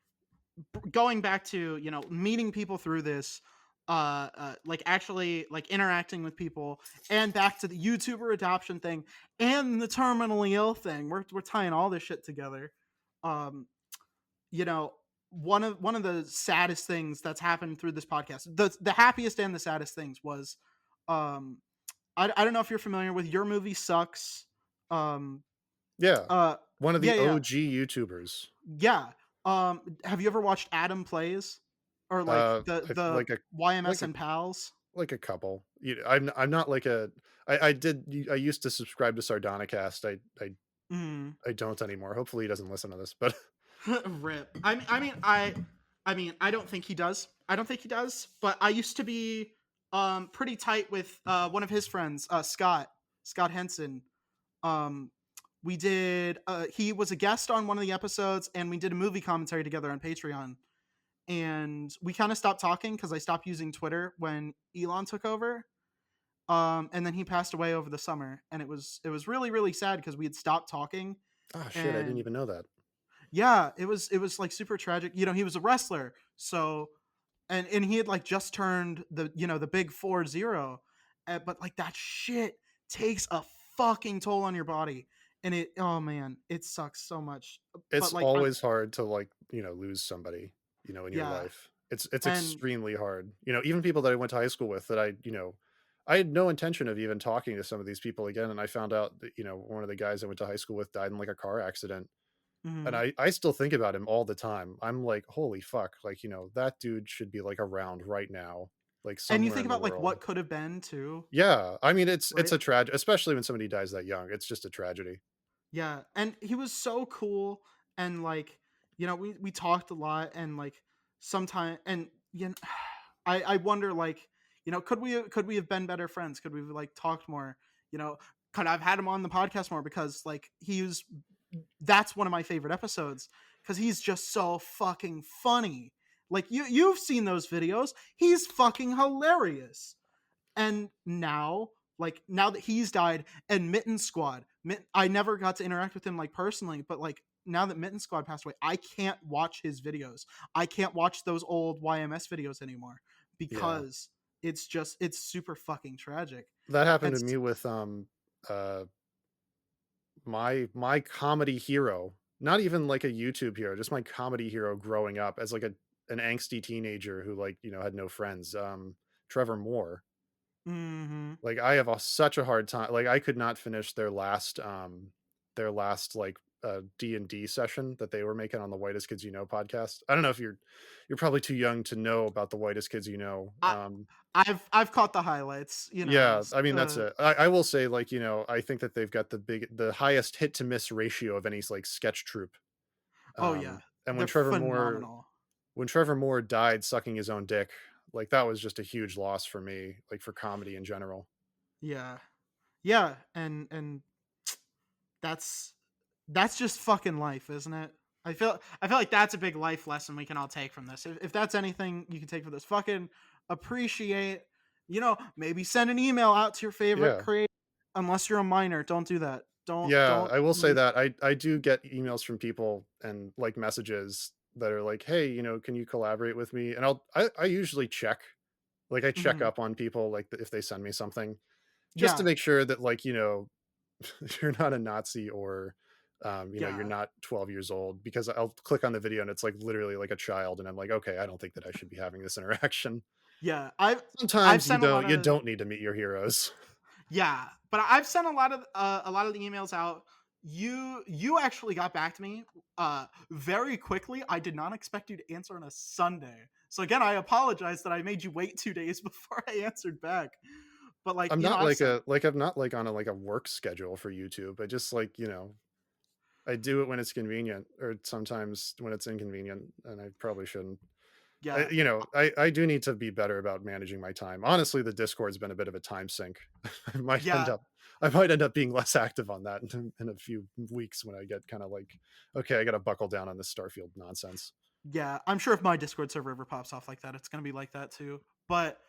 Speaker 1: going back to meeting people through this, like actually like interacting with people, and back to the YouTuber adoption thing and the terminally ill thing. We're tying all this shit together. Um, you know, one of the saddest things that's happened through this podcast, the happiest and the saddest things was, um, I don't know if you're familiar with Your Movie Sucks. Um,
Speaker 2: Yeah.
Speaker 1: uh,
Speaker 2: One of
Speaker 1: yeah,
Speaker 2: the
Speaker 1: yeah,
Speaker 2: OG YouTubers.
Speaker 1: yeah. Have you ever watched Adam Plays or like the
Speaker 2: I
Speaker 1: the
Speaker 2: like a like
Speaker 1: YMS
Speaker 2: a
Speaker 1: and Pals?
Speaker 2: like a couple. I'm not like a I used to subscribe to Sardonicast.
Speaker 1: Mm.
Speaker 2: I don't anymore. Hopefully he doesn't listen to this, but
Speaker 1: Rip. I mean, I don't think he does. I don't think he does. But I used to be pretty tight with one of his friends, Scott Henson. Um, we did. He was a guest on one of the episodes, and we did a movie commentary together on Patreon. And we kind of stopped talking because I stopped using Twitter when Elon took over. And then he passed away over the summer, and it was really really sad because we had stopped talking.
Speaker 2: ah, shit, I didn't
Speaker 1: And
Speaker 2: even know that.
Speaker 1: yeah, it was like super tragic. He was a wrestler, so and he had like just turned the big 40, but like that shit takes a fucking toll on your body, and oh man, it sucks so much. But
Speaker 2: It's
Speaker 1: like
Speaker 2: always hard to, like, lose somebody, in your
Speaker 1: yeah,
Speaker 2: life. It's
Speaker 1: and
Speaker 2: extremely hard. Even people that I went to high school with that I had no intention of even talking to some of these people again, and I found out that, one of the guys I went to high school with died in, like, a car accident, and
Speaker 1: mhm.
Speaker 2: I still think about him all the time. I'm like, "Holy fuck," like, that dude should be, like, around right now, like,
Speaker 1: And you
Speaker 2: somewhere
Speaker 1: think
Speaker 2: in the
Speaker 1: about like
Speaker 2: world.
Speaker 1: what could have been too,
Speaker 2: Yeah, I mean, it's
Speaker 1: right?
Speaker 2: a tragedy, especially when somebody dies that young, it's just a tragedy.
Speaker 1: Yeah, and he was so cool, and like, we talked a lot, and like sometime, and I wonder like, could we have been better friends? Could we have like talked more? You know, could I've had him on the podcast more because like that's one of my favorite episodes because he's just so fucking funny. Like you've seen those videos. He's fucking hilarious. And now that he's died, and Mitten Squad, I never got to interact with him like personally, but like now that Mitten Squad passed away, I can't watch his videos. I can't watch those old YMS videos anymore
Speaker 2: Yeah.
Speaker 1: because it's super fucking tragic.
Speaker 2: That happened
Speaker 1: And
Speaker 2: to me with, uh, my comedy hero, not even like a YouTube hero, just my comedy hero growing up as, like, an angsty teenager who, like, had no friends, Trevor Moore.
Speaker 1: mhm.
Speaker 2: Like, I have such a hard time, like, I could not finish their last, like, D&D session that they were making on the Whitest Kids You Know podcast. I don't know if you're probably too young to know about the Whitest Kids You Know.
Speaker 1: I I've caught the highlights,
Speaker 2: Yeah, I mean, that's it. I will say, like, I think that they've got the highest hit to miss ratio of any, like, sketch troupe.
Speaker 1: oh yeah,
Speaker 2: And
Speaker 1: they're phenomenal.
Speaker 2: When Trevor Moore died sucking his own dick, like, that was just a huge loss for me, like, for comedy in general.
Speaker 1: Yeah. Yeah, and that's that's just fucking life, isn't it? I feel like that's a big life lesson we can all take from this. If that's anything you can take from this, fucking appreciate, maybe send an email out to your favorite
Speaker 2: Yeah.
Speaker 1: creator. Unless you're a minor, don't do that.
Speaker 2: Yeah,
Speaker 1: Don't
Speaker 2: I will say
Speaker 1: waste.
Speaker 2: that I do get emails from people and, like, messages that are like, "Hey, can you collaborate with me?" And I usually check, like, I check
Speaker 1: Mhm.
Speaker 2: up on people, like, if they send me something, just to
Speaker 1: Yeah,
Speaker 2: make sure that, like, you're not a Nazi or, you're
Speaker 1: yeah,
Speaker 2: not 12 years old, because I'll click on the video and it's like literally like a child, and I'm like, okay, I don't think that I should be having this interaction.
Speaker 1: yeah. I've
Speaker 2: Sometimes
Speaker 1: sent a lot
Speaker 2: you
Speaker 1: of
Speaker 2: don't need to meet your heroes.
Speaker 1: Yeah, but I've sent a lot of the emails out. You actually got back to me very quickly. I did not expect you to answer on a Sunday. So again, I apologize that I made you wait 2 days before I answered back. But like,
Speaker 2: I'm not
Speaker 1: I've
Speaker 2: like
Speaker 1: sent
Speaker 2: a like I'm not like on a work schedule for YouTube. I just like, I do it when it's convenient, or sometimes when it's inconvenient, and I probably shouldn't.
Speaker 1: yeah,
Speaker 2: I do need to be better about managing my time. Honestly, the Discord's been a bit of a time sink. I might end
Speaker 1: yeah,
Speaker 2: up I might end up being less active on that in a few weeks when I get kind of like, okay, I got to buckle down on this Starfield nonsense.
Speaker 1: yeah. I'm sure if my Discord server ever pops off like that, it's gonna be like that too. But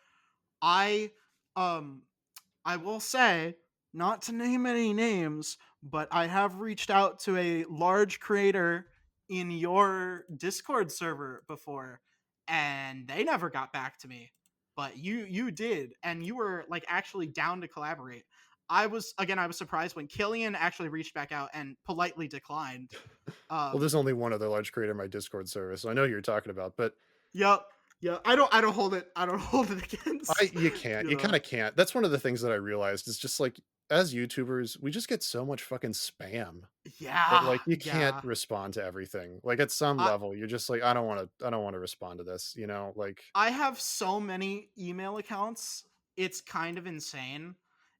Speaker 1: I um I will say, not to name any names, but I have reached out to a large creator in your Discord server before, and they never got back to me. But you did, and you were like actually down to collaborate. I was surprised when Killian actually reached back out and politely declined.
Speaker 2: Well, there's
Speaker 1: Um,
Speaker 2: only one other large creator in my Discord service, so I know who you're talking about. But
Speaker 1: yep, yeah. I don't hold it. I don't hold it against.
Speaker 2: you can't,
Speaker 1: You
Speaker 2: you kind
Speaker 1: know.
Speaker 2: of can't. That's one of the things that I realized is just like, as YouTubers, we just get so much fucking spam that,
Speaker 1: Yeah,
Speaker 2: like, you can't
Speaker 1: yeah.
Speaker 2: respond to everything. Like, at some
Speaker 1: I
Speaker 2: level, you're just like, I don't want to respond to this, like.
Speaker 1: I have so many email accounts. It's kind of insane.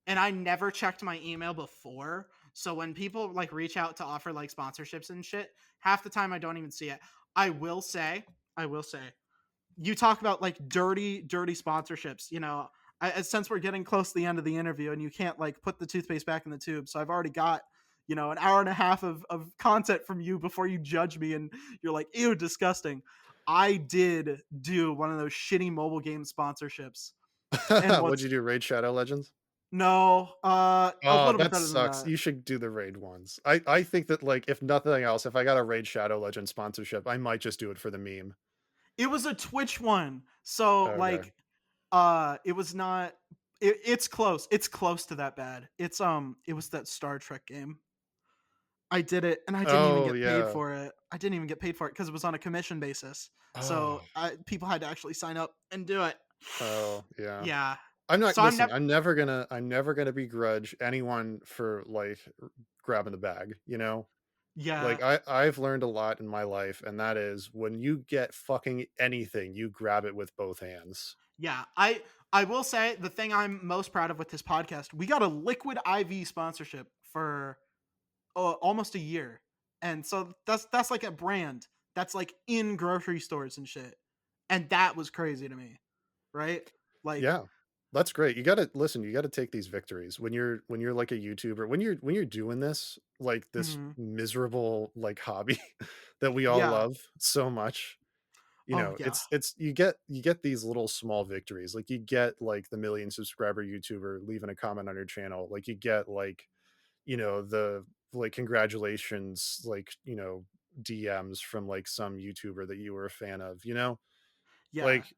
Speaker 1: And I never checked my email before. So when people like reach out to offer like sponsorships and shit, half the time I don't even see it. I will say, I will say, you talk about like dirty sponsorships, since we're getting close to the end of the interview and you can't like put the toothpaste back in the tube. So I've already got, an hour and a half of content from you before you judge me and you're like, ew, disgusting. I did do one of those shitty mobile game sponsorships. And
Speaker 2: What'd
Speaker 1: what's
Speaker 2: you do, Raid Shadow Legends?
Speaker 1: no, a
Speaker 2: Oh,
Speaker 1: little bit
Speaker 2: that
Speaker 1: better than
Speaker 2: sucks.
Speaker 1: that.
Speaker 2: You should do the Raid ones. I think that, like, if nothing else, if I got a Raid Shadow Legend sponsorship, I might just do it for the meme.
Speaker 1: It was a Twitch one. So
Speaker 2: Okay.
Speaker 1: like it was not it's close. It's close to that bad. It was that Star Trek game. I did it and I didn't even
Speaker 2: Oh,
Speaker 1: get paid
Speaker 2: yeah.
Speaker 1: for it. I didn't even get paid for it because it was on a commission basis.
Speaker 2: Oh,
Speaker 1: So people had to actually sign up and do it.
Speaker 2: oh, yeah.
Speaker 1: Yeah.
Speaker 2: I'm not
Speaker 1: So I'm
Speaker 2: listen,
Speaker 1: never
Speaker 2: I'm never gonna begrudge anyone for, like, grabbing the bag,
Speaker 1: yeah.
Speaker 2: Like, I've learned a lot in my life, and that is when you get fucking anything, you grab it with both hands.
Speaker 1: Yeah. I will say the thing I'm most proud of with this podcast, we got a liquid IV sponsorship for almost a year. And so that's like a brand that's like in grocery stores and shit. And that was crazy to me, right? Like,
Speaker 2: Yeah. That's great. You gotta listen, you gotta take these victories when you're like a YouTuber, when you're doing this, like this
Speaker 1: mhm,
Speaker 2: miserable like hobby that we all
Speaker 1: yeah.
Speaker 2: love so much.
Speaker 1: Oh yeah.
Speaker 2: It's you get these little small victories. Like, you get like the million subscriber YouTuber leaving a comment on your channel. Like, you get like, the like congratulations, like, DMs from like some YouTuber that you were a fan of,
Speaker 1: Yeah.
Speaker 2: like,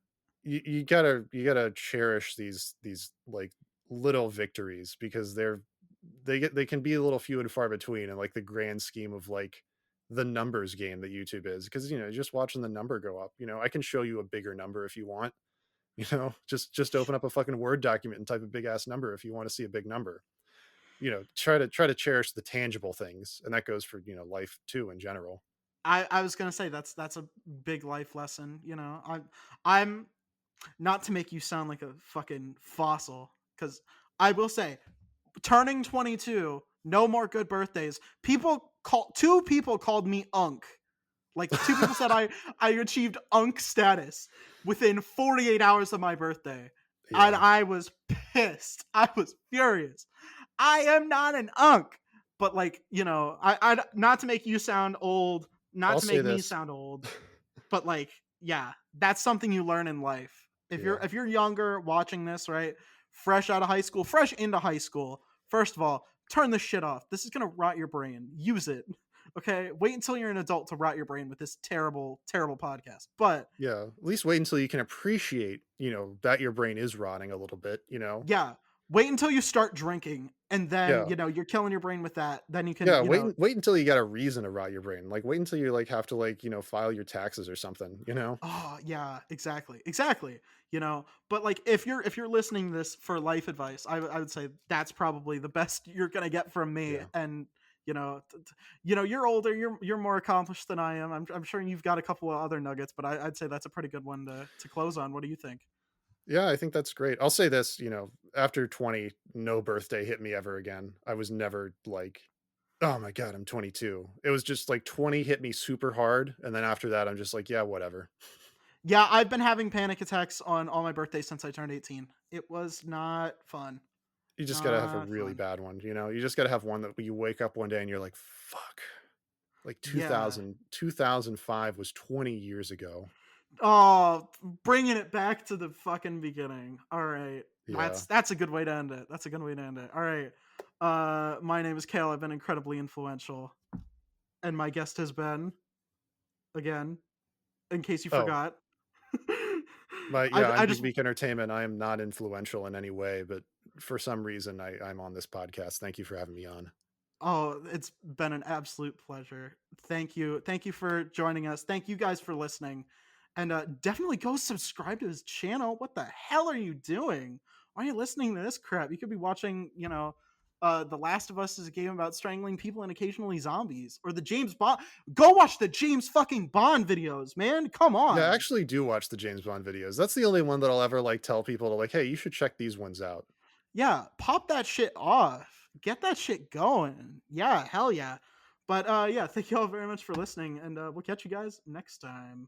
Speaker 2: you gotta cherish these like little victories, because they can be a little few and far between in like the grand scheme of like the numbers game that YouTube is, because just watching the number go up, I can show you a bigger number if you want, just open up a fucking Word document and type a big ass number if you want to see a big number. try to cherish the tangible things, and that goes for, life too in general.
Speaker 1: I was gonna say that's a big life lesson. I'm not to make you sound like a fucking fossil, because I will say, turning 22, no more good birthdays. Two people called me Unk. Like, two people said I achieved Unk status within 48 hours of my birthday. And
Speaker 2: Yeah.
Speaker 1: I was pissed. I was furious. I am not an Unk. But like, I not to make you sound old, not
Speaker 2: I'll
Speaker 1: to
Speaker 2: say
Speaker 1: make me
Speaker 2: this.
Speaker 1: sound old, but like, yeah, that's something you learn in life. If you're
Speaker 2: Yeah.
Speaker 1: if you're younger watching this, right? Fresh out of high school, fresh into high school. First of all, turn this shit off. This is going to rot your brain. Use it. Okay? Wait until you're an adult to rot your brain with this terrible terrible podcast. But
Speaker 2: Yeah. At least wait until you can appreciate, that your brain is rotting a little bit.
Speaker 1: yeah, wait until you start drinking, and then,
Speaker 2: Yeah.
Speaker 1: you're killing your brain with that. Then you can,
Speaker 2: Yeah, wait until you got a reason to rot your brain. Like, wait until you, like, have to, like, file your taxes or something?
Speaker 1: oh yeah, exactly, exactly. But like, if you're listening to this for life advice, I would say that's probably the best you're gonna get from me.
Speaker 2: Yeah.
Speaker 1: And you're older, you're more accomplished than I am. I'm sure you've got a couple of other nuggets, but I'd say that's a pretty good one to close on. What do you think?
Speaker 2: Yeah, I think that's great. I'll say this, after 20, no birthday hit me ever again. I was never like, "Oh my god, I'm 22." It was just like 20 hit me super hard, and then after that, I'm just like, "Yeah, whatever."
Speaker 1: Yeah, I've been having panic attacks on all my birthdays since I turned 18. It was not fun.
Speaker 2: You just gotta have a
Speaker 1: Not
Speaker 2: really
Speaker 1: fun.
Speaker 2: bad one? You just gotta have one that you wake up one day and you're like, "Fuck." Like
Speaker 1: Yeah.
Speaker 2: 2005 was 20 years ago.
Speaker 1: Oh, bringing it back to the fucking beginning. All right.
Speaker 2: Yeah.
Speaker 1: That's a good way to end it. That's a good way to end it. All right. My name is Kale. I've been incredibly influential, and my guest has been, again, in case you
Speaker 2: Oh,
Speaker 1: forgot.
Speaker 2: yeah, I'm
Speaker 1: I
Speaker 2: Big
Speaker 1: just
Speaker 2: Beak Entertainment. I am not influential in any way, but for some reason, I'm on this podcast. Thank you for having me on.
Speaker 1: Oh, it's been an absolute pleasure. Thank you. Thank you for joining us. Thank you guys for listening. And definitely go subscribe to his channel. What the hell are you doing? Why are you listening to this crap? You could be watching, The Last of Us is a game about strangling people and occasionally zombies. Or the James Bond. Go watch the James fucking Bond videos, man. Come
Speaker 2: Yeah, I
Speaker 1: on.
Speaker 2: actually do watch the James Bond videos. That's the only one that I'll ever, like, tell people to, like, "Hey, you should check these ones out."
Speaker 1: Yeah, pop that shit off. Get that shit going. Yeah, hell yeah. But yeah, thank you all very much for listening, and we'll catch you guys next time.